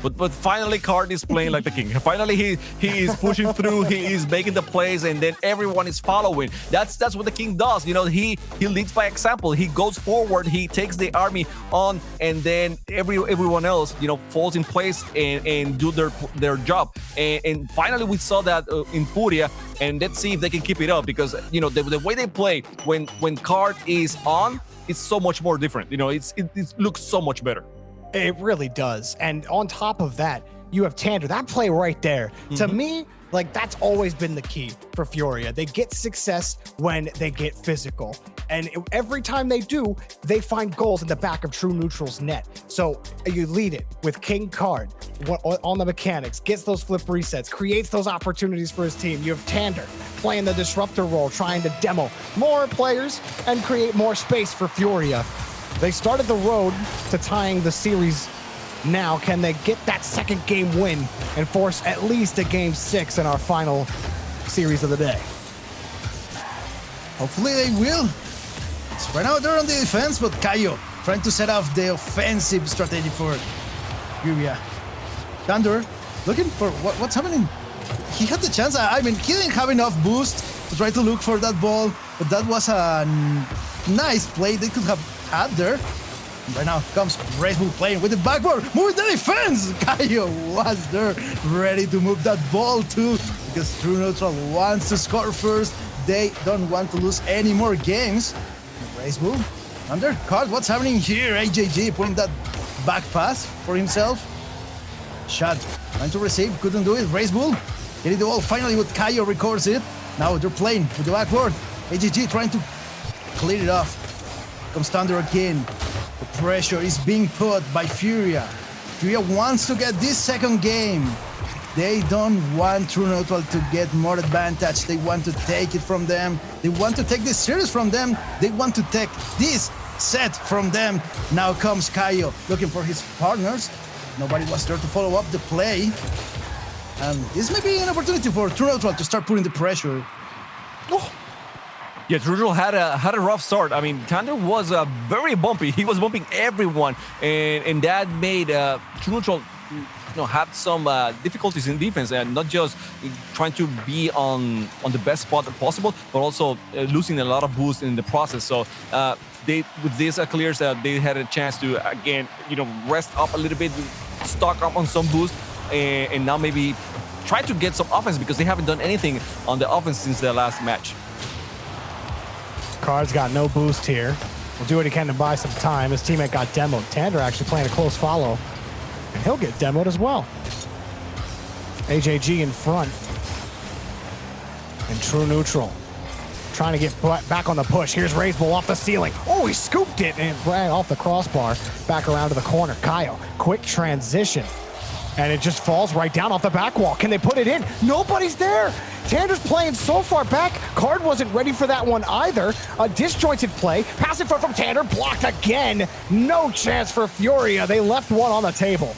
But finally, Card is playing like the king. Finally, he is pushing through. He is making the plays, and then everyone is following. That's what the king does. He leads by example. He goes forward. He takes the army on, and then everyone else falls in place and do their job. And finally, we saw that in FURIA. And let's see if they can keep it up, because the way they play when Card is on, it's so much more different. It looks so much better. It really does. And on top of that, you have Tander. That play right there, to me, Like, that's always been the key for FURIA. They get success when they get physical. And every time they do, they find goals in the back of True Neutral's net. So you lead it with King Card on the mechanics, gets those flip resets, creates those opportunities for his team. You have Tander playing the disruptor role, trying to demo more players and create more space for FURIA. They started the road to tying the series. Now, can they get that second game win and force at least a game 6 in our final series of the day? Hopefully they will. Right now they're on the defense, but Kaio trying to set off the offensive strategy for FURIA. Thunder looking for what's happening. He had the chance. I mean, he didn't have enough boost to try to look for that ball, but that was a nice play they could have had there. Right now comes Red Bull playing with the backboard, moving the defense. Kaio was there, ready to move that ball too, because True Neutral wants to score first. They don't want to lose any more games. Red Bull, under card, what's happening here? AJG putting that back pass for himself. Shot, trying to receive, couldn't do it. Red Bull getting the ball finally with Kaio, records it. Now they're playing with the backboard. AJG trying to clear it off. Comes Thunder again. The pressure is being put by FURIA. FURIA wants to get this second game. They don't want True Neutral to get more advantage. They want to take it from them. They want to take this series from them. They want to take this set from them. Now comes Kaio looking for his partners. Nobody was there to follow up the play. And this may be an opportunity for True Neutral to start putting the pressure. Oh. Yeah, True Neutral had a rough start. I mean, Tander was very bumpy. He was bumping everyone, and that made True Neutral have some difficulties in defense, and not just trying to be on the best spot possible, but also losing a lot of boost in the process. So they, with these clears, they had a chance to again, rest up a little bit, stock up on some boost, and now maybe try to get some offense, because they haven't done anything on the offense since the last match. Card's got no boost here. Will do what he can to buy some time. His teammate got demoed. Tander actually playing a close follow, and he'll get demoed as well. AJG in front. And True Neutral trying to get back on the push. Here's Raiseball off the ceiling. Oh, he scooped it and ran off the crossbar. Back around to the corner. Kaio, quick transition. And it just falls right down off the back wall. Can they put it in? Nobody's there. Tander's playing so far back. Card wasn't ready for that one either. A disjointed play. Pass it from Tander. Blocked again. No chance for FURIA. They left one on the table.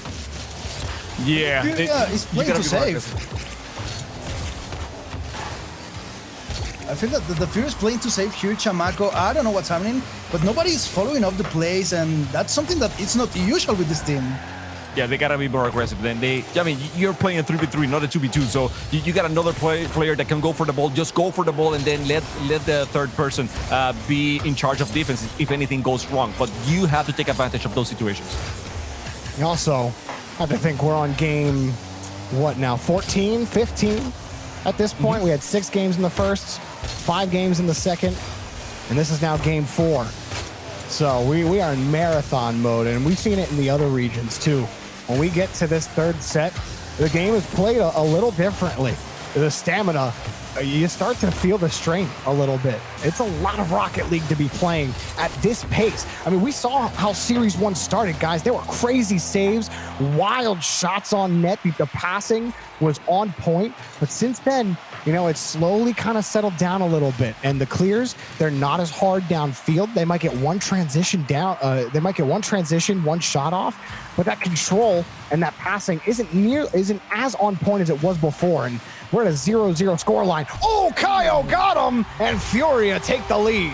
Yeah. He's playing to save. I feel that the FURIA is playing to save here. Chamaco, I don't know what's happening, but nobody's following up the plays, and that's something that it's not usual with this team. Yeah, they gotta be more aggressive. Then you're playing a 3v3, not a 2v2. So you got another player that can go for the ball. Just go for the ball, and then let the third person be in charge of defense if anything goes wrong. But you have to take advantage of those situations. You also have to think we're on game, what now, 14, 15 at this point. We had 6 games in the first, 5 games in the second, and this is now game 4. So we are in marathon mode, and we've seen it in the other regions too. When we get to this third set, the game is played a little differently. The stamina, you start to feel the strain a little bit. It's a lot of Rocket League to be playing at this pace. I mean, we saw how Series 1 started, guys. There were crazy saves, wild shots on net. The passing was on point. But since then, it's slowly kind of settled down a little bit. And the clears, they're not as hard downfield. They might get one transition down. They might get one transition, one shot off. But that control and that passing isn't as on point as it was before. And we're at a 0-0 scoreline. Oh, Kaio got him, and FURIA take the lead.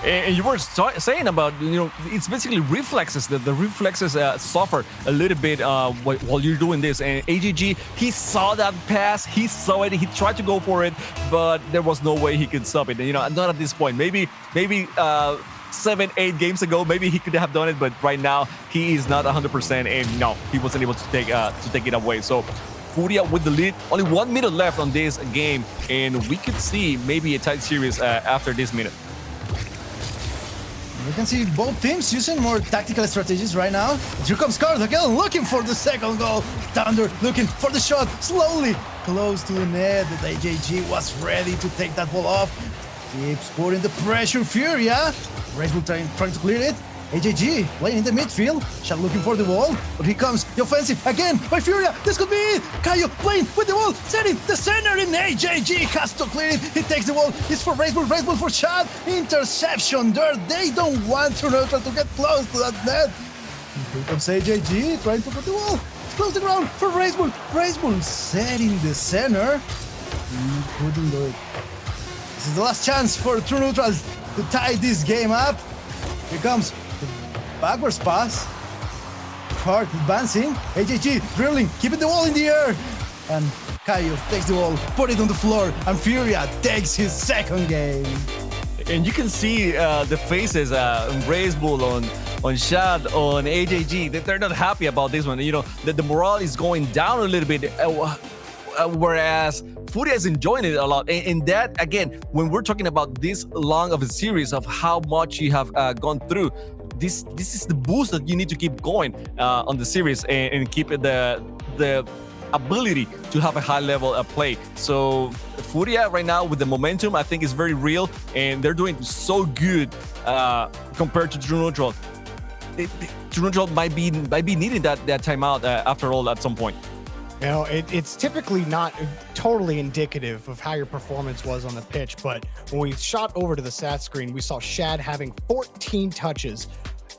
And you were saying about, it's basically reflexes. The reflexes suffer a little bit while you're doing this. And AGG, he saw that pass, he saw it, he tried to go for it, but there was no way he could stop it. Not at this point. Maybe 7-8 games ago, maybe he could have done it, but right now he is not 100%, and no, he wasn't able to take it away. So FURIA with the lead, only 1 minute left on this game, and we could see maybe a tight series after this minute. We can see both teams using more tactical strategies right now. Here comes Card again, looking for the second goal. Thunder looking for the shot, slowly close to the net. The AJG was ready to take that ball off. Keeps putting the pressure, Furia. Red Bull trying to clear it. AJG playing in the midfield. Shot looking for the ball. But here comes the offensive again by Furia. This could be it. Caio playing with the ball. Setting the center in AJG. Has to clear it. He takes the ball. It's for Red Bull. Red Bull for Chad. Interception there. They don't want to get close to that net. Here comes AJG trying to put the ball. Close the ground for Red Bull. Red Bull setting the center. He couldn't do it. This is the last chance for True Neutral to tie this game up. Here comes the backwards pass. Hard advancing. AJG dribbling, keeping the ball in the air. And Caio takes the ball, put it on the floor, and Furia takes his second game. And you can see the faces on Red Bull, on Shad, on AJG. They're not happy about this one. You know, the morale is going down a little bit. Whereas FURIA is enjoying it a lot. And that, again, when we're talking about this long of a series of how much you have gone through, this is the boost that you need to keep going on the series and keep the ability to have a high level of play. So FURIA right now with the momentum, I think is very real, and they're doing so good compared to True Neutral. True Neutral might be needing that timeout after all at some point. You know, it's typically not totally indicative of how your performance was on the pitch, but when we shot over to the stat screen, we saw Shad having 14 touches,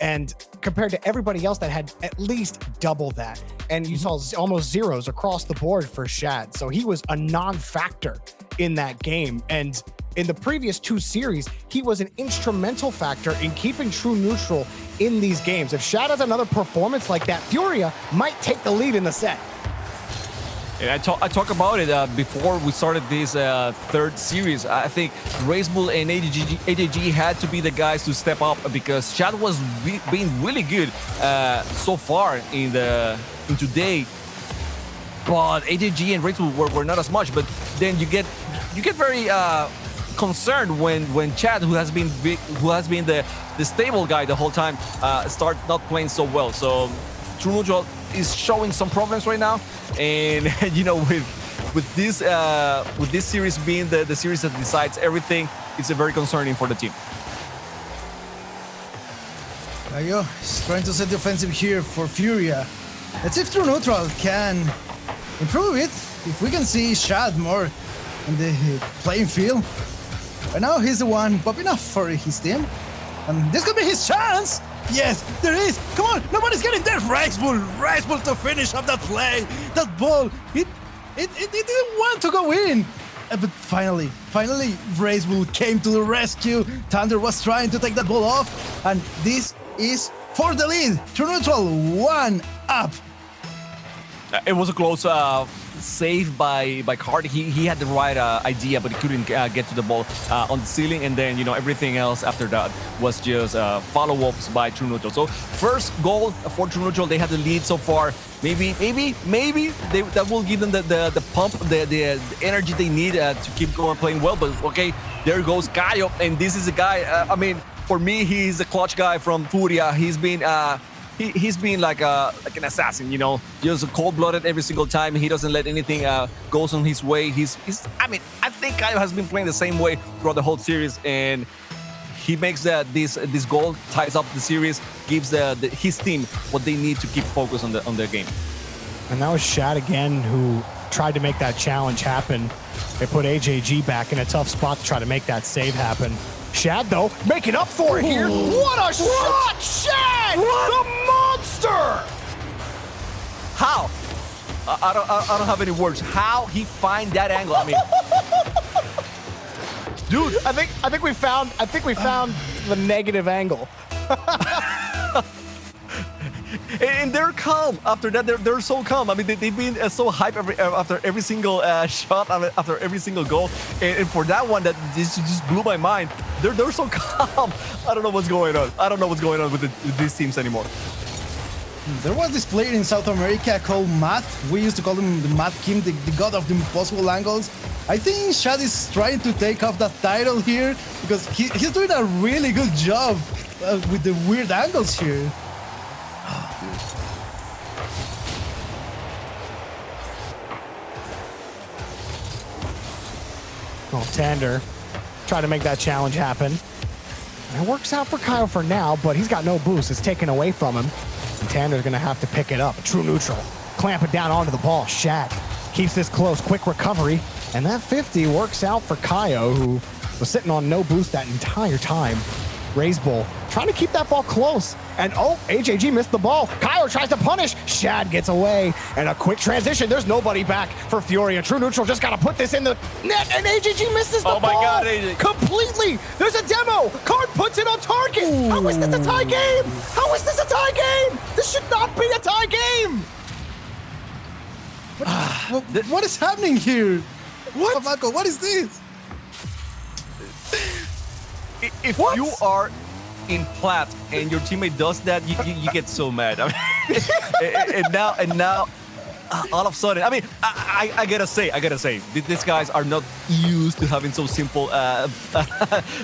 and compared to everybody else that had at least double that. And you saw almost zeros across the board for Shad. So he was a non-factor in that game. And in the previous two series, he was an instrumental factor in keeping True Neutral in these games. If Shad has another performance like that, Furia might take the lead in the set. And I talk about it before we started this third series. I think Red Bull and AJG had to be the guys to step up because Chad was being really good so far in today. But AJG and Red Bull were not as much. But then you get very concerned when Chad, who has been the stable guy the whole time, start not playing so well. So True Neutral is showing some problems right now, and you know, with this series being the series that decides everything, it's very concerning for the team. Caio is trying to set the offensive here for Furia. Let's see if True Neutral can improve it. If we can see Shad more in the playing field. Right now he's the one popping up for his team, and this could be his chance. Yes, there is. Come on, nobody's getting there. Red Bull to finish up that play. That ball, it didn't want to go in. But finally, Red Bull came to the rescue. Thunder was trying to take that ball off, and this is for the lead. True Neutral 1 up. It was a close save by Card. He had the right idea, but he couldn't get to the ball on the ceiling. And then, you know, everything else after that was just follow-ups by True Neutral. So first goal for True Neutral, they had the lead so far. Maybe that will give them the pump, the energy they need to keep going playing well. But okay, there goes Caio, and this is a guy. I mean, for me, he's a clutch guy from FURIA. He's been like an assassin, you know, just cold-blooded every single time. He doesn't let anything goes on his way. I mean, I think Caio has been playing the same way throughout the whole series, and he makes this goal, ties up the series, gives his team what they need to keep focused on their game. And that was Shad again, who tried to make that challenge happen. They put AJG back in a tough spot to try to make that save happen. Shad, though, making up for it here. What a shot, Shad! The monster! How? I don't have any words. How he find that angle? I mean, dude, I think we found the negative angle. And they're calm after that. They're so calm. I mean, they've been so hype after every single shot, after every single goal. And for that one, that just blew my mind. They're so calm. I don't know what's going on. I don't know what's going on with these teams anymore. There was this player in South America called Matt. We used to call him the Matt Kim, the god of the impossible angles. I think Shad is trying to take off that title here because he's doing a really good job with the weird angles here. Well, Tander trying to make that challenge happen. And it works out for Kyle for now, but he's got no boost. It's taken away from him. And Tander's going to have to pick it up. True neutral. Clamp it down onto the ball. Shad keeps this close. Quick recovery. And that 50 works out for Kaio, who was sitting on no boost that entire time. Raise Bull trying to keep that ball close. And oh, AJG missed the ball. Kaio tries to punish. Shad gets away. And a quick transition. There's nobody back for FURIA. True neutral just got to put this in the net. And AJG misses the ball. Oh my God, AJ. Completely. There's a demo. Card puts it on target. Ooh. How is this a tie game? How is this a tie game? This should not be a tie game. What is happening here? What? Marco, what is this? If you are in plat and your teammate does that, you get so mad. I mean, and now, all of a sudden, I mean, I gotta say, these guys are not used to having so simple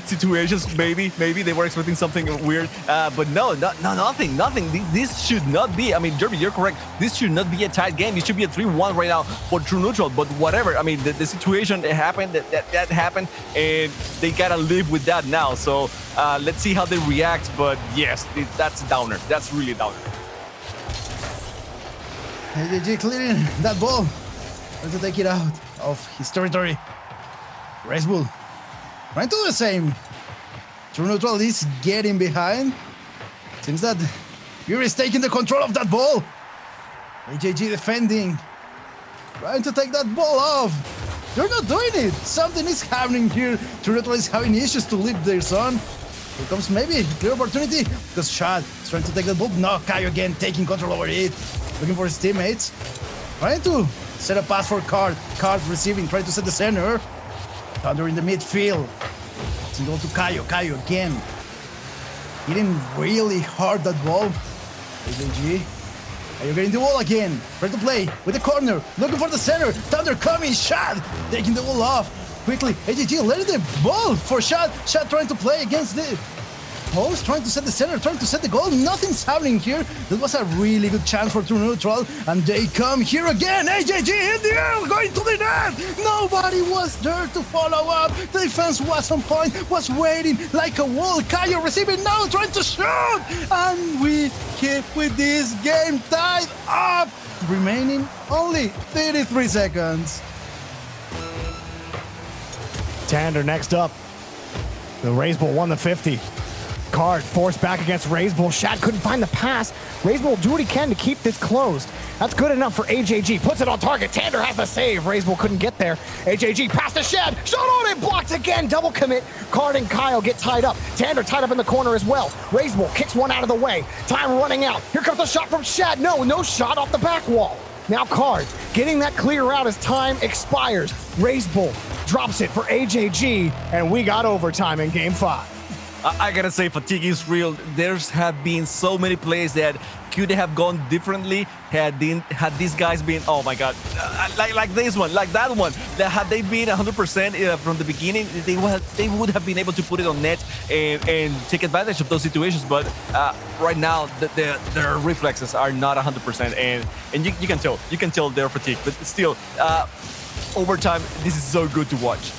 situations. Maybe they were expecting something weird, but nothing. This should not be. I mean, Derby, you're correct. This should not be a tight game. It should be a 3-1 right now for True Neutral. But whatever. I mean, the situation happened. That happened, and they gotta live with that now. So let's see how they react. But yes, that's a downer. That's really a downer. AJG clearing that ball. Trying to take it out of his territory. Race Bull trying to do the same. True neutral is getting behind. Seems that FURIA is taking the control of that ball. AJG defending. Trying to take that ball off. They're not doing it. Something is happening here. True neutral is having issues to leave their zone. Here comes maybe a clear opportunity because Shad is trying to take the ball. No, Kaio again taking control over it. Looking for his teammates. Trying to set a pass for Card. Card receiving, trying to set the center. Thunder in the midfield. Send it to Kaio. Kaio again. Hitting really hard that ball. AJG. Kaio getting the ball again. Trying to play with the corner. Looking for the center. Thunder coming. Shad taking the ball off. Quickly, AJG letting the ball for Shad. Shad trying to play against the post, trying to set the center, trying to set the goal. Nothing's happening here. That was a really good chance for True Neutral. And they come here again. AJG in the air, going to the net. Nobody was there to follow up. The defense was on point, was waiting like a wall. Kaio receiving now, trying to shoot. And we keep with this game tied up. Remaining only 33 seconds. Tander next up. The Raise Bull won the 50. Card forced back against Raise Bull. Shad couldn't find the pass. Raise Bull will do what he can to keep this closed. That's good enough for AJG. Puts it on target. Tander has the save. Raise Bull couldn't get there. AJG passed to Shad. Shot on it. Blocked again. Double commit. Card and Kaio get tied up. Tander tied up in the corner as well. Raise Bull kicks one out of the way. Time running out. Here comes a shot from Shad. No shot off the back wall. Now Card getting that clear out as time expires. Raise Bull drops it for AJG, and we got overtime in Game 5. I gotta say, fatigue is real. There's have been so many plays that could have gone differently had these guys been, oh my God, like this one, like that one. That had they been 100% from the beginning, they would have been able to put it on net and take advantage of those situations. But right now, their reflexes are not 100%, and you can tell they're fatigued. But still, overtime, this is so good to watch.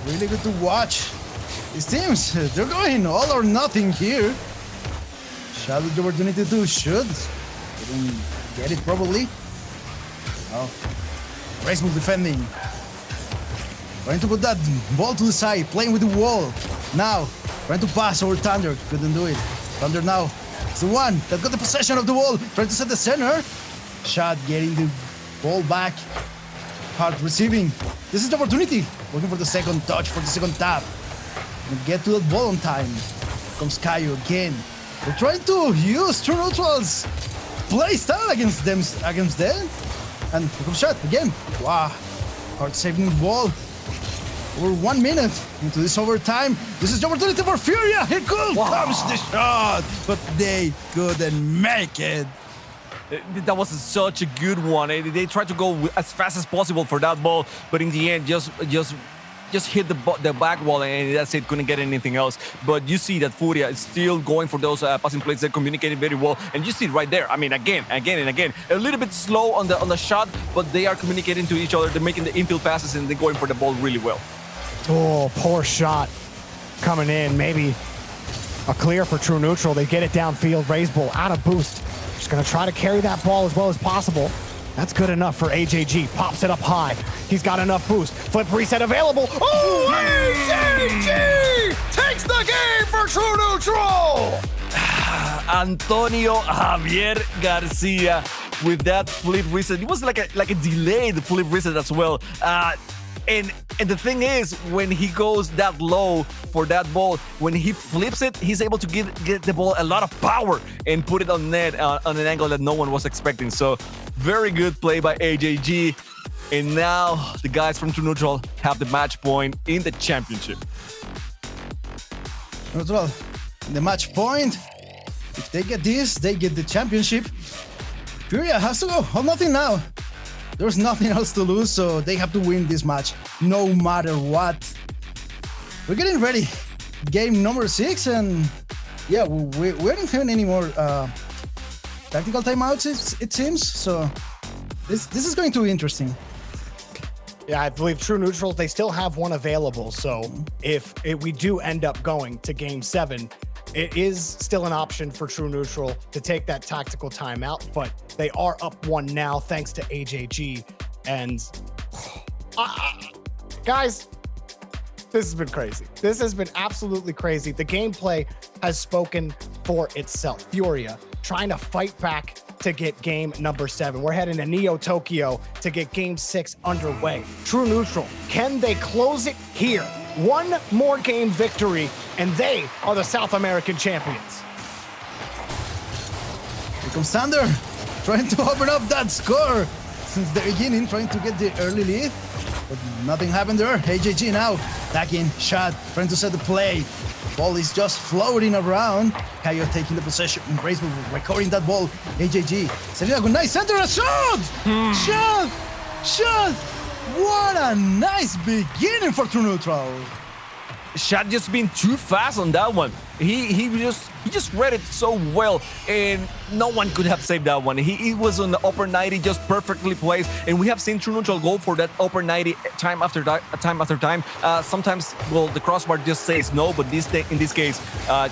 Really good to watch. These teams, they're going all or nothing here. Shad with the opportunity to shoot. Didn't get it probably. Oh, Race Bull defending. Trying to put that ball to the side, playing with the wall. Now, trying to pass over Thunder. Couldn't do it. Thunder now is the one that got the possession of the ball. Trying to set the center. Shad getting the ball back. Hard receiving. This is the opportunity. Looking for the second touch, for the second tap. And get to that ball on time. Comes Kaio again. They're trying to use True Neutral's play style against them. And here comes Shad again. Wow. Hard saving the ball. Over 1 minute into this overtime. This is the opportunity for FURIA. Here comes the shot. But they couldn't make it. That was such a good one. They tried to go as fast as possible for that ball, but in the end, just just hit the back wall, and that's it. Couldn't get anything else. But you see that FURIA is still going for those passing plays. They're communicating very well, and you see it right there. I mean, again and again, a little bit slow on the shot, but they are communicating to each other. They're making the infield passes, and they're going for the ball really well. Oh, poor shot coming in. Maybe a clear for True Neutral. They get it downfield. Raise Bull out of boost. Just going to try to carry that ball as well as possible. That's good enough for AJG. Pops it up high. He's got enough boost. Flip reset available. Oh, AJG takes the game for True Neutral. Antonio Javier Garcia with that flip reset. It was like a delayed flip reset as well. And the thing is, when he goes that low for that ball, when he flips it, he's able to get the ball a lot of power and put it on net on an angle that no one was expecting. So very good play by AJG. And now the guys from True Neutral have the match point in the championship. Neutral, the match point. If they get this, they get the championship. FURIA has to go all nothing now. There's nothing else to lose, so they have to win this match, no matter what. We're getting ready. Game number 6, and yeah, we aren't having any more tactical timeouts, it seems. So this is going to be interesting. Yeah, I believe True Neutrals, they still have one available. So if we do end up going to Game 7, it is still an option for True Neutral to take that tactical timeout, but they are up 1 now thanks to AJG. And guys, this has been crazy. This has been absolutely crazy. The gameplay has spoken for itself. FURIA trying to fight back to get game number 7. We're heading to Neo Tokyo to get game 6 underway. True Neutral, can they close it here? One more game victory, and they are the South American champions. Here comes Thunder, trying to open up that score since the beginning, trying to get the early lead. But nothing happened there. AJG now attacking, shot, trying to set the play. Ball is just floating around. Kayo taking the possession. Graceful recovering that ball. AJG setting up a nice center. A shot! Shot! What a nice beginning for True Neutral. Shot just been too fast on that one. He just read it so well, and no one could have saved that one. He was on the upper 90, just perfectly placed, and we have seen True Neutral go for that upper 90 time after time. Sometimes, well, the crossbar just says no, but in this case,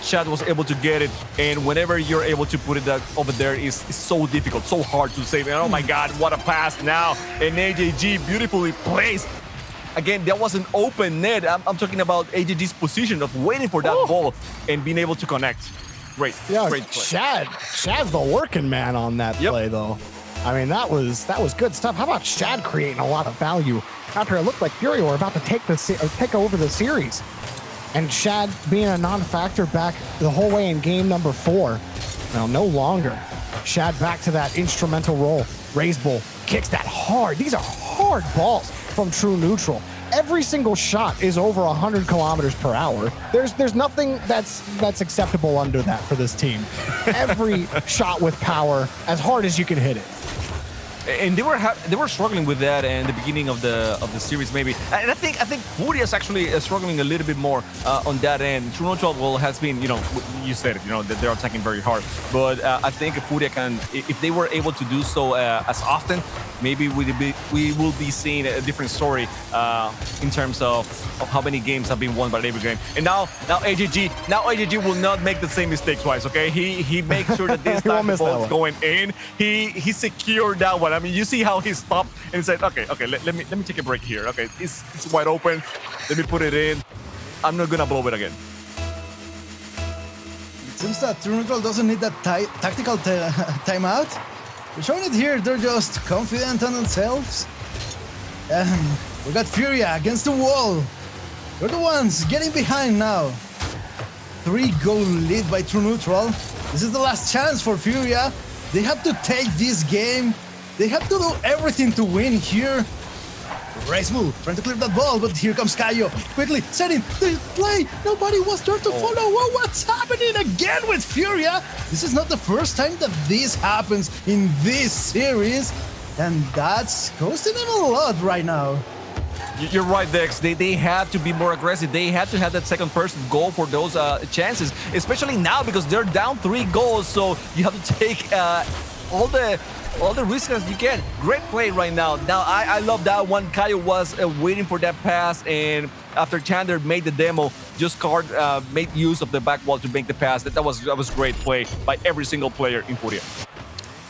Chad was able to get it, and whenever you're able to put it over there is so difficult, so hard to save. And oh my God, what a pass now! And AJG beautifully placed. Again, that was an open net. I'm talking about AJG's position of waiting for that ball and being able to connect. Great, great play. Shad's the working man on that play, though. I mean, that was good stuff. How about Shad creating a lot of value after it looked like FURIA were about to take over the series, and Shad being a non-factor back the whole way in game number 4. Now, no longer. Shad back to that instrumental role. Raise Bull kicks that hard. These are hard balls from True Neutral. Every single shot is over 100 kilometers per hour. There's nothing that's acceptable under that for this team. Every shot with power, as hard as you can hit it. And they were struggling with that in the beginning of the series, maybe. And I think FURIA is actually struggling a little bit more on that end. True Neutral has been, you said it, that they're attacking very hard. But I think FURIA can, if they were able to do so as often, maybe we will be seeing a different story in terms of how many games have been won by every game. And now AJG will not make the same mistake twice. Okay, he makes sure that this time the ball is going in. He secured that one. I mean, you see how he stopped and said, okay, let me take a break here. Okay, it's wide open. Let me put it in. I'm not gonna blow it again. It seems that True Neutral doesn't need that tactical timeout. We're showing it here. They're just confident on themselves. And we got FURIA against the wall. They're the ones getting behind now. 3-goal lead by True Neutral. This is the last chance for FURIA. They have to take this game. They have to do everything to win here. Race move, trying to clear that ball, but here comes Kayo. Quickly setting the play. Nobody was there to follow. Whoa, what's happening again with FURIA? This is not the first time that this happens in this series, and that's costing them a lot right now. You're right, Dex. They have to be more aggressive. They have to have that second person go for those chances, especially now because they're down 3 goals. So you have to take all the risks as you can. Great play right now. Now I love that one. Caio was waiting for that pass, and after Chandler made the demo, just Card made use of the back wall to make the pass. That was great play by every single player in FURIA.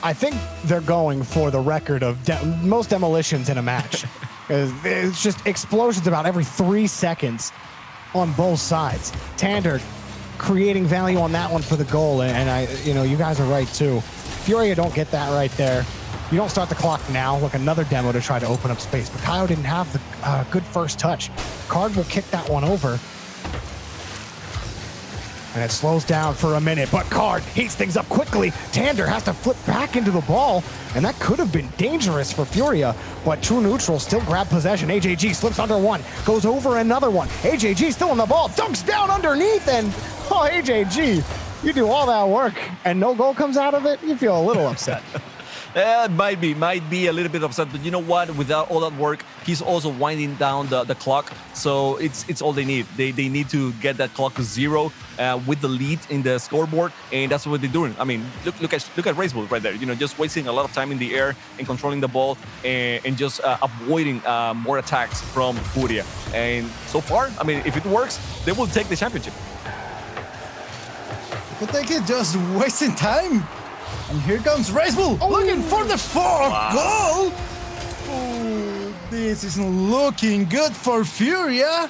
I think they're going for the record of most demolitions in a match. It's just explosions about every 3 seconds on both sides. Tander creating value on that one for the goal, and you guys are right too. FURIA don't get that right there. You don't start the clock now. Look, another demo to try to open up space, but Caio didn't have the good first touch. Card will kick that one over. And it slows down for a minute, but Card heats things up quickly. Tander has to flip back into the ball, and that could have been dangerous for FURIA, but True Neutral still grabbed possession. AJG slips under one, goes over another one. AJG still on the ball, dunks down underneath, and AJG, you do all that work and no goal comes out of it, you feel a little upset. Might be a little bit upset, but you know what? Without all that work, he's also winding down the clock. So it's all they need. They need to get that clock to 0 with the lead in the scoreboard, and that's what they're doing. I mean, look at Racebull right there. Just wasting a lot of time in the air and controlling the ball and just avoiding more attacks from FURIA. And so far, I mean, if it works, they will take the championship. Could take it, just wasting time. And here comes Racebull, looking for the 4th goal. Oh, this isn't looking good for FURIA.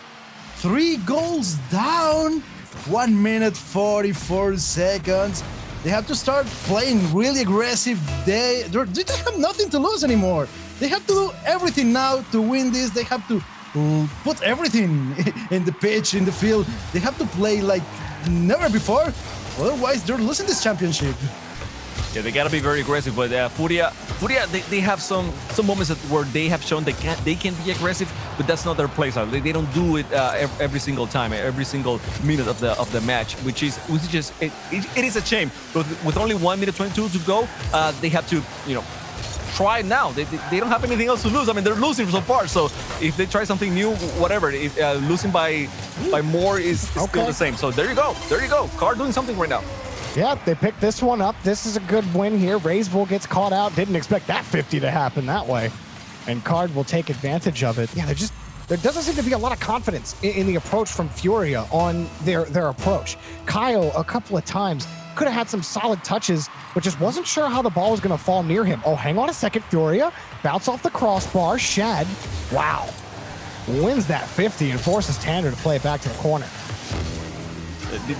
3 goals down, 1 minute 44 seconds. They have to start playing really aggressive. They have nothing to lose anymore. They have to do everything now to win this. They have to put everything in the pitch, in the field. They have to play like never before. Otherwise, they're losing this championship. Yeah, they gotta be very aggressive, but FURIA, they have some moments where they have shown they can be aggressive, but that's not their play style. They don't do it every single time, every single minute of the match, which is just it is a shame. But with only 1 minute 22 to go, they have to try now. They don't have anything else to lose. I mean, they're losing so far, so if they try something new, whatever, losing by more is still the same. So there you go. Card doing something right now. Yeah, they picked this one up. This is a good win here. Racebull gets caught out. Didn't expect that 50 to happen that way. And Card will take advantage of it. Yeah, there doesn't seem to be a lot of confidence in the approach from FURIA on their approach. Caio, a couple of times, could have had some solid touches, but just wasn't sure how the ball was going to fall near him. Oh, hang on a second, FURIA. Bounce off the crossbar. Shad, wow, wins that 50 and forces Tander to play it back to the corner.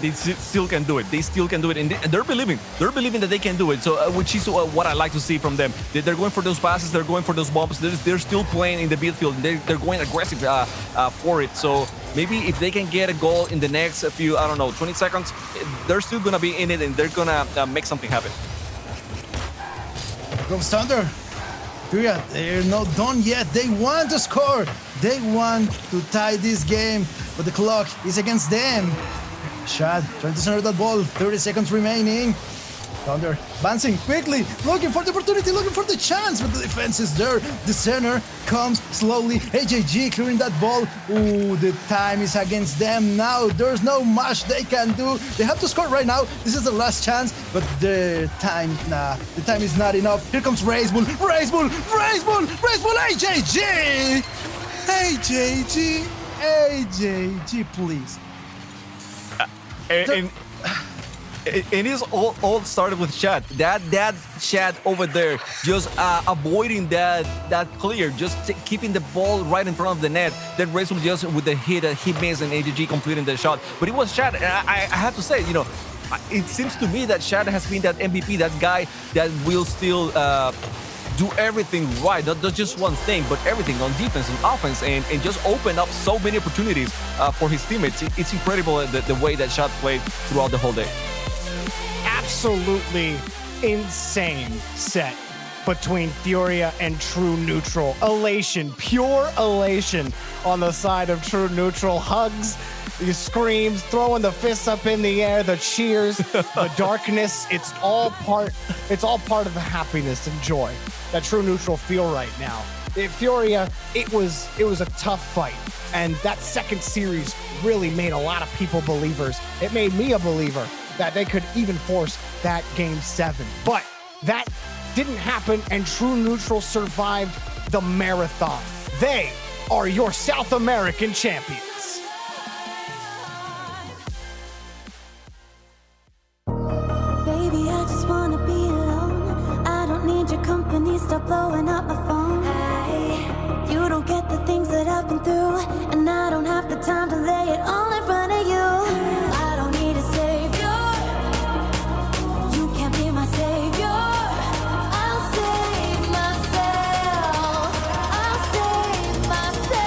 They still can do it. They still can do it, and they're believing. They're believing that they can do it. So, which is what I like to see from them. They're going for those passes. They're going for those bumps. They're still playing in the midfield. They're going aggressive for it. So maybe if they can get a goal in the next few, 20 seconds, they're still gonna be in it, and they're gonna make something happen. Goes Thunder. FURIA, they're not done yet. They want to score. They want to tie this game, but the clock is against them. Shad trying to center that ball, 30 seconds remaining. Thunder advancing quickly, looking for the opportunity, looking for the chance, but the defense is there. The center comes slowly. AJG clearing that ball. Ooh, the time is against them now. There's no much they can do. They have to score right now. This is the last chance, but the time is not enough. Here comes Racebull, AJG! AJG, please. And it is all started with Shad. That Shad over there, just avoiding that clear, just keeping the ball right in front of the net. Then Racebull just with the hit, he missed, and AGG completing the shot. But it was Shad, and I have to say, it seems to me that Shad has been that MVP, that guy that will still do everything right, not just one thing, but everything on defense and offense, and just open up so many opportunities for his teammates. It's incredible the way that Shad played throughout the whole day. Absolutely insane set between FURIA and True Neutral. Elation, pure elation on the side of True Neutral. Hugs, the screams, throwing the fists up in the air, the cheers, the darkness. It's all part of the happiness and joy that True Neutral feel right now. FURIA, it was a tough fight. And that second series really made a lot of people believers. It made me a believer that they could even force that Game 7. But that didn't happen, and True Neutral survived the marathon. They are your South American champions. Baby, I just wanna be alone. I don't need your company, stop blowing up my phone. You don't get the things that I've been through, and I don't have the time to lay it all in front of you. I don't need a savior. You can't be my savior. I'll save myself. I'll save myself.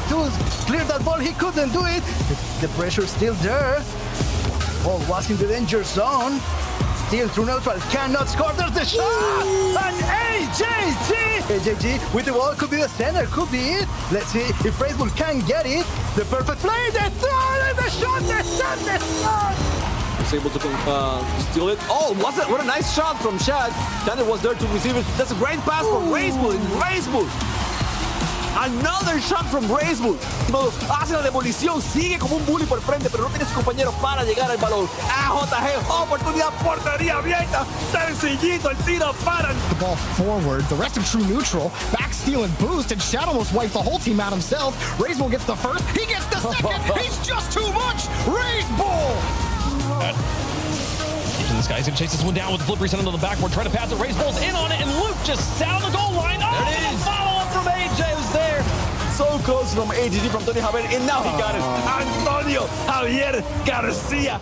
To clear that ball, he couldn't do it. The pressure's still there. Ball was in the danger zone. Still, True Neutral cannot score. There's the shot! And AJG with the ball could be the center, could be it. Let's see if Facebook can get it. The perfect play, the throw, the shot, the shot, the shot! Was able to steal it. Oh, what a nice shot from Shad. Tanner was there to receive it. That's a great pass from Racebull. Another shot from Racebull. Hace la demolición, sigue como un bully por frente, pero no tiene su compañero para llegar al balón. AJG, oportunidad, portería abierta. Sencillito el tiro para. The ball forward. The rest of True Neutral back steal and boost, and Shadow almost wiped the whole team out himself. Racebull gets the first. He gets the second. He's just too much. Racebull. This guy's gonna chase this one down with the flip reset onto the backboard, try to pass it. Racebull's in on it, and Luke just sound the goal line. Oh, There it is. follow-up from AJ was there. So close from AGG from Tony Javier, and now he got it. Antonio Javier Garcia.